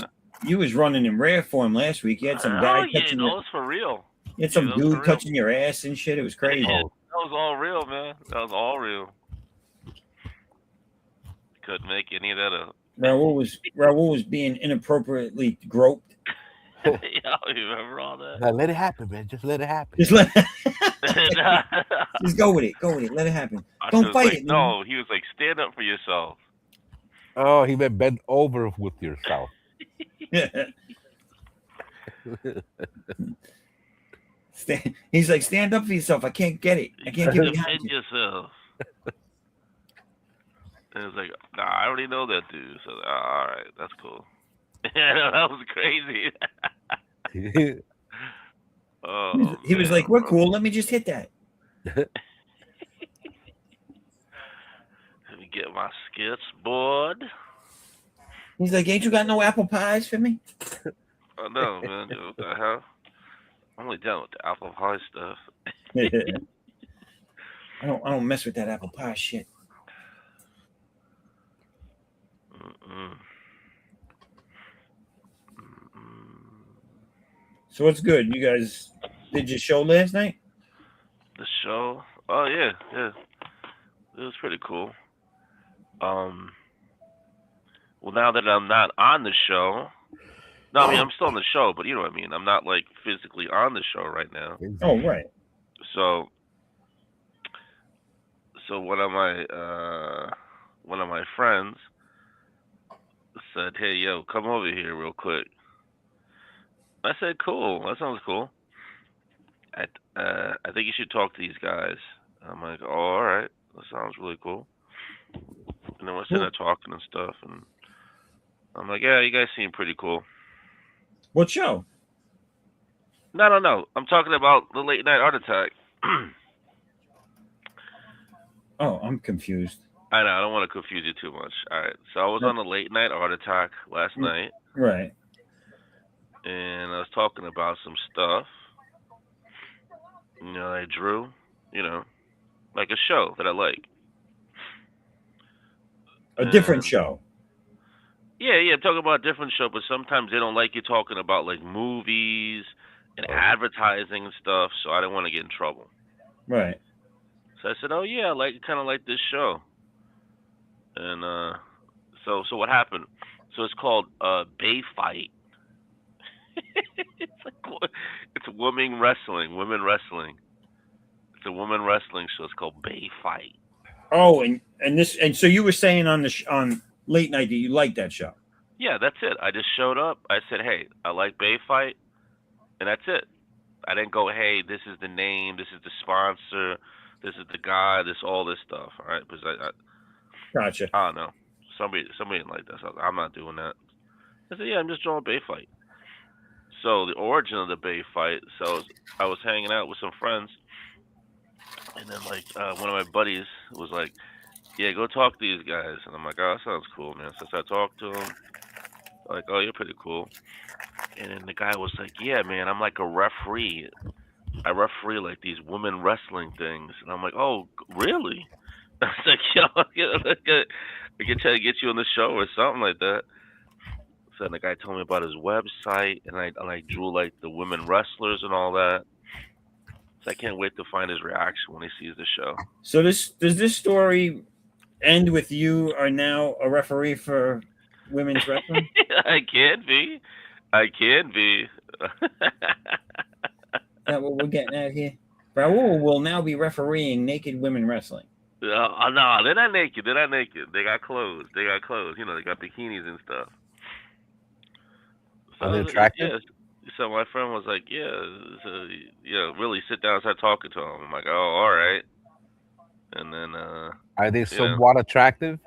was running in rare form last week. You had some guy touching that was for real. You had some dude touching your ass and shit. It was crazy. Yeah, that was all real, man. That was all real. Couldn't make any of that up. Raul was being inappropriately groped. Yeah, you remember all that? Now let it happen, man. Just let it happen. Just go with it. Let it happen. Don't fight it. No, he was like, stand up for yourself. Oh, he meant bend over with yourself. He's like, stand up for yourself. I can't get it. I can't get behind you. Yourself. And it's like, nah, I already know that dude. So, all right, that's cool. That was crazy. He was like, we're cool. Let me just hit that. Let me get my skits board. He's like, ain't you got no apple pies for me? Oh, no, man. What the hell? I'm only done with the apple pie stuff. I don't mess with that apple pie shit. So what's good? You guys did your show last night? The show? Oh yeah. It was pretty cool. Well, now that I'm not on the show, No, I mean I'm still on the show, but you know what I mean. I'm not like physically on the show right now. Oh, right. So one of my friends said, "Hey, yo, come over here real quick." I said, "Cool, that sounds cool. I think you should talk to these guys." I'm like, "Oh, all right, that sounds really cool." And then we're sitting there talking and stuff, and I'm like, "Yeah, you guys seem pretty cool." What show? No. I'm talking about the late night art attack. Oh, I'm confused. I know. I don't want to confuse you too much. All right. So I was on the late night art attack last night, Right. and I was talking about some stuff. You know, I drew. You know, like a show that I like. A different And show. yeah. I'm talking about a different show, but sometimes they don't like you talking about like movies and advertising and stuff. So I didn't want to get in trouble. Right. So I said, "Oh yeah, I kind of like this show." And so what happened? So it's called Bay Fight. it's like it's women wrestling. It's a women wrestling show. It's called Bay Fight. Oh, and so you were saying on on late night that you liked that show. Yeah, that's it. I just showed up. I said, "Hey, I like Bay Fight," and that's it. I didn't go, "Hey, this is the name. This is the sponsor. This is the guy. All this stuff." All right, because Gotcha. I don't know. Somebody didn't like that. So I'm not doing that. I said, "Yeah, I'm just drawing Bay Fight." So the origin of the Bay Fight. So I was hanging out with some friends, and then like one of my buddies was like, "Yeah, go talk to these guys." And I'm like, "Oh, that sounds cool, man." So I talked to him. Like, "Oh, you're pretty cool." And then the guy was like, "Yeah, man, I'm like a referee. I referee like these women wrestling things." And I'm like, "Oh, really?" I was like, "Yo, I can try to get you on the show or something like that." So then the guy told me about his website, and I drew like the women wrestlers and all that. So I can't wait to find his reaction when he sees the show. So does this story end with you are now a referee for women's wrestling? I can be. Is that what we're getting at here? Raul will now be refereeing naked women wrestling. No, they're not naked. They got clothes. You know, they got bikinis and stuff. So Are they attractive? Yeah. So my friend was like, "Yeah, so, really sit down and start talking to him." I'm like, "Oh, all right." And then, Are they somewhat attractive?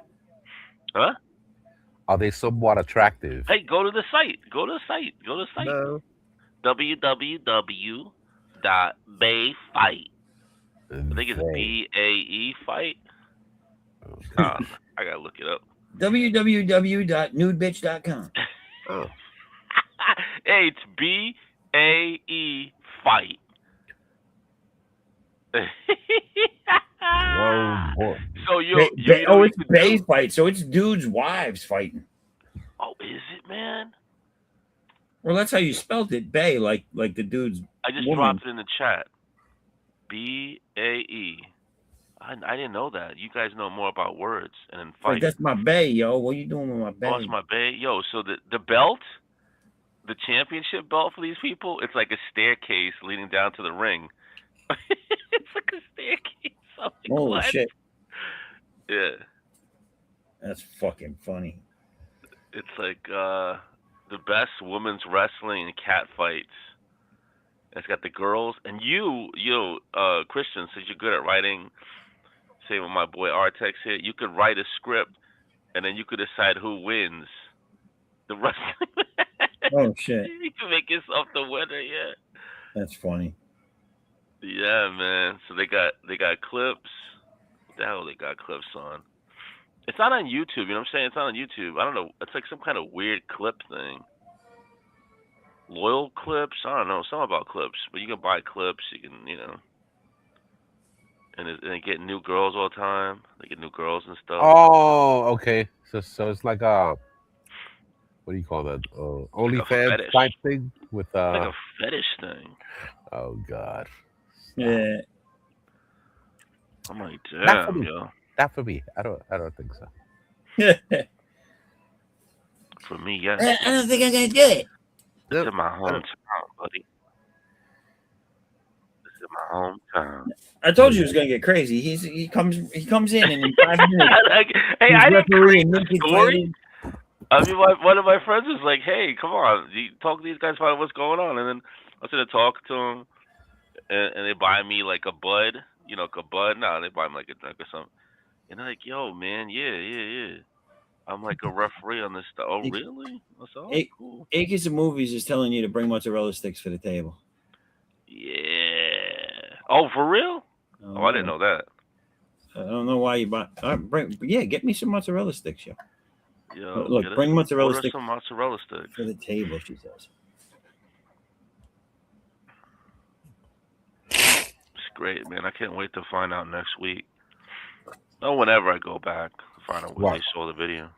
huh? Are they somewhat attractive? Hey, go to the site. Go to the site. No. www.bayfight. I think it's BAE fight. I gotta look it up. www.nudebitch.com. Oh. Hey, it's BAE fight. Whoa, boy. So It's Bay fight, so it's dudes' wives fighting. Oh, is it, man? Well, that's how you spelled it, Bay, like the dude's. I just woman. dropped it in the chat. BAE. I didn't know that. You guys know more about words and then fight. Like, that's my Bay, yo. What are you doing with my Bay? Oh, it's my Bay. Yo, so the belt, the championship belt for these people, it's like a staircase leading down to the ring. It's like a staircase. I'm like, Holy what? shit. Yeah. That's fucking funny. It's like the best women's wrestling and cat fights. It's got the girls and you, Christian, since you're good at writing, say with my boy Artex here, you could write a script and then you could decide who wins the wrestling. Oh shit. You can make yourself the winner, yeah. That's funny. Yeah, man. So they got clips. What the hell they got clips on? It's not on YouTube, you know what I'm saying? It's not on YouTube. I don't know. It's like some kind of weird clip thing. Loyal clips? I don't know. Something about clips. But you can buy clips. You can, and they get new girls all the time. They get new girls and stuff. Oh, okay. So it's like what do you call that? OnlyFans type thing with like a fetish thing. Oh God. Yeah. I'm like, damn, yo. Not for me. I don't think so. For me, yes. I don't think I'm gonna do it. It's in my hometown, buddy. It's in my hometown. I told you it was gonna get crazy. He comes in and in 5 minutes Like, hey, he's I didn't refereeing create the naked story. fighting. I mean, one of my friends was like, "Hey, come on, you talk to these guys about what's going on." And then I was gonna talk to them, and they buy me like a bud, like a bud. No, they buy me like a drink or something. And they're like, "Yo, man, yeah. I'm like a referee on this stuff." Oh, really? I said, "Oh, cool." Acres of Movies is telling you to bring mozzarella sticks for the table. Yeah. Oh, for real? Oh, I didn't know that. I don't know why you buy. Get me some mozzarella sticks, yo. Yo, Look, bring mozzarella order sticks some mozzarella sticks for the table. She says. It's great, man. I can't wait to find out next week. No, whenever I go back, find out where What? they saw the video.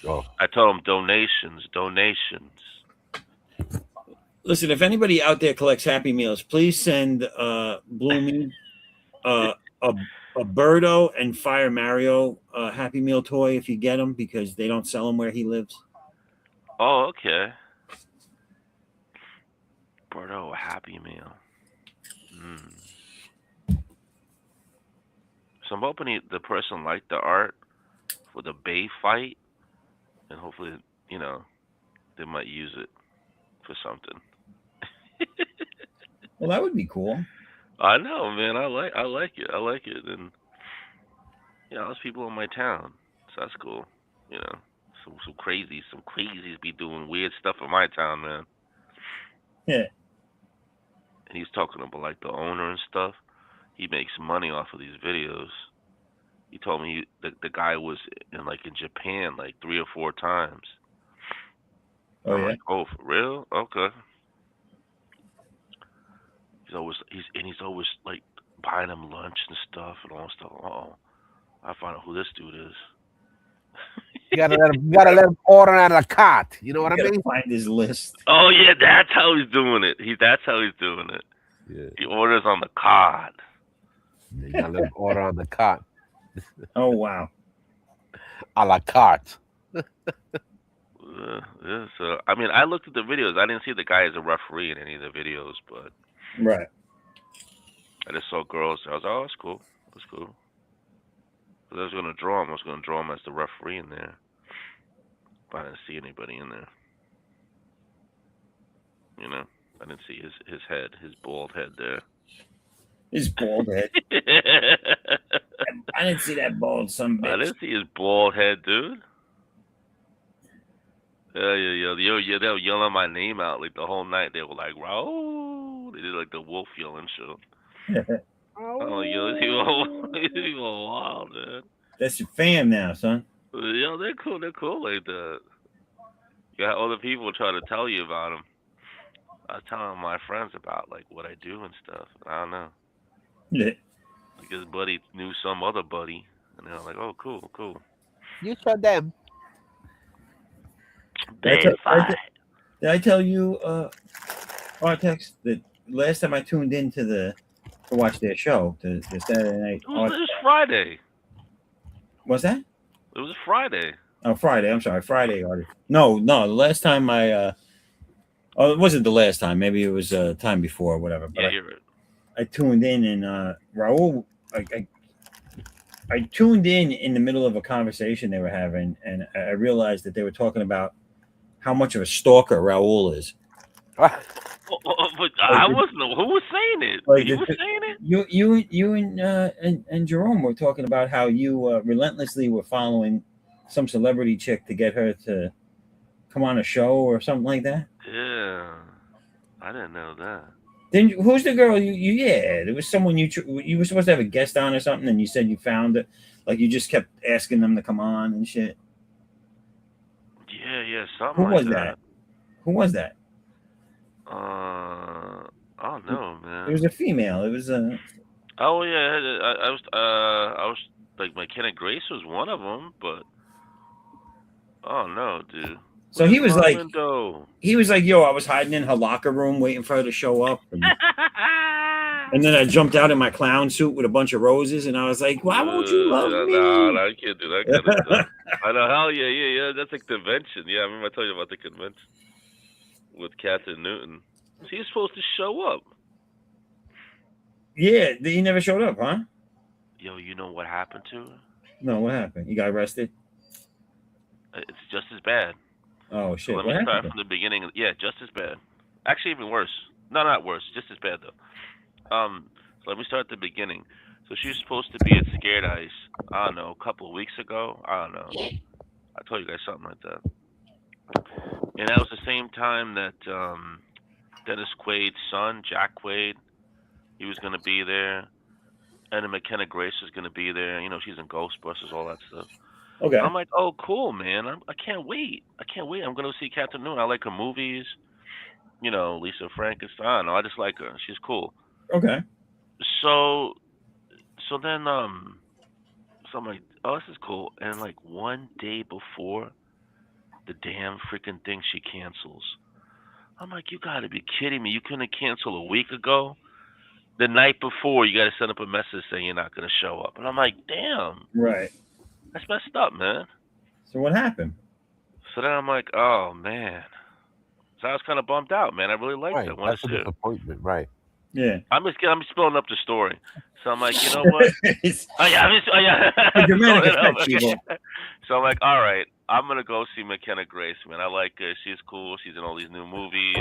Oh, I told them donations. Listen, if anybody out there collects Happy Meals, please send Bloomy a Birdo and Fire Mario Happy Meal toy if you get them, because they don't sell them where he lives. Oh, okay. Bordeaux, a Happy Meal. So I'm hoping the person liked the art for the Bay fight, and hopefully, they might use it for something. Well, that would be cool. I know, man. I like it. I like it, and there's people in my town, so that's cool. Some crazies be doing weird stuff in my town, man. Yeah. And he's talking about like the owner and stuff. He makes money off of these videos. He told me the guy was in Japan like 3 or 4 times. Oh, I'm yeah? like, oh, for real? Okay. He's always like buying him lunch and stuff and all stuff. Oh, I find out who this dude is. you gotta let him order out of the cart. You know what I You gotta mean? find his list. Oh yeah, that's how he's doing it. That's how he's doing it. Yeah. He orders on the card. You gotta let him order on the cart. Oh, wow. A la carte. Yeah, so I mean, I looked at the videos. I didn't see the guy as a referee in any of the videos, but Right. I just saw girls. I was, oh, that's cool. That's cool. Because I was going to draw him. I was going to draw him as the referee in there. But I didn't see anybody in there. I didn't see his head, his bald head there. His bald head. I didn't see that bald son bitch. I didn't see his bald head, dude. Yeah. They were yelling my name out like the whole night. They were like, "Raoul." They did like the wolf yelling shit. Oh, yo, you were wild, man. That's your fam now, son. Yeah, they're cool. They're cool like that. You got other people trying to tell you about them. I was telling my friends about like what I do and stuff. I don't know. Yeah. Like his buddy knew some other buddy, and they're like, "Oh, cool." You show them. Did I tell you, Artex, that last time I tuned in to watch their show, the Saturday night? It was Friday. Was that? It was Friday. Oh, Friday. I'm sorry, Friday. No. The last time it wasn't the last time. Maybe it was time before or whatever. But Yeah, you're right. I tuned in, and Raul, I tuned in the middle of a conversation they were having, and I realized that they were talking about how much of a stalker Raul is. But I wasn't. Who was saying it? You were saying it? You and Jerome were talking about how you relentlessly were following some celebrity chick to get her to come on a show or something like that. Yeah, I didn't know that. Then who's the girl? Yeah, there was someone you were supposed to have a guest on or something, and you said you found it. Like you just kept asking them to come on and shit. Yeah, something like that. Who was that? I don't know, man. It was a female. It was a. Oh yeah, I was like McKenna Grace was one of them, but oh no, dude. So he was like, window? yo, I was hiding in her locker room waiting for her to show up. And then I jumped out in my clown suit with a bunch of roses, and I was like, why won't you love me? No, I can't do that kind of stuff. I know, hell yeah. That's a convention. Yeah, I remember I told you about the convention. with Catherine Newton. She's supposed to show up. Yeah, he never showed up, huh? Yo, you know what happened to her? No, what happened? He got arrested. It's just as bad. Oh So shit! let What me start happened? from the beginning. Yeah, just as bad. Actually, even worse. No, not worse. Just as bad though. So let me start at the beginning. So she was supposed to be at Scared Ice. I don't know, a couple of weeks ago. I don't know. I told you guys something like that. And that was the same time that Dennis Quaid's son, Jack Quaid, he was going to be there. And then McKenna Grace was going to be there. You know, she's in Ghostbusters, all that stuff. Okay. I'm like, oh, cool, man. I can't wait. I can't wait. I'm going to see Catherine Newton. I like her movies. You know, Lisa Frankenstein. I don't know. I just like her. She's cool. Okay. So, so then, so I'm like, oh, this is cool. And like one day before the damn freaking thing, she cancels. I'm like, you got to be kidding me. You couldn't cancel a week ago? The night before, you got to send up a message saying you're not going to show up. And I'm like, damn, Right. that's messed up, man. So what happened? So then I'm like, oh, man. So I was kind of bummed out, man. I really liked Right. it. I wanted That's a to see it. disappointment. Right. Yeah. I'm spilling up the story. So I'm like, you know what? It's Oh yeah, a dramatic Spilling it up. effect, people. So I'm like, all right, I'm gonna go see McKenna Grace, man. I like her. She's cool. She's in all these new movies,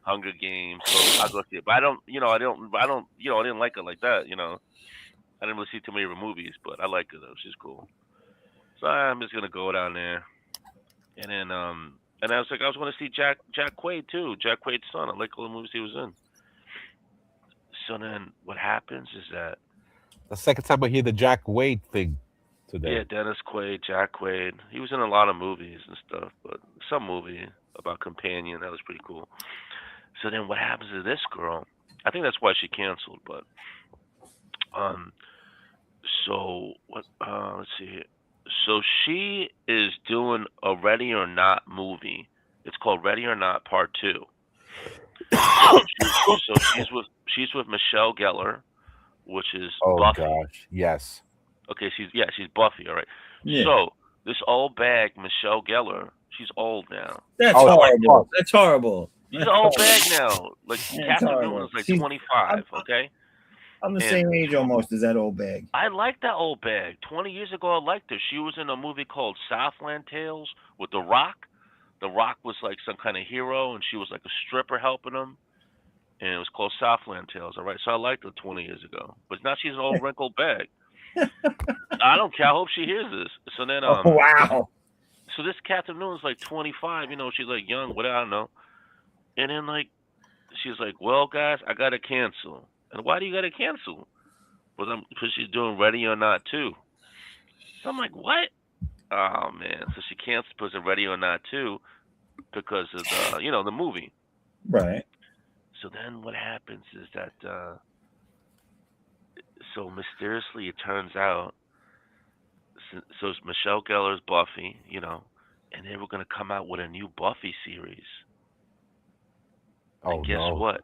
Hunger Games. So I'll go see it. But I don't, I didn't like her like that. You know, I didn't really see too many of her movies, but I like her though. She's cool. So I'm just gonna go down there, and then and I was like, I was gonna see Jack Quaid too. Jack Quaid's son. I like all the movies he was in. So then what happens is that The second time I hear the Jack Wade thing today. yeah, Dennis Quaid, Jack Quaid. He was in a lot of movies and stuff, but some movie about Companion that was pretty cool. So then what happens to this girl? I think that's why she canceled, but um so what let's see here. So she is doing a Ready or Not movie. It's called Ready or Not Part 2. So she's with Michelle Gellar, which is Oh Buffy. gosh. Yes. Okay, she's Buffy, all right. Yeah. So this old bag, Michelle Gellar, she's old now. That's Oh, horrible. fuck. That's horrible. She's an old bag now. Like Yeah, it's Catherine horrible. Newton's like She's- 25, okay? I'm the And- same age almost as that old bag. I like that old bag. 20 years ago, I liked her. She was in a movie called Southland Tales with The Rock. The Rock was like some kind of hero, and she was like a stripper helping him. And it was called Southland Tales, all right? So I liked her 20 years ago. But now she's an old wrinkled bag. I don't care. I hope she hears this. So then, Oh wow. so this Catherine Newton's like 25, you know, she's like young, whatever, I don't know. And then like, she's like, well, guys, I got to cancel. And why do you got to cancel? Because she's doing Ready or Not too. So I'm like, what? Oh, man. So she canceled because of Ready or Not too because of the movie. Right. So then what happens is that, so mysteriously it turns out, so it's Michelle Gellar's Buffy, you know, and they were going to come out with a new Buffy series. Oh And guess no. what?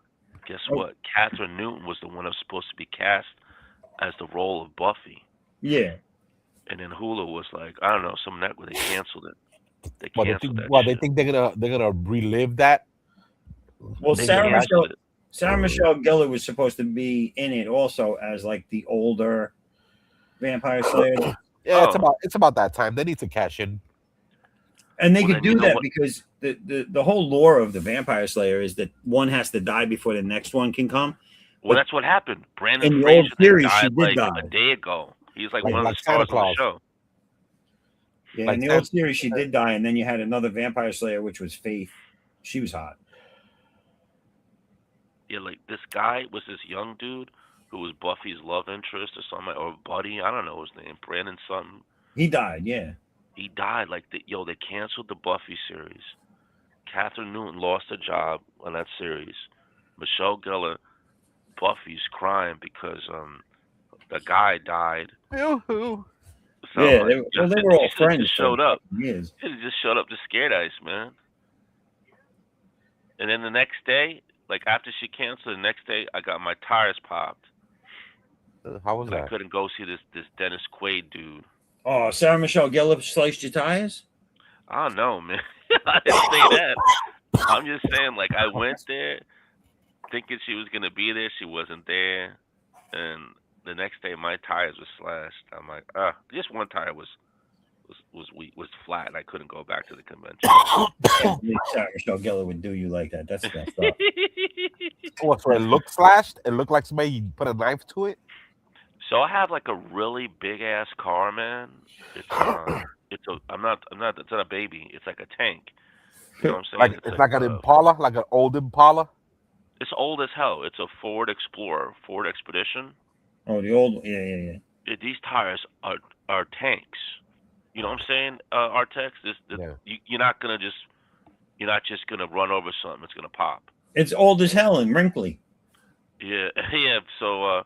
Guess Oh. what? Catherine Newton was the one that was supposed to be cast as the role of Buffy. Yeah. And then Hulu was like, I don't know, some network, they canceled it. They Well, they canceled think, that they shit. think they're gonna relive that. Well, They Sarah canceled Michelle it. Sarah Michelle Gellar was supposed to be in it also as like the older vampire slayer, Yeah, Oh. it's about that time. They need to cash in. and they Well, could then you do know that what? because the whole lore of the vampire slayer is that one has to die before the next one can come. Well, But that's what happened. Brandon in the old Fraser series, she died did like die. a day ago. He's like Like- one of like the stars Santa of the Claus. show. Yeah, Like in the Sam- old series, she did die, and then you had another vampire slayer, which was Faith. She was hot. Yeah, like this guy was this young dude who was Buffy's love interest or something, or buddy. I don't know his name. Brandon something. He died. Yeah. He died. Like they canceled the Buffy series. Catherine Newton lost her job on that series. Michelle Gellar, Buffy's crying because the guy died. Yoo-hoo. So, Yeah, like, they were all she friends. just showed for up. years. She just showed up to Scared Ice, man. And then the next day, like after she canceled, the next day I got my tires popped. How was And I that? couldn't go see this Dennis Quaid dude. Oh, Sarah Michelle Gellar sliced your tires. I don't know, man. I didn't say that. I'm just saying, like, I went there thinking she was gonna be there. She wasn't there, and the next day my tires were slashed. I'm like, just one tire was weak, was flat, and I couldn't go back to the convention. Can't believe Sarah Michelle Gellar would do you like that. That's messed up. What? So it looked slashed? It looked like somebody put a knife to it. So I have like a really big ass car, man. It's a I'm not it's not a baby. It's like a tank. You know what I'm saying? Like it's like an Impala, like an old Impala. it's old as hell. It's a Ford Explorer, Ford Expedition. Oh, the old, yeah. These tires are tanks. You know what I'm saying? Artex, Yeah. you're not just gonna run over something. It's gonna pop. It's old as hell and wrinkly. Yeah, yeah. So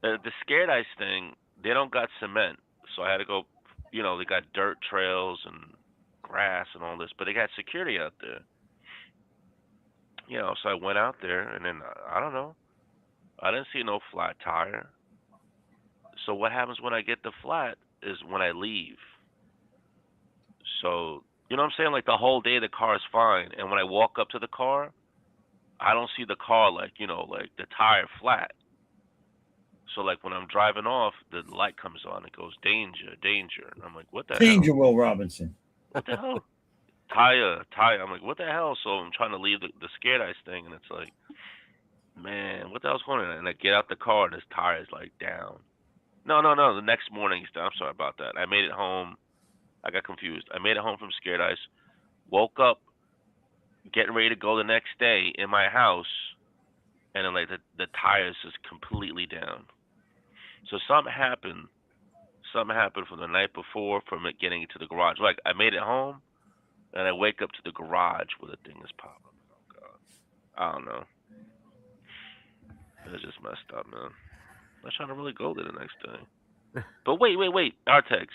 the scared ice thing, they don't got cement, so I had to go. You know, they got dirt trails and grass and all this, but they got security out there. You know, so I went out there, and then I don't know. I didn't see no flat tire. So what happens when I get the flat is when I leave. So you know what I'm saying? Like the whole day the car is fine, and when I walk up to the car, I don't see the car like like the tire flat. So like when I'm driving off, the light comes on. It goes danger, danger, and I'm like, what the Danger, hell? Will Robinson. What the hell? Tire. I'm like, what the hell? So I'm trying to leave the scared ice thing, and it's like, man, what the hell's going on? And I get out the car, and his tire is like down. No. The next morning he's down. I'm sorry about that. I made it home. I got confused. I made it home from scared ice. Woke up, getting ready to go the next day in my house, and then like the tires is completely down. So something happened. Something happened from the night before from it getting to the garage. Like I made it home, and I wake up to the garage where the thing is popping. Oh God, I don't know. It's just messed up, man. I was trying to really go there the next day. But wait, Artex.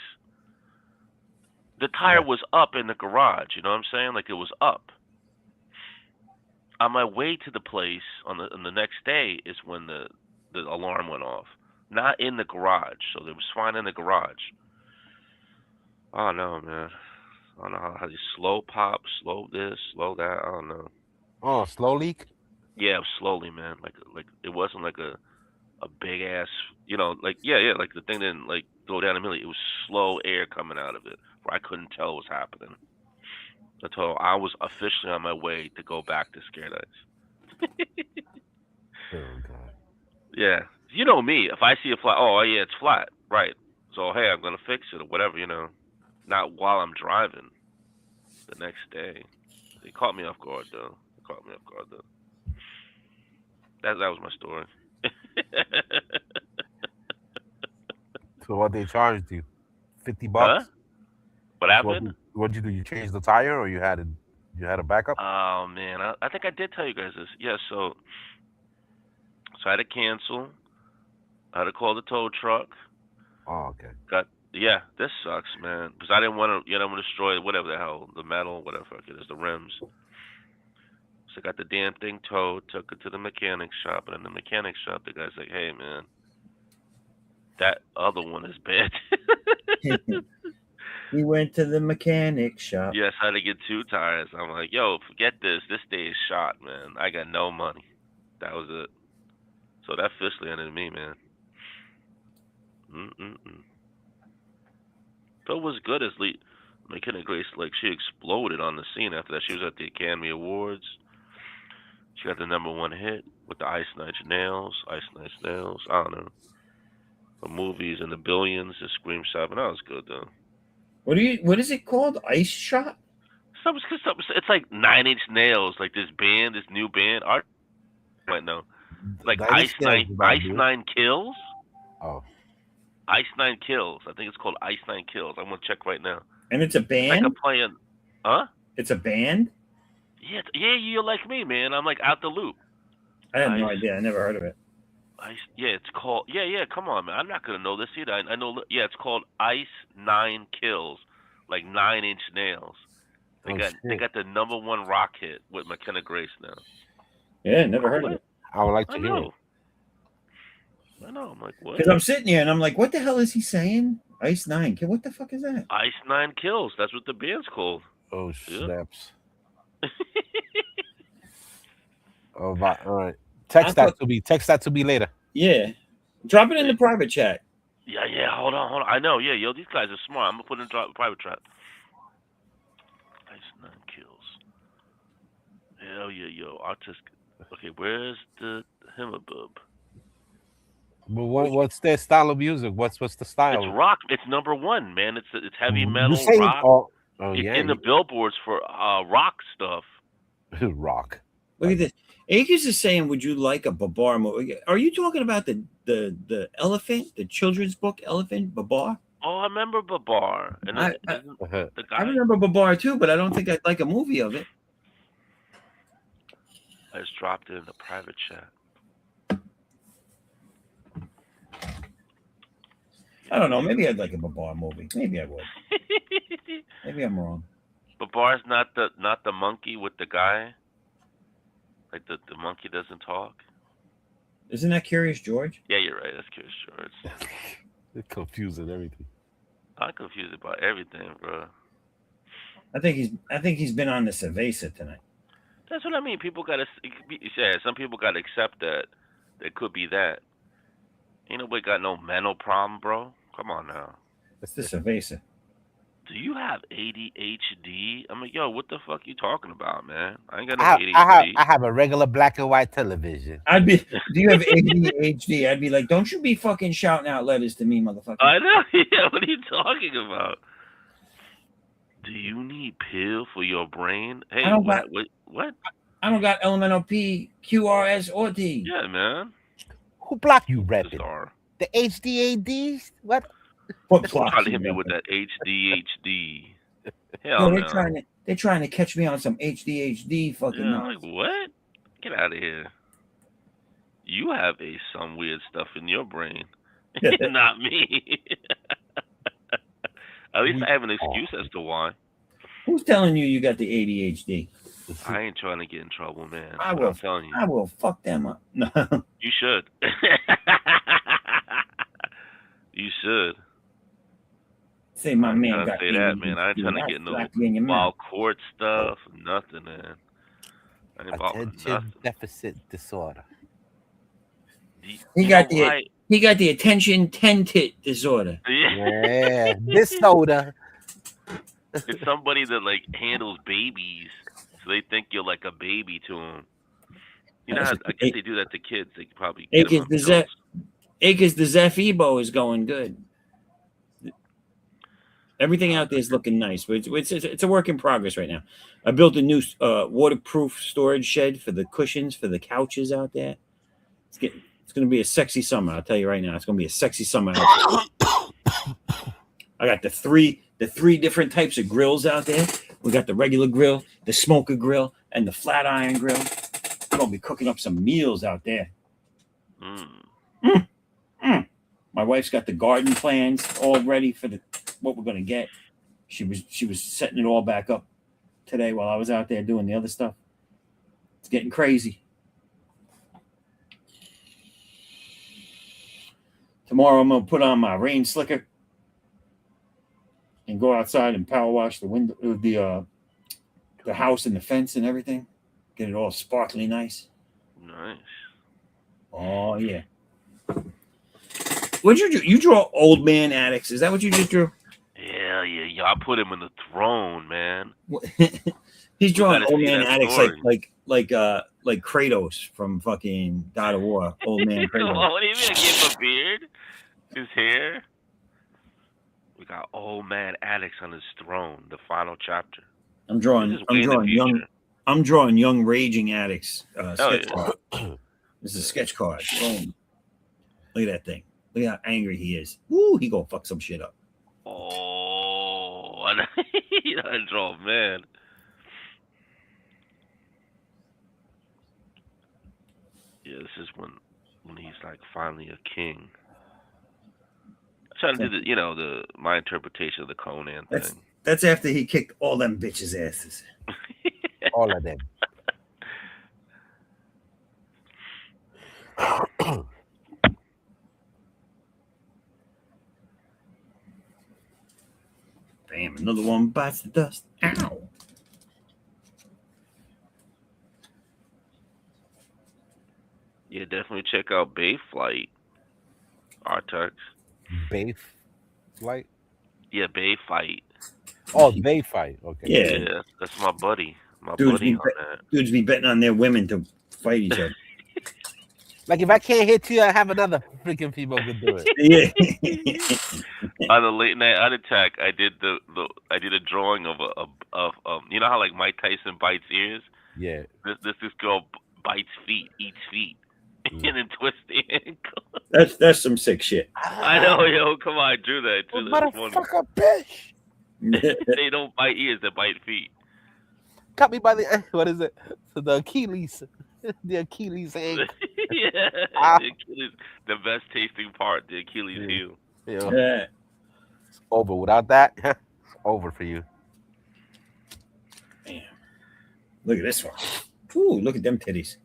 The tire Yeah. was up in the garage. You know what I'm saying? Like it was up. On my way to the place on the next day is when the alarm went off. Not in the garage, so it was fine in the garage. I don't know, man. I don't know how you slow pop, slow this, slow that. I don't know. Oh, slow leak. Yeah, slowly, man. Like it wasn't like a big ass, like like the thing didn't like go down immediately. It was slow air coming out of it, where I couldn't tell what was happening until I was officially on my way to go back to Scared Ice. Oh God. Yeah, you know me. If I see a flat, oh yeah, it's flat, right? So hey, I'm gonna fix it or whatever, Not while I'm driving. The next day, they caught me off guard though. That was my story. So what they charged you? $50. Huh? What So happened? what'd you do? You changed the tire, or you had a backup? Oh man, I think I did tell you guys this. Yeah, so I had to cancel. I had to call the tow truck. Oh, okay. This sucks, man, because I didn't want to, destroy whatever the hell, the metal, whatever it is, the rims. So I got the damn thing towed, took it to the mechanic shop, and in the mechanic shop, the guy's like, "Hey, man, that other one is bad." We went to the mechanic shop. Yes, I had to get 2 tires. I'm like, "Yo, forget this. This day is shot, man. I got no money." That was it. So that officially ended me, man. But it was good as McKenna Grace, like she exploded on the scene after that. She was at the Academy Awards. She got the #1 hit with the Ice Nine Nails. I don't know. The movies in the billions, the Scream 7. That was good though. What is it called? Ice Shot? It's like 9 Inch Nails, like this new band. Art might know. Like Ice Nine Kills. Oh, Ice Nine Kills. I think it's called Ice Nine Kills. I'm gonna check right now. And it's a band? Like I'm playing, huh? It's a band? Yeah, you're like me, man. I'm like out the loop. I had no idea. I never heard of it. It's called. Yeah. Come on, man. I'm not gonna know this either. I know. Yeah, it's called Ice Nine Kills, like 9 Inch Nails. They got the #1 rock hit with McKenna Grace now. Yeah, never heard of it. I would like to hear it. I know. I'm like, what? Because I'm sitting here and I'm like, what the hell is he saying? Ice Nine. What the fuck is that? Ice Nine Kills. That's what the band's called. Oh, Yeah. snaps. All right. I thought, Text that to me later. yeah. Drop it in the private chat. Yeah. Hold on. I know. Yeah, yo, these guys are smart. I'm gonna put in private trap. Ice 9 kills. Hell yeah, yo. Artist. Okay, where's the Himabub? But what's their style of music? What's the It's style? rock. It's number one, man. It's heavy You metal say rock. It's yeah, in the billboards for rock stuff. rock. Look at this. Akers is saying, "Would you like a Babar movie?" Are you talking about the elephant, the children's book Elephant Babar? Oh, I remember Babar. And I, I isn't Uh-huh. the I guy? remember Babar too, but I don't think I'd like a movie of it. I just dropped it in the private chat. I don't know. Maybe I'd like a Babar movie. Maybe I would. Maybe I'm wrong. Babar's not the monkey with the guy. Like the monkey doesn't talk. Isn't that Curious George? Yeah, you're right. That's Curious George. It's confusing everything. I'm confused about everything, bro. I think he's been on the Cerveza tonight. That's what I mean. People gotta. Yeah, some people gotta accept that. It could be that. Ain't nobody got no mental problem, bro. Come on now. It's the Cerveza. Do you have ADHD? I'm like, yo, what the fuck you talking about, man? I ain't got no I ADHD. have a regular black and white television. I'd be. Do you have ADHD? I'd be like, don't you be fucking shouting out letters to me, motherfucker. I know. Yeah, what are you talking about? Do you need pill for your brain? Hey, I don't what? I don't got elemental P, QRS, or T. Yeah, man. Who blocked you, repping? Bizarre. The HDADs? What? What Trying blocks to hit you, me with man? that HDHD. No, Hell no. they're trying to catch me on some HDHD fucking Yeah, I'm nonsense. like, what? Get out of here. You have some weird stuff in your brain. Not me. At least I have an excuse as to why. Who's telling you got the ADHD? I ain't trying to get in trouble, man. I will. I'm telling you. I will fuck them up. No. You should. You should. Say my I ain't man trying to got say that, man. I ain't trying to I'll get no slap you in your mouth. wild court stuff, nothing, man. I ain't about Attention nothing. deficit disorder. He got the attention tentit disorder. Yeah, disorder. It's somebody that like handles babies, so they think you're like a baby to them. You know, I guess they do that to kids. They probably get them on pills. Akers, the Zaffo is going good. Everything out there is looking nice, but it's a work in progress right now. I built a new waterproof storage shed for the cushions for the couches out there. It's going to be a sexy summer. I'll tell you right now. It's going to be a sexy summer. I got the three different types of grills out there. We got the regular grill, the smoker grill, and the flat iron grill. I'm going to be cooking up some meals out there. My wife's got the garden plans all ready for what we're going to get. She was setting it all back up today while I was out there doing the other stuff. It's getting crazy. Tomorrow I'm going to put on my rain slicker and go outside and power wash the window, the house and the fence and everything. Get it all sparkly nice. Nice. Oh yeah. What'd you do? You draw old man addicts. Is that what you just drew? Yeah. I put him in the throne, man. He's drawing old man addicts story. like Kratos from fucking God of War. Old man Kratos. What do you mean? I gave him a beard, his hair. We got old man addicts on his throne. The final chapter. I'm drawing young raging addicts. Sketch card. This is a sketch card. Boom. Look at that thing. Look how angry he is. Woo, he gonna fuck some shit up. Oh, I draw, man. Yeah, this is when he's like finally a king. I'm trying to do my interpretation of the Conan thing. That's after he kicked all them bitches' asses. All of them. Bam, another one bites the dust. Ow. Yeah, definitely check out Bay Flight. Artex. Bay flight. Yeah, Bay Fight. Oh, they fight. Okay. Yeah, Yeah, that's my buddy. My dudes buddy be on that. dudes be betting on their women to fight each other. Like if I can't hit you, I have another freaking female can do it. Yeah. On the late night art attack, I did I did a drawing of you know how like Mike Tyson bites ears. Yeah. This girl bites feet, eats feet, Mm. and then twists the ankle. That's some sick shit. I know, yo, come on, I drew that too. That's funny. Motherfucker, bitch. They don't bite ears, they bite feet. Cut me by the what is it? So the Achilles, the Achilles ankle. Yeah, Ah. the Achilles, the best tasting part, the Achilles heel. Yeah. Yeah. It's over. Without that, it's over for you. Damn. Look at this one. Ooh, look at them titties.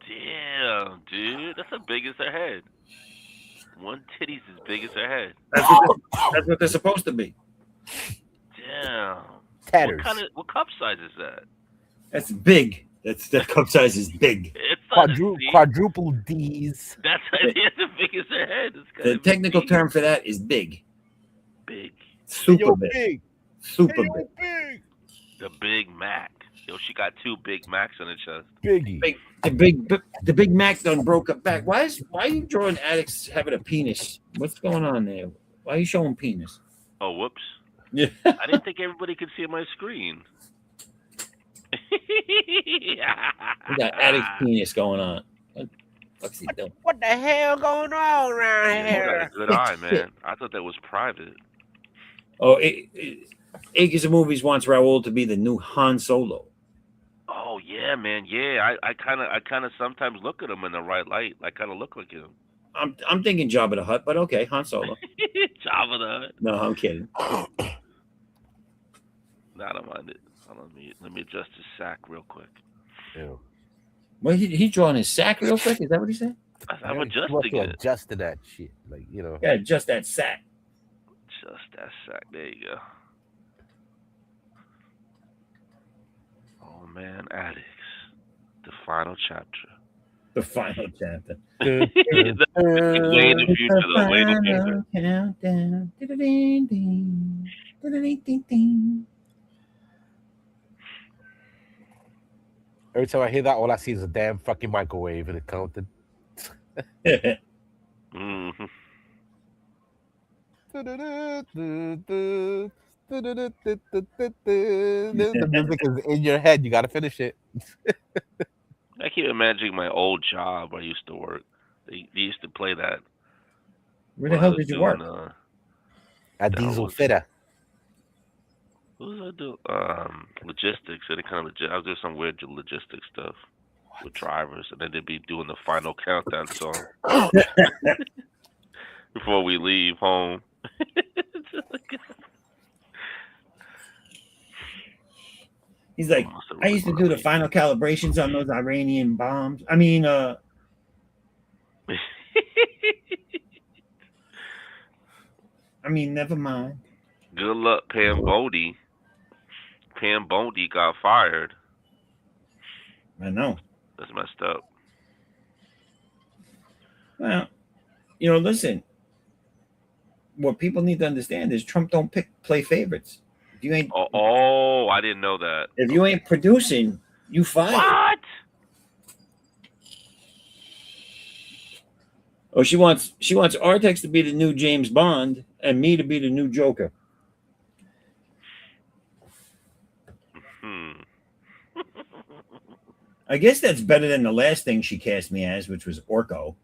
Damn, dude, that's as big as her head. One titty's as big as her head. That's what they're supposed to be. Damn. Tatters. What cup size is that? That's big. That cup size is big. It's not Quadruple D's. That's as big as her head. It's gotta The be technical big. term for that is big. Big. Super big. Super big. Big. The Big Mac. Yo, she got 2 Big Macs on her chest. Biggie. The Big Mac done broke up back. Why are you drawing addicts having a penis? What's going on there? Why are you showing penis? Oh, whoops. Yeah. I didn't think everybody could see my screen. We got addict's penis going on. What the fuck's he doing? What the hell going on around Yeah, you got a good eye, man. I thought that was private. Oh, Acres of Movies wants Raul to be the new Han Solo. Oh yeah, man. Yeah, I kind of sometimes look at him in the right light. I kind of look like him. I'm thinking Jabba the Hutt, but okay, Han Solo. Jabba the Hutt. No, I'm kidding. No, I don't mind it. Hold on, let me adjust his sack real quick. Yeah. Well, he drawing his sack real quick. Is that what he said? I'm adjusting it. Adjusting that shit, like you know. Yeah, just that sack. Just that sack. There you go. Oh man, addicts. The final chapter. The final chapter. Way in the future, though. Way in the future. Countdown. Ding-a-ding-ding. Ding-a-ding-ding-ding. Every time I hear that, all I see is a damn fucking microwave and it counted. Mm-hmm. The music is in your head. You gotta finish it. I keep imagining my old job where I used to work. They used to play that. Where the hell did you work? A diesel fitter. What was I doing? Logistics. Any kind of I was doing some weird logistics stuff with drivers, and then they'd be doing the final countdown song before we leave home. He's like, I used to do the final calibrations on those Iranian bombs. I mean, never mind. Good luck, Pam Bodie. Pam Bodie got fired. I know. That's messed up. Well, listen. What people need to understand is Trump don't play favorites. If you ain't, Oh, I didn't know that. if you ain't producing, you fired. What? Oh, she wants Artex to be the new James Bond and me to be the new Joker. I guess that's better than the last thing she cast me as, which was Orko.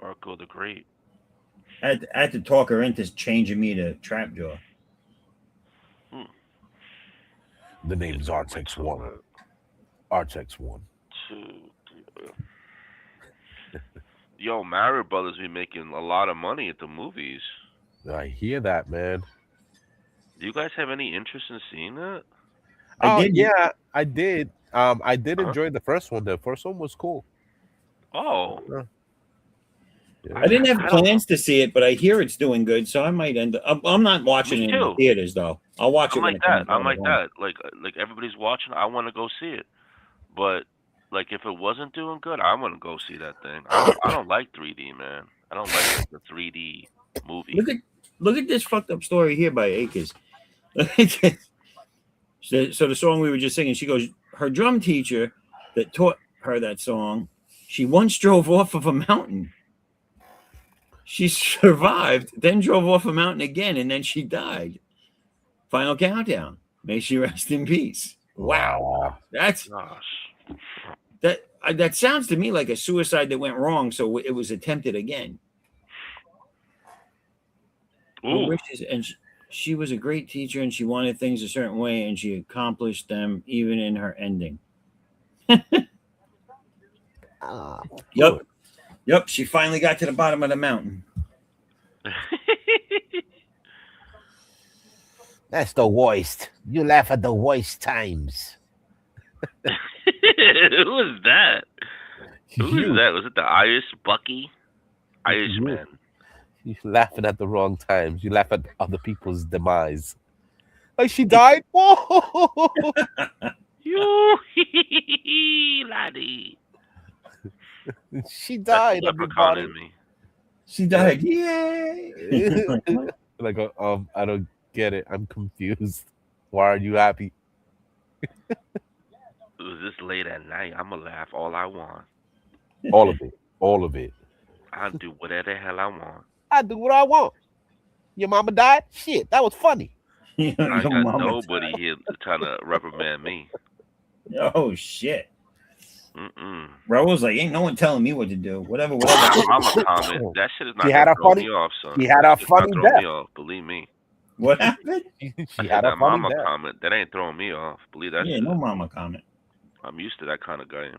Orko the Great. I had to talk her into changing me to Trapjaw. The name's Artex 1. Artex 1. 2, 3. Yo, Mario Brothers be making a lot of money at the movies. I hear that, man. Do you guys have any interest in seeing that? I did. Yeah, I did. I did enjoy the first one. The first one was cool. Oh. Yeah. I didn't have plans to see it, but I hear it's doing good, so I might end up. I'm not watching it in the theaters, though. I'll watch it I'm when like it comes that. out I'm like at home. that. Like everybody's watching. I want to go see it, but Like if it wasn't doing good, I wouldn't go see that thing. I don't like 3D, man. I don't like the 3D movie. Look at this fucked up story here by Akers. So the song we were just singing, she goes, her drum teacher that taught her that song, she once drove off of a mountain. She survived, then drove off a mountain again, and then she died. Final countdown. May she rest in peace. Wow. That's Gosh. that sounds to me like a suicide that went wrong, so it was attempted again. Ooh. And she was a great teacher, and she wanted things a certain way, and she accomplished them even in her ending. Yep. She finally got to the bottom of the mountain. That's the worst. You laugh at the worst times. Who was that? Who was that? Was it the Irish Bucky? Irishman. You're laughing at the wrong times. You laugh at other people's demise. Like she died? Whoa! You laddie. She died. That's the leprechaun in me. She died. Yay! Like, I don't get it. I'm confused. Why are you happy? It was this late at night. I'ma laugh all I want. All of it. All of it. I'll do whatever the hell I want. I do what I want. Your mama died? Shit, that was funny. I got nobody here trying to reprimand me. Oh shit. Mm-mm. Bro was like, ain't no one telling me what to do. Whatever. Mama comment. That shit is not She had gonna a throw funny- me off, son. She had a It's not funny throwing death. me off. Believe me. What happened? She I had said a that funny mama death. comment. That ain't throwing me off. Believe that Yeah, shit. no mama comment. I'm used to that kind of guy.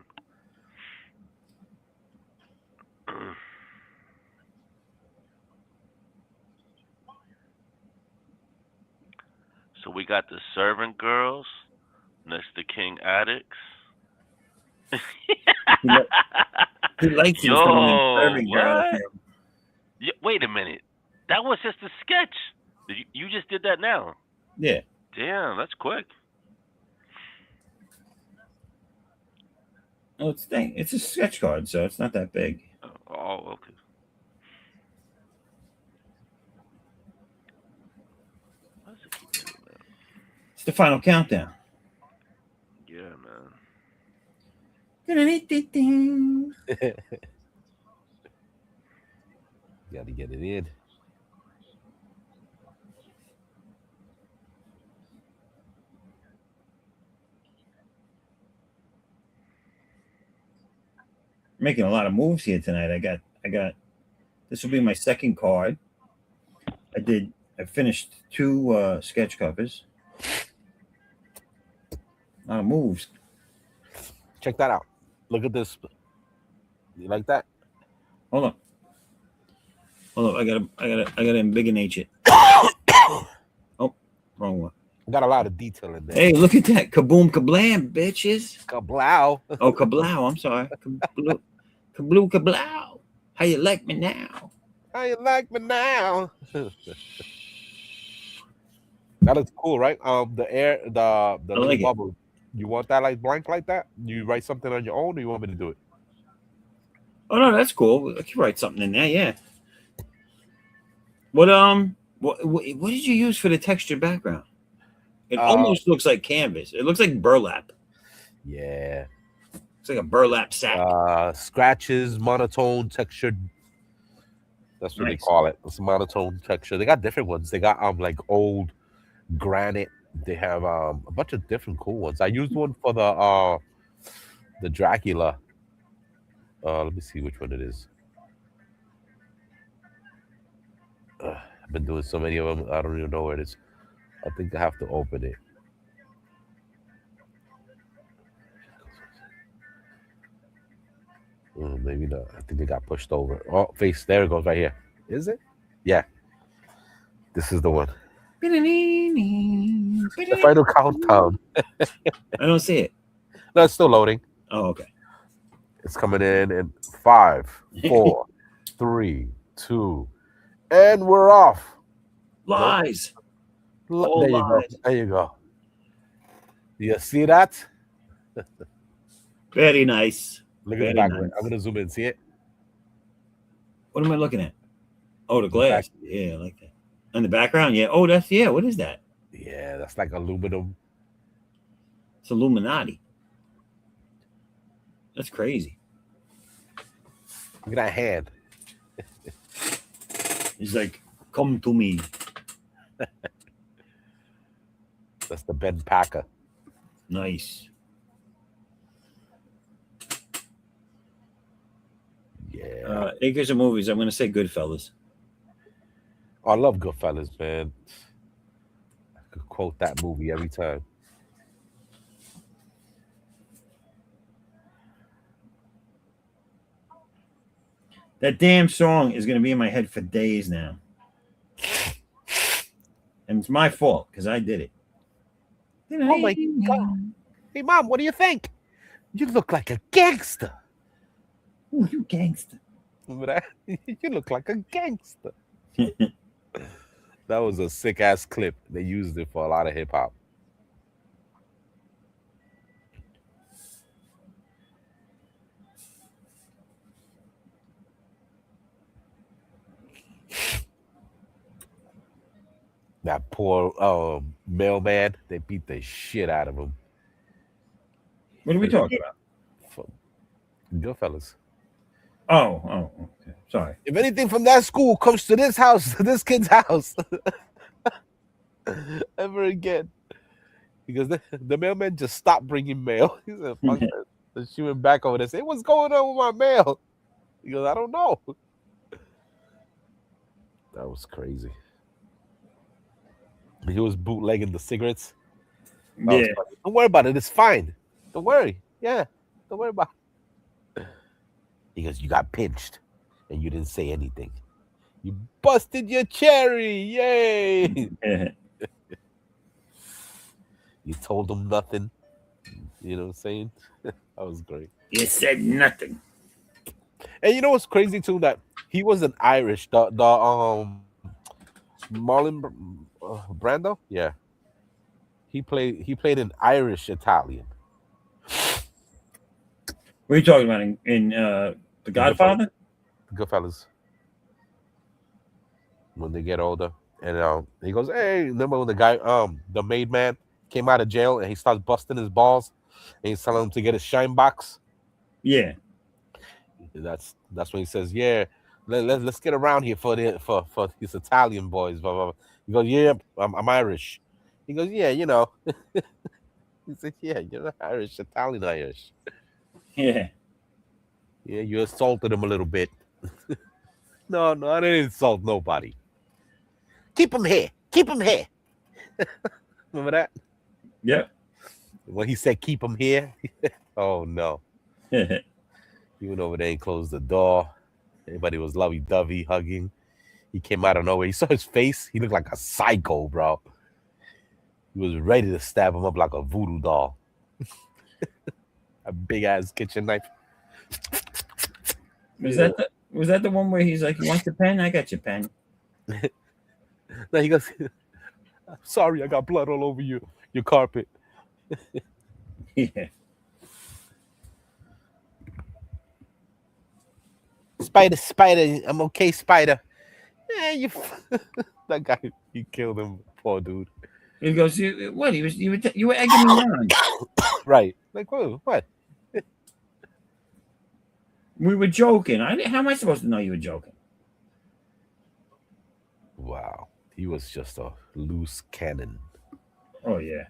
So we got the servant girls next to King Addicts. He likes Yo, serving girl. what? Wait a minute. That was just a sketch. You just did that now? Yeah. Damn, that's quick. Oh, it's a sketch card, so it's not that big. Oh, okay. Why does it keep doing that? It's the final countdown. Yeah, man. Gotta get it in. Making a lot of moves here tonight. I got this will be my second card. I finished 2 sketch covers. A lot of moves. Check that out. Look at this. You like that? Hold on. I gotta embiggenate it. Oh, wrong one. Got a lot of detail in there. Hey, look at that. Kaboom kablam, bitches. Kablow. Oh, kablow. I'm sorry. Kabloo kablow. How you like me now? How you like me now? That looks cool, right? The little like it. bubble. You want that like blank like that? You write something on your own, or you want me to do it? Oh no, that's cool. I can write something in there. Yeah. What did you use for the textured background? It almost looks like canvas. It looks like burlap. Yeah. It's like a burlap sack. Scratches, monotone textured. That's what they Nice. call it. It's a monotone texture. They got different ones. They got like old granite. They have a bunch of different cool ones. I used one for the Dracula. Let me see which one it is. I've been doing so many of them. I don't even know where it is. I think I have to open it. Maybe not. I think they got pushed over. Oh, face. There it goes right here. Is it? Yeah. This is the one. The final countdown. I don't see it. No, it's still loading. Oh, okay. It's coming in 5, 4, 3, 2, and we're off. Lies. There you go. There you go. You see that? Very nice. Look at the Very back. nice. I'm gonna zoom in. See it? What am I looking at? Oh, the The back. glass. Yeah, I like that. And the background, yeah. Oh, that's yeah. What is that? Yeah, that's like aluminum. It's Illuminati. That's crazy. Look at that hand. He's like, come to me. That's the Ben Packer. Nice. Yeah. Acres of movies. I'm gonna say Goodfellas. Oh, I love Goodfellas, man. I could quote that movie every time. That damn song is gonna be in my head for days now. And it's my fault because I did it. Oh my God. Hey, Mom, what do you think? You look like a gangster. Ooh, you gangster. Remember that? You look like a gangster. That was a sick ass clip. They used it for a lot of hip hop. That poor mailman, they beat the shit out of him. What are we talking about? For Goodfellas. Oh, okay. Sorry. If anything from that school comes to this house, this kid's house, ever again, because the mailman just stopped bringing mail. He said, "Fuck that." So she went back over there and said, "What's going on with my mail?" He goes, "I don't know." That was crazy. He was bootlegging the cigarettes. That was Yeah. funny. Don't worry about it. It's fine. Don't worry. Yeah. Don't worry about it. He goes, "You got pinched and you didn't say anything. You busted your cherry. Yay." You told him nothing. You know what I'm saying? That was great. You said nothing. And you know what's crazy too? That he was an Irish. The Marlon Brando. Yeah. He played an Irish Italian. What are you talking about in The Godfather? Goodfellas. When they get older, and he goes, "Hey, remember when the guy, the maid man, came out of jail and he starts busting his balls, and he's telling him to get his shine box." Yeah. That's when he says, "Yeah, let's get around here for these Italian boys." Blah, blah, blah. He goes, "Yeah, I'm Irish." He goes, "Yeah, you know." He said, "Yeah, you're Irish, Italian Irish. Yeah. Yeah, you assaulted him a little bit." No, I didn't insult nobody. Keep him here. Keep him here. Remember that? Yep. When he said keep him here. Oh no. He went over there and closed the door. Everybody was lovey-dovey, hugging. He came out of nowhere. You saw his face? He looked like a psycho, bro. He was ready to stab him up like a voodoo doll. A big-ass kitchen knife. Was that the one where he's like, "You want your pen? I got your pen." No, he goes, "Sorry, I got blood all over your carpet." Yeah. Spider, I'm okay, Spider. Yeah, you. That guy, he killed him, poor dude. He goes, "What? You were egging me on." Right? Like, whoa, what? We were joking. How am I supposed to know you were joking? Wow, he was just a loose cannon. Oh yeah.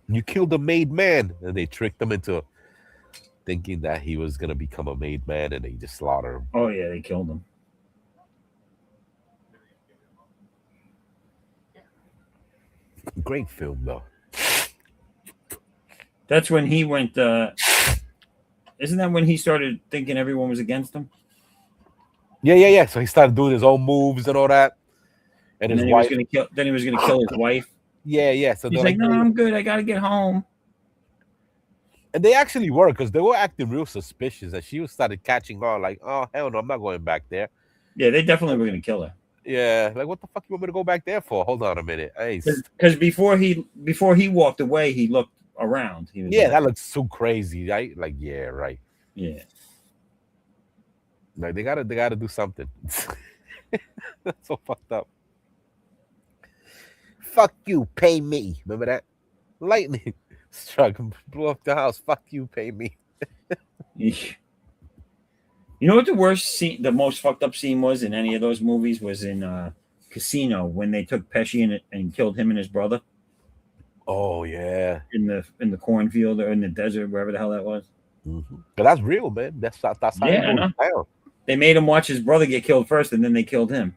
You killed a made man, and they tricked him into thinking that he was gonna become a made man, and they just slaughtered him. Oh yeah, they killed him. Great film, though. That's when he went. Isn't that when he started thinking everyone was against him? Yeah. So he started doing his own moves and all that, and his then wife. Then he was gonna kill his wife. Yeah. So He's they're like, "No, I'm good. I gotta get home." and they actually were, because they were acting real suspicious, and she started catching on, like, "Oh hell no, I'm not going back there." Yeah, they definitely were gonna kill her. Yeah, like, what the fuck you want me to go back there for? Hold on a minute. Hey, Because before he walked away, he looked around. He was Yeah, like, that looks so crazy, right? Like, yeah, right. yeah. Like they gotta do something. That's so fucked up. Fuck you, pay me. Remember that? Lightning struck, blew up the house. Fuck you, pay me. You know what the worst scene, the most fucked up scene was in any of those movies was in Casino when they took Pesci and killed him and his brother Oh yeah. in the cornfield or in the desert, wherever the hell that was. But that's real, man. That's how it Yeah, I goes know. down. They made him watch his brother get killed first, and then they killed him.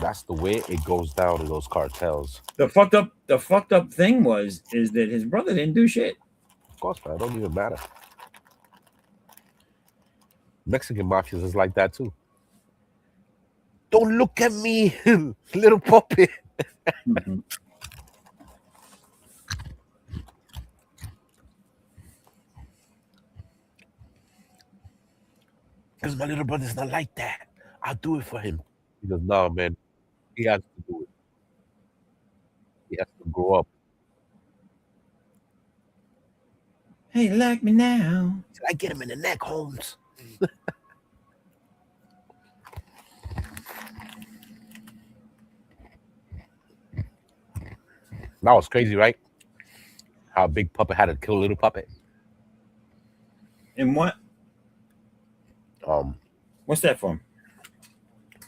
That's the way it goes down in those cartels. The fucked up thing is that his brother didn't do shit. Of course, man. It don't even matter. Mexican mafias is like that too. Don't look at me, little puppet. Mhm. Because my little brother's not like that. I'll do it for him. He goes, no, man. He has to do it. He has to grow up. Hey, you like me now? Till I get him in the neck, Holmes. That was crazy, right? How Big Puppet had to kill Little Puppet. And what? Um, What's that from?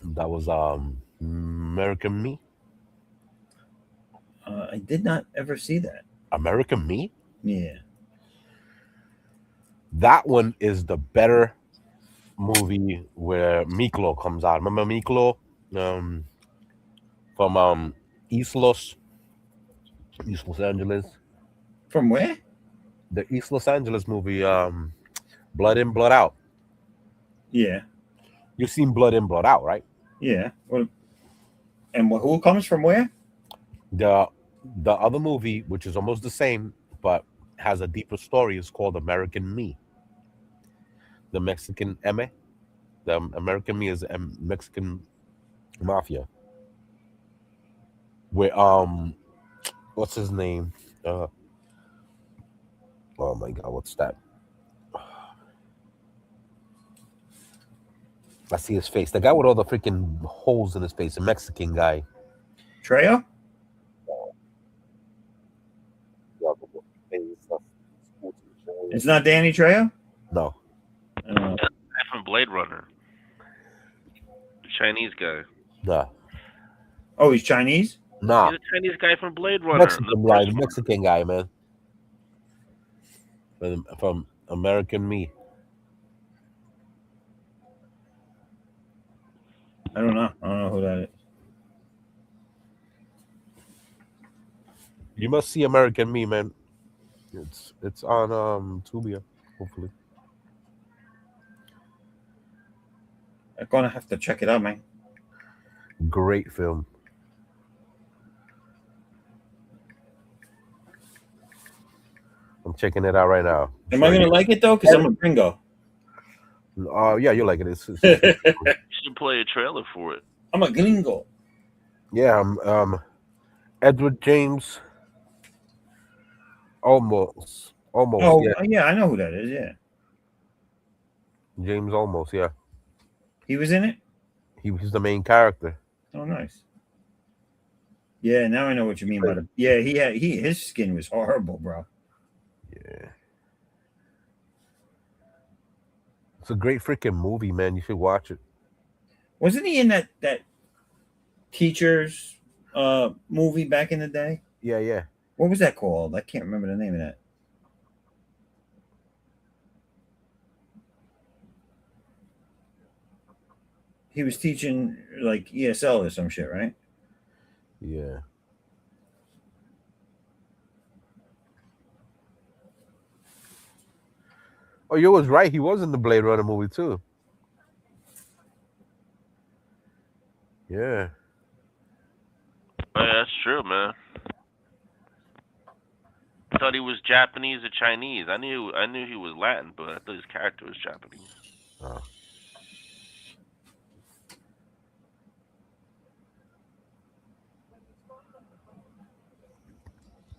that was American Me. I did not ever see that. American Me. Yeah. That one is the better movie where Miklo comes out. Remember Miklo from East Los Angeles, From where? the East Los Angeles movie, Blood In, Blood Out. Yeah. You've seen Blood In, Blood Out, right? Yeah. And who comes from where? The other movie, which is almost the same but has a deeper story, is called American Me. The Mexican M. The American Me is Mexican mafia. Where what's his name? Oh my god, what's that? I see his face. The guy with all the freaking holes in his face, a Mexican guy. Trejo? It's not Danny Trejo? No. Uh, Guy from Blade Runner, the Chinese guy. Nah. oh, he's Chinese? Nah. He's a Chinese guy from Blade Runner. Mexican guy, the Mexican guy, man. From American Me. I don't know. I don't know who that is. You must see American Me, man. It's on Tubia, hopefully. I'm gonna have to check it out, man. Great film. I'm checking it out right now. Am I gonna like it though? Because I'm a gringo. Yeah, you like it. You should play a trailer for it. I'm a gringo. yeah. Edward James. Almost. Oh, Yeah. yeah, I know who that is. Yeah, James Almost. Yeah. he was in it. He's the main character. Oh, nice. Yeah, now I know what you mean by the. Yeah, his skin was horrible, bro. Yeah. It's a great freaking movie, man. You should watch it. Wasn't he in that teachers movie back in the day? Yeah, yeah. What was that called? I can't remember the name of that. He was teaching like ESL or some shit, right? Yeah. Oh, you was right. He was in the Blade Runner movie too. Yeah. Oh, yeah, that's true, man. I thought he was Japanese or Chinese. I knew he was Latin, but I thought his character was Japanese. Oh.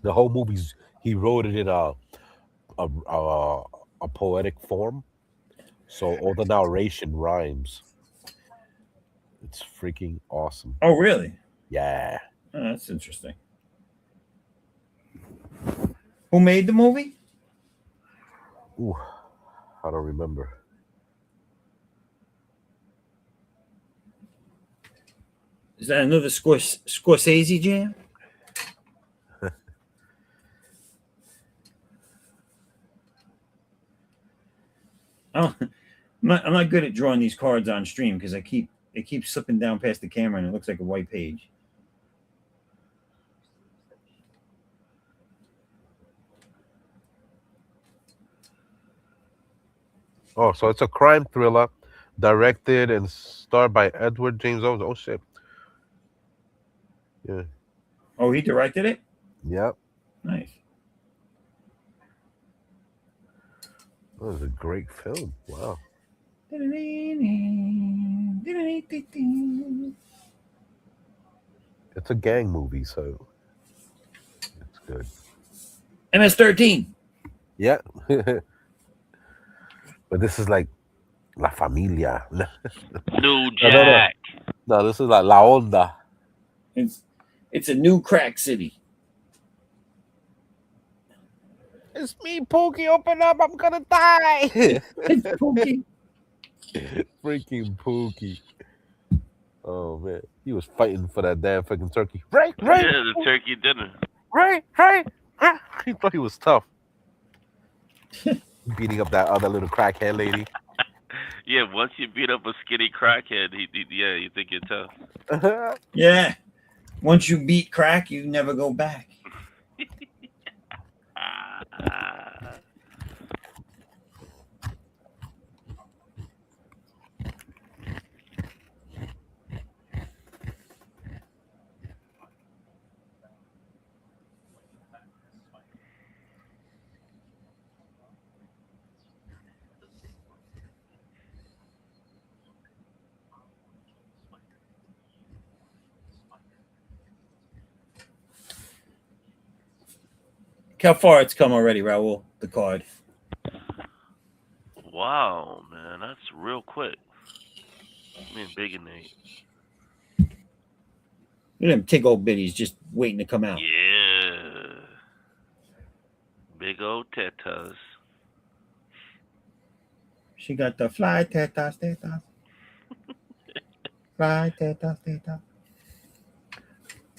The whole movie's He wrote it in a poetic form, so all the narration rhymes. It's freaking awesome. Oh, really? Yeah. Oh, that's interesting. Who made the movie? Ooh, I don't remember. Is that another Scorsese jam? Oh, I'm not good at drawing these cards on stream because it keeps slipping down past the camera and it looks like a white page. Oh, so it's a crime thriller, directed and starred by Edward James Olmos. Oh shit. Yeah. Oh, he directed it? Yep. Nice. That was a great film. Wow. It's a gang movie, so it's good. MS-13. Yeah. But this is like La Familia. New No, Jack. no, this is like La Onda. It's a new crack city. It's me, Pookie. Open up. I'm gonna die. It's Pookie. Freaking Pookie. Oh man, he was fighting for that damn freaking turkey. Right, right, Yeah, the turkey dinner. right, right. He thought he was tough. Beating up that other little crackhead lady. Yeah, once you beat up a skinny crackhead, yeah, you think you're tough. Yeah. Once you beat crack, you never go back. How far it's come already, Raul, the card. Wow, man, that's real quick. I mean, big and Nate. Look at them tick old biddies just waiting to come out. Yeah. Big old tetas. She got the fly tetas, tetas. Fly tetas, tetas.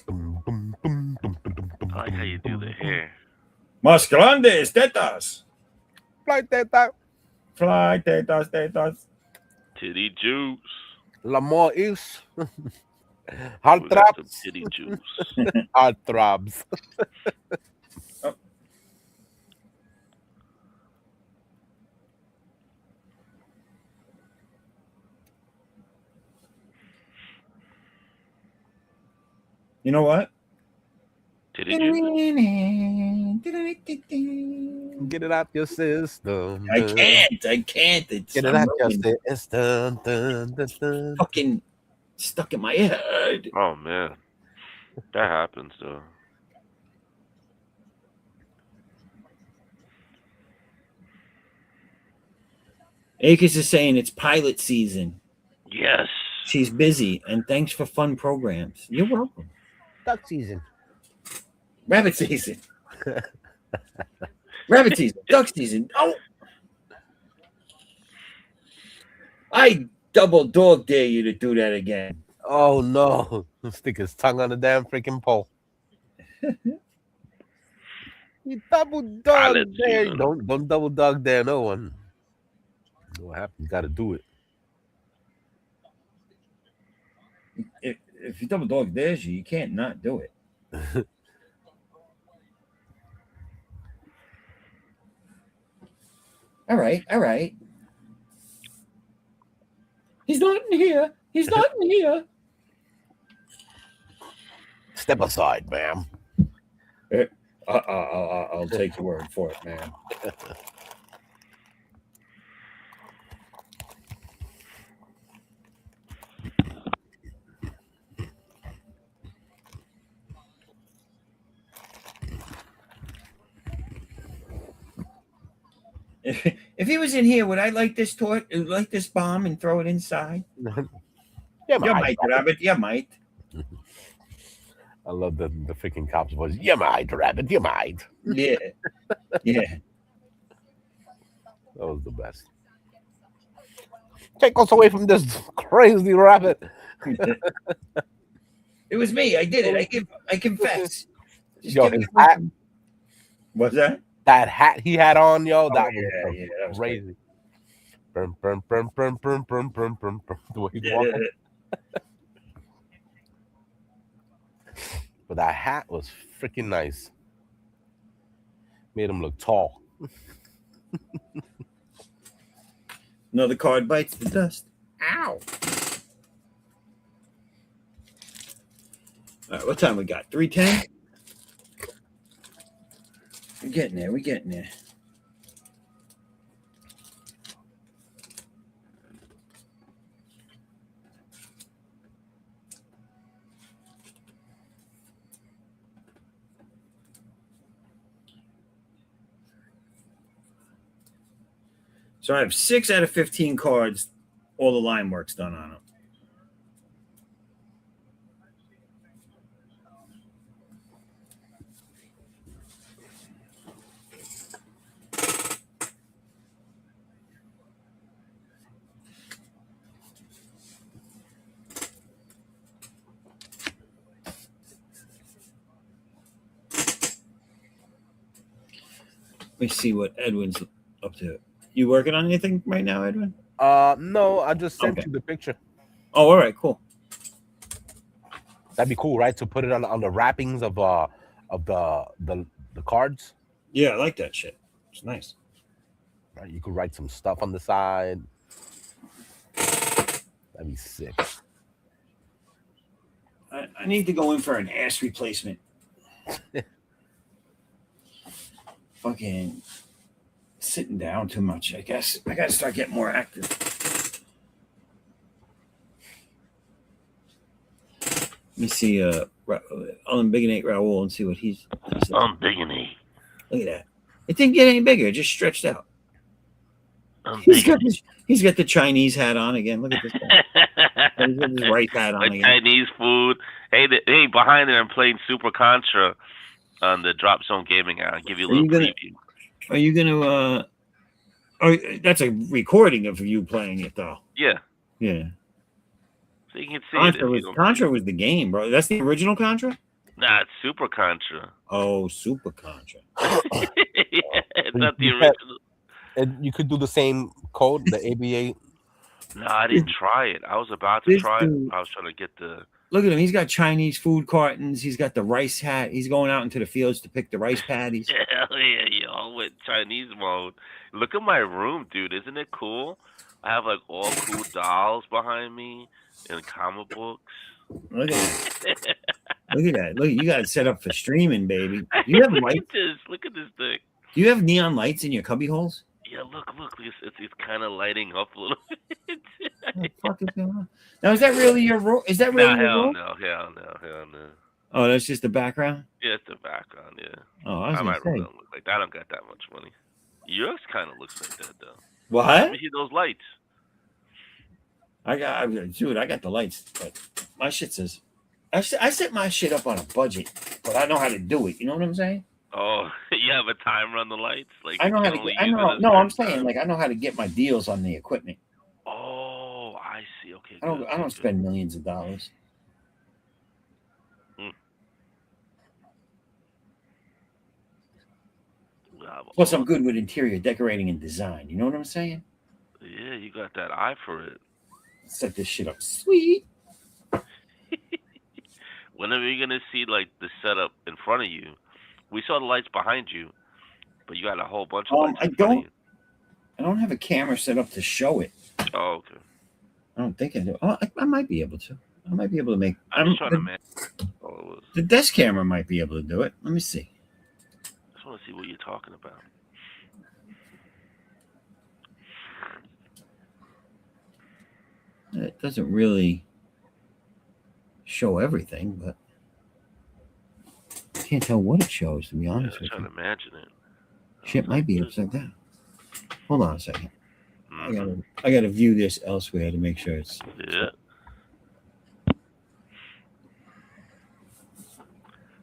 I like how you do the hair. Más grandes tetas. Fly teta. Fly tetas, tetas. Titty juice. L'amor is heart We got some throbs. titty juice. Heart throbs. Oh. You know what? Titty juice. Get it out your system. I can't. It's Get it out your system. fucking stuck in my head. Oh man, that happens though. Akis is saying it's pilot season. Yes. She's busy, and thanks for fun programs. You're welcome. Duck season. Rabbit season. Rabbit season. Duck season. Oh, I double dog dare you to do that again. Oh no. Stick his tongue on the damn freaking pole. You double dog Pilot there. season. Don't double dog there, no one. What happens? You gotta do it. If you double dog dares you, you can't not do it. All right. He's not in here. He's not in here. Step aside, ma'am. I'll take your word for it, man. If he was in here, would I like this bomb and throw it inside? Yeah, You might, Rabbit. You might. I love the freaking cop's voice. You might, Rabbit. You might. Yeah. Yeah. That was the best. Take us away from this crazy rabbit. It was me. I did it. I confess. Just Yo, give me his a- hat, What's that? that hat he had on, yo, that yeah, that was crazy. Burn, burn, burn, burn, burn, burn, burn, burn, burn. The way he's walking. But that hat was freaking nice. Made him look tall. Another card bites the dust. Ow. All right, what time we got? 3:10? We're getting there. We're getting there. So I have 6 out of 15 cards. All the line work's done on them. Let me see what Edwin's up to. You working on anything right now, Edwin? No, I just sent Okay. you the picture. Oh, all right, cool. That'd be cool, right? To put it on the wrappings of the cards. Yeah, I like that shit. It's nice. Right? You could write some stuff on the side. That'd be sick. I need to go in for an ass replacement. Fucking sitting down too much, I guess. I gotta start getting more active. Let me see unbigonate Raul and see what he's Unbigonate. Look at that. It didn't get any bigger, it just stretched out. He's got the Chinese hat on again. Look at this guy. He's got his right hat on Like again. Chinese food. Hey, behind it, I'm playing Super Contra on the Drop Zone Gaming app. I'll give you a little preview. Are you gonna that's a recording of you playing it though. Yeah. Yeah. So you can see Contra was the game, bro. That's the original Contra? Nah, it's Super Contra. Oh, Super Contra. Yeah, it's not the You original. And you could do the same code, the ABA. No, I didn't try it. I was about to try it. dude- I was trying to get the. Look at him. He's got Chinese food cartons. He's got the rice hat. He's going out into the fields to pick the rice patties. Hell yeah, yo, with Chinese mode. Look at my room, dude. Isn't it cool? I have like all cool dolls behind me and comic books. Look at that. Look at that. Look, you got it set up for streaming, baby. Do you have Look lights? at this. Look at this thing. Do you have neon lights in your cubby holes? Yeah, look. It's kind of lighting up a little bit. What the fuck is going on? Now, is that really your room? Is that really Nah, your hell room? no, hell no. Oh, that's just the background? Yeah, it's the background. Yeah. Oh, I was I going might to say. look like that. I don't got that much money. Yours kind of looks like that though. What? Let me see those lights. I got the lights, but my shit says I set my shit up on a budget, but I know how to do it. You know what I'm saying? Oh, you have a timer on the lights? Like I know you how can to only get. I use it know. at a No, I'm certain saying time. like I know how to get my deals on the equipment. Oh, I see. Okay. I don't. good, I don't good, spend millions of dollars. good. Wow, Plus, I'm good with interior decorating and design. You know what I'm saying? Yeah, you got that eye for it. Set this shit up, sweet. When are you gonna see like the setup in front of you? We saw the lights behind you, but you got a whole bunch of lights I in front don't. I don't have a camera set up to show it. of you. Oh, okay. I don't think I do. Oh, I might be able to. I might be able to make. I'm just trying to manage. All it was. The desk camera might be able to do it. Let me see. I just want to see what you're talking about. It doesn't really show everything, but I can't tell what it shows, to be Yeah, I'm honest with trying you. to imagine it. Shit might be upside down. Hold on a second. Mhm. I gotta view this elsewhere to make sure it's. Yeah.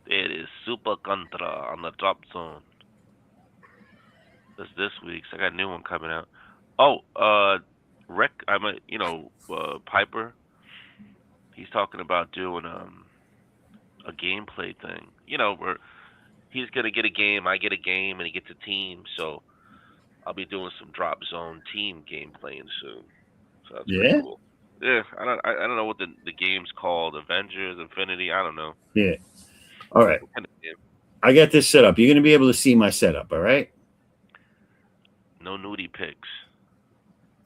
It is Super Contra on the Drop Zone. That's this week's. I got a new one coming out. Oh, Rick, Piper. He's talking about doing a gameplay thing. Where he's gonna get a game, I get a game, and he gets a team. So I'll be doing some Drop Zone team game playing soon. So that's pretty Yeah. cool. Yeah, I don't know what the game's called. Avengers, Infinity. I don't know. Yeah. All right. What kind of game? I got this set up. You're gonna be able to see my setup. All right. No nudie pics.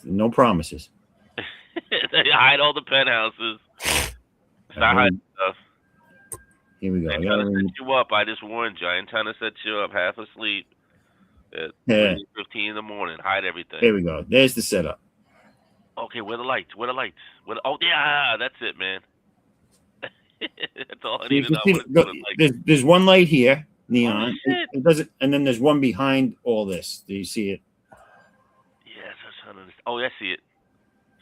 No promises. They hide all the penthouses. It's not hiding stuff. Here we go. I'm trying to set you up. I just warned you. I ain't trying to set you up half asleep at Yeah. 3:15 in the morning. Hide everything. Here we go. There's the setup. Okay, where the lights? Oh, yeah, that's it, man. That's all I You need to can know. see there's one light here, neon. Oh, shit. It doesn't, and then there's one behind all this. Do you see it? Yes, oh, I see it.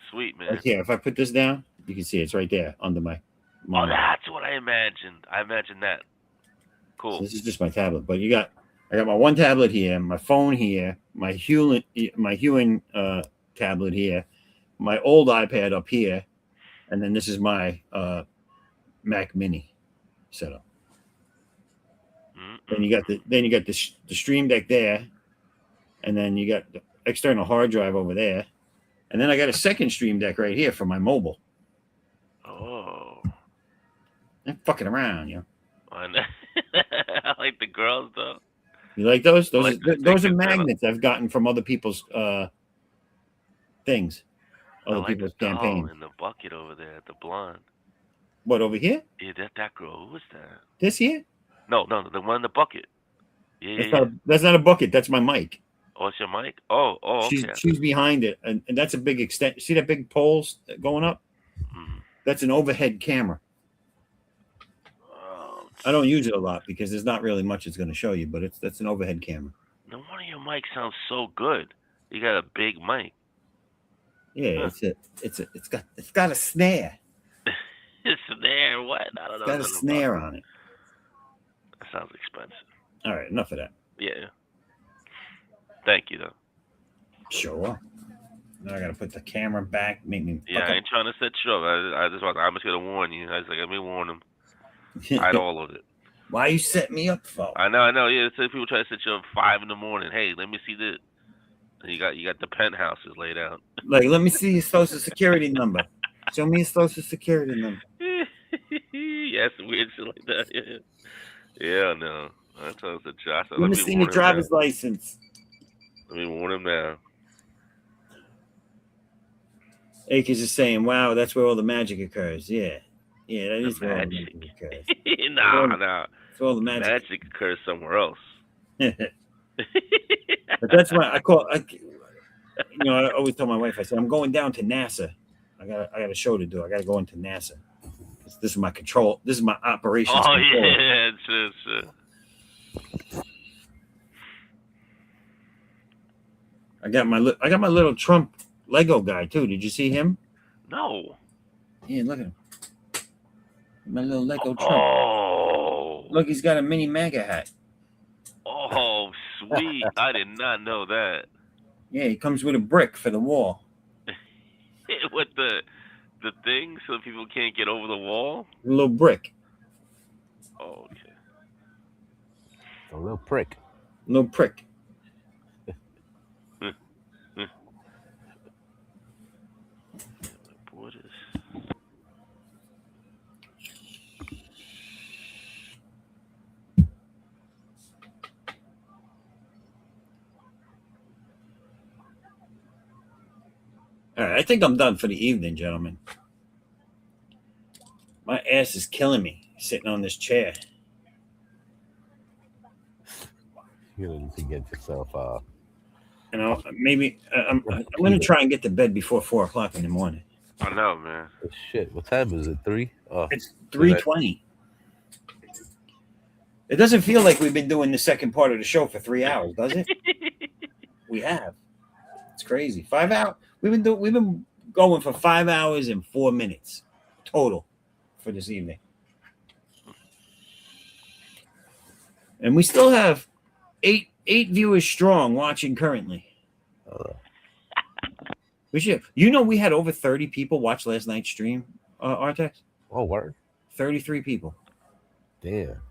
Sweet, man. Right here. If I put this down, you can see it's right there under my. Oh, that's what I imagined. I imagined that. Cool. So this is just my tablet, but I got my one tablet here, my phone here, my Hewin tablet here, my old iPad up here, and then this is my Mac Mini setup. Then you got the Stream Deck there, and then you got the external hard drive over there, and then I got a second Stream Deck right here for my mobile. Oh. I'm fucking around, you know. I like the girls though. You like those? I like Those are magnets I've gotten from other people's things, I other like people's the doll campaigns. in the bucket over there, the blonde. What, over here? Yeah, that girl. Who was that? This here? No, the one in the bucket. Yeah. That's not a bucket. That's my mic. Oh, it's your mic? Oh, okay. She's behind it, and that's a big extent. See that big poles going up? Mhm. That's an overhead camera. Oh, I don't use it a lot because there's not really much it's going to show you, but that's an overhead camera. no wonder your mic sounds so good. You got a big mic. Yeah, it's got a snare. It's there. What? I don't know. It's got a snare on it. That sounds expensive. All right, enough of that. Yeah. Thank you though. Sure. Now I got to put the camera back. Make me. Yeah, I ain't trying to set you up. I'm just gonna warn you. I was like, let me warn them. Hide all of it. Why you set me up for? I know. Yeah, it's like people try to set you up 5 in the morning. Hey, let me see this. And you got the penthouses laid out. Like, let me see your social security number. Show me your social security number. Yes, weird shit like that. Yeah, no. I told the Josh. Let me see your driver's license. Let me warn him now. Akers is saying, "Wow, that's where all the magic occurs." Yeah, that is where all the magic occurs. Nah. That's where all the Magic occurs somewhere else. But that's why I always tell my wife, I said, I'm going down to NASA. I got a show to do. I got to go into NASA. This is my control. This is my operations. Oh, control. yeah. Sure. I got my little Trump Lego guy too. Did you see him? No. Yeah, look at him. My little Lego Trump. Oh. Look, he's got a mini MAGA hat. Oh, sweet. I did not know that. Yeah, he comes with a brick for the wall. With the thing so people can't get over the wall? A little brick. Oh, okay. A little prick. Little prick. What is... All right, I think I'm done for the evening, gentlemen. My ass is killing me sitting on this chair. You need to get yourself Maybe I'm going to try and get to bed before 4:00 in the morning. I know, man. shit. What time is it? 3? It's 3:20. It doesn't feel like we've been doing the second part of the show for 3 hours, does it? We have. It's crazy. 5 hours. We've been going for 5 hours and 4 minutes total for this evening. And we still have eight viewers strong watching currently. We should, we had over 30 people watch last night's stream, Artex. Oh, word. 33 people. Damn.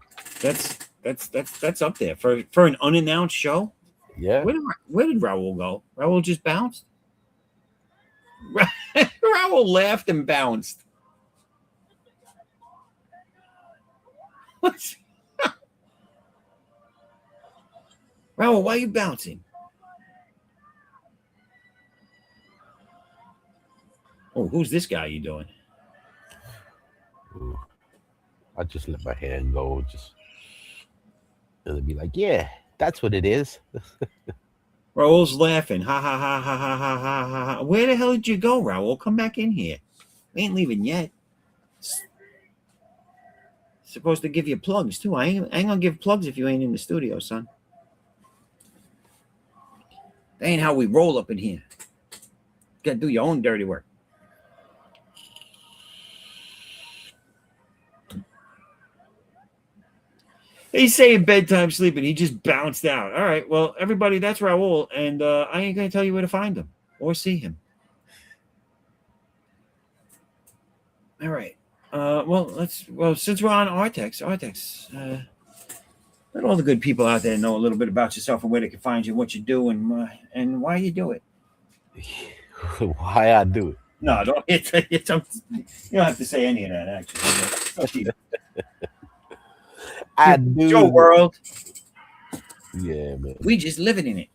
That's up there for an unannounced show. Yeah. Where did Raul go? Raul just bounced. Raul laughed and bounced. What? Raul, why are you bouncing? Oh, who's this guy you doing? Ooh. I just let my hand go, and it'd be like, yeah, that's what it is. Raul's laughing. Ha ha ha ha ha ha ha ha. Where the hell did you go, Raul? Come back in here. We ain't leaving yet. Supposed to give you plugs too. I ain't gonna give plugs if you ain't in the studio, son. That ain't how we roll up in here. You gotta do your own dirty work. He's saying bedtime sleeping. He just bounced out. All right. Well, everybody, that's Raul. And I ain't going to tell you where to find him or see him. All right. Since we're on Artex, let all the good people out there know a little bit about yourself and where they can find you, what you do, and why you do it. Why I do it? No, don't. You don't have to say any of that, actually. I do. Your world. Yeah, man. We just living in it.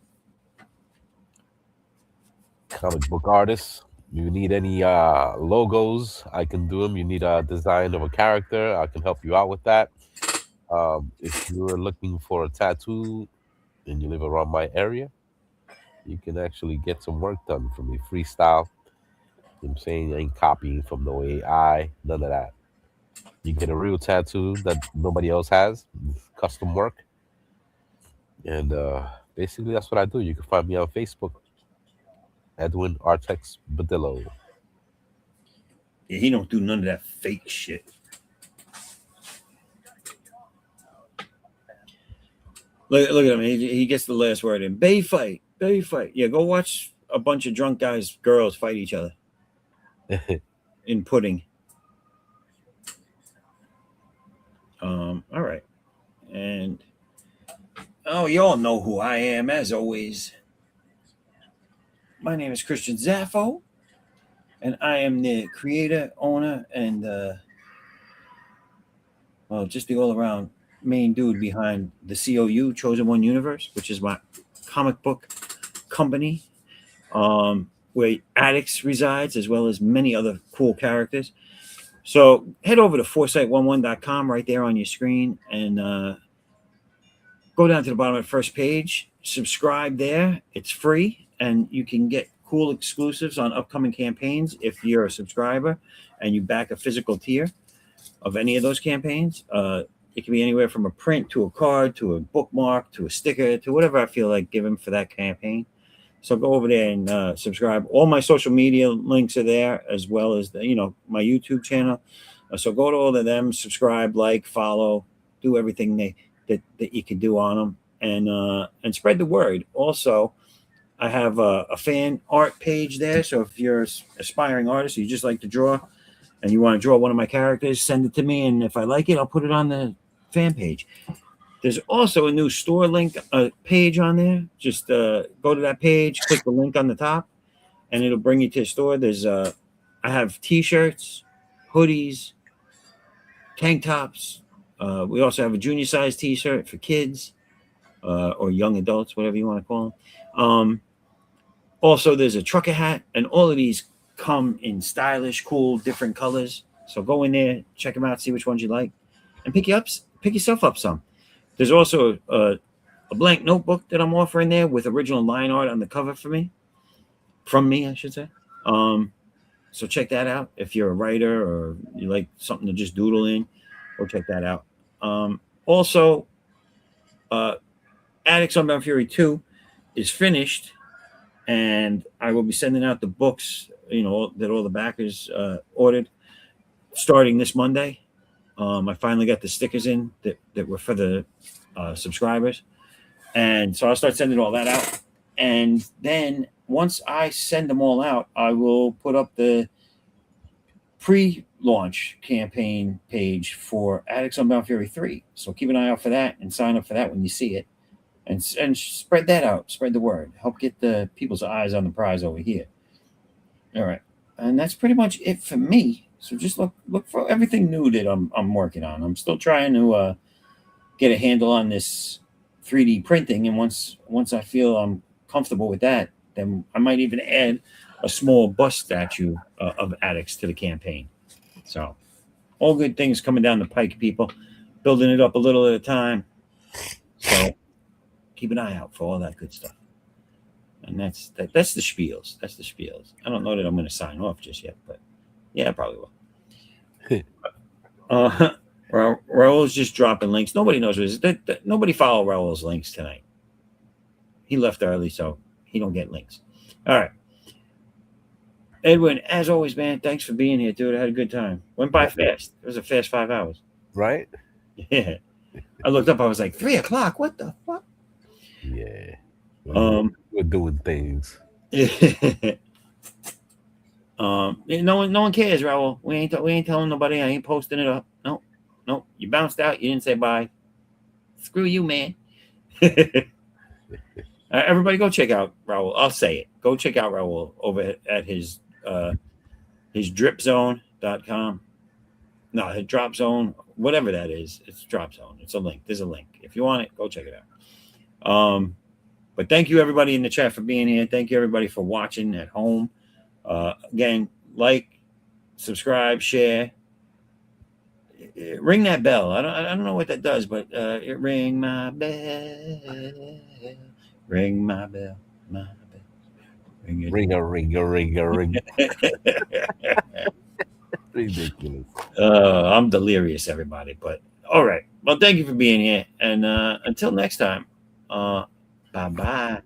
Comic book artists. You need any logos, I can do them. You need a design of a character, I can help you out with that. If you're looking for a tattoo and you live around my area, you can actually get some work done from me, freestyle. You know what I'm saying? I ain't copying from no AI, none of that. You get a real tattoo that nobody else has, custom work. And basically, that's what I do. You can find me on Facebook, Edwin Artex Badillo. Yeah, he don't do none of that fake shit. Look at him. He gets the last word in. Bay fight. Yeah, go watch a bunch of drunk girls fight each other in pudding. All right. And you all know who I am, as always. My name is Christian Zaffo, and I am the creator, owner, and just the all-around main dude behind the C.O.U. Chosen One Universe, which is my comic book company, where Addicts resides, as well as many other cool characters. So head over to foresight11.com right there on your screen and go down to the bottom of the first page. Subscribe there. It's free, and you can get cool exclusives on upcoming campaigns if you're a subscriber and you back a physical tier of any of those campaigns. It can be anywhere from a print to a card to a bookmark to a sticker to whatever I feel like giving for that campaign. So go over there and subscribe. All my social media links are there, as well as my YouTube channel. So go to all of them, subscribe, like, follow, do everything that you can do on them, and spread the word. Also, I have a fan art page there. So if you're an aspiring artist, you just like to draw, and you want to draw one of my characters, send it to me, and if I like it, I'll put it on the fan page. There's also a new store link page on there. Just go to that page, click the link on the top, and it'll bring you to the store. There's I have t-shirts, hoodies, tank tops. We also have a junior size t-shirt for kids or young adults, whatever you want to call them. Also, there's a trucker hat, and all of these come in stylish, cool, different colors. So go in there, check them out, see which ones you like, and pick yourself up some. There's also a blank notebook that I'm offering there with original line art on the cover from me, I should say. So check that out. If you're a writer or you like something to just doodle in, go check that out. Also, Addicts Unbound Fury 2 is finished. and I will be sending out the books, that all the backers ordered starting this Monday. I finally got the stickers in that were for the subscribers, and so I'll start sending all that out. And then once I send them all out, I will put up the pre-launch campaign page for Addicts Unbound Fury 3. So keep an eye out for that and sign up for that when you see it, and spread that out, spread the word, help get the people's eyes on the prize over here. All right, and that's pretty much it for me. So just look for everything new that I'm working on. I'm still trying to get a handle on this 3D printing, and once I feel I'm comfortable with that, then I might even add a small bust statue of Addicts to the campaign. So all good things coming down the pike, people. Building it up a little at a time. So keep an eye out for all that good stuff. And that's the spiels. That's the spiels. I don't know that I'm going to sign off just yet, but yeah, I probably will. Raul's just dropping links. Nobody knows what it is. Nobody follow Raul's links tonight. He left early, so he don't get links. All right. Edwin, as always, man, thanks for being here, dude. I had a good time. Went by fast. It was a fast 5 hours. Right? Yeah. I looked up. I was like, 3 o'clock. What the fuck? Yeah. We're doing things. No one cares, Raul. We ain't telling nobody. I ain't posting it up. No. You bounced out. You didn't say bye. Screw you, man. Everybody, go check out Raul. I'll say it. Go check out Raul over at his dripzone.com. No, his drop zone, whatever that is. It's drop zone. It's a link. There's a link. If you want it, go check it out. But thank you, everybody in the chat, for being here. Thank you, everybody, for watching at home. Again, like, subscribe, share, ring that bell. I don't know what that does, but ring my bell, ring my bell, my bell, ring it. Ring. Ridiculous. I'm delirious, everybody. But all right. Well, thank you for being here, and until next time. Bye bye.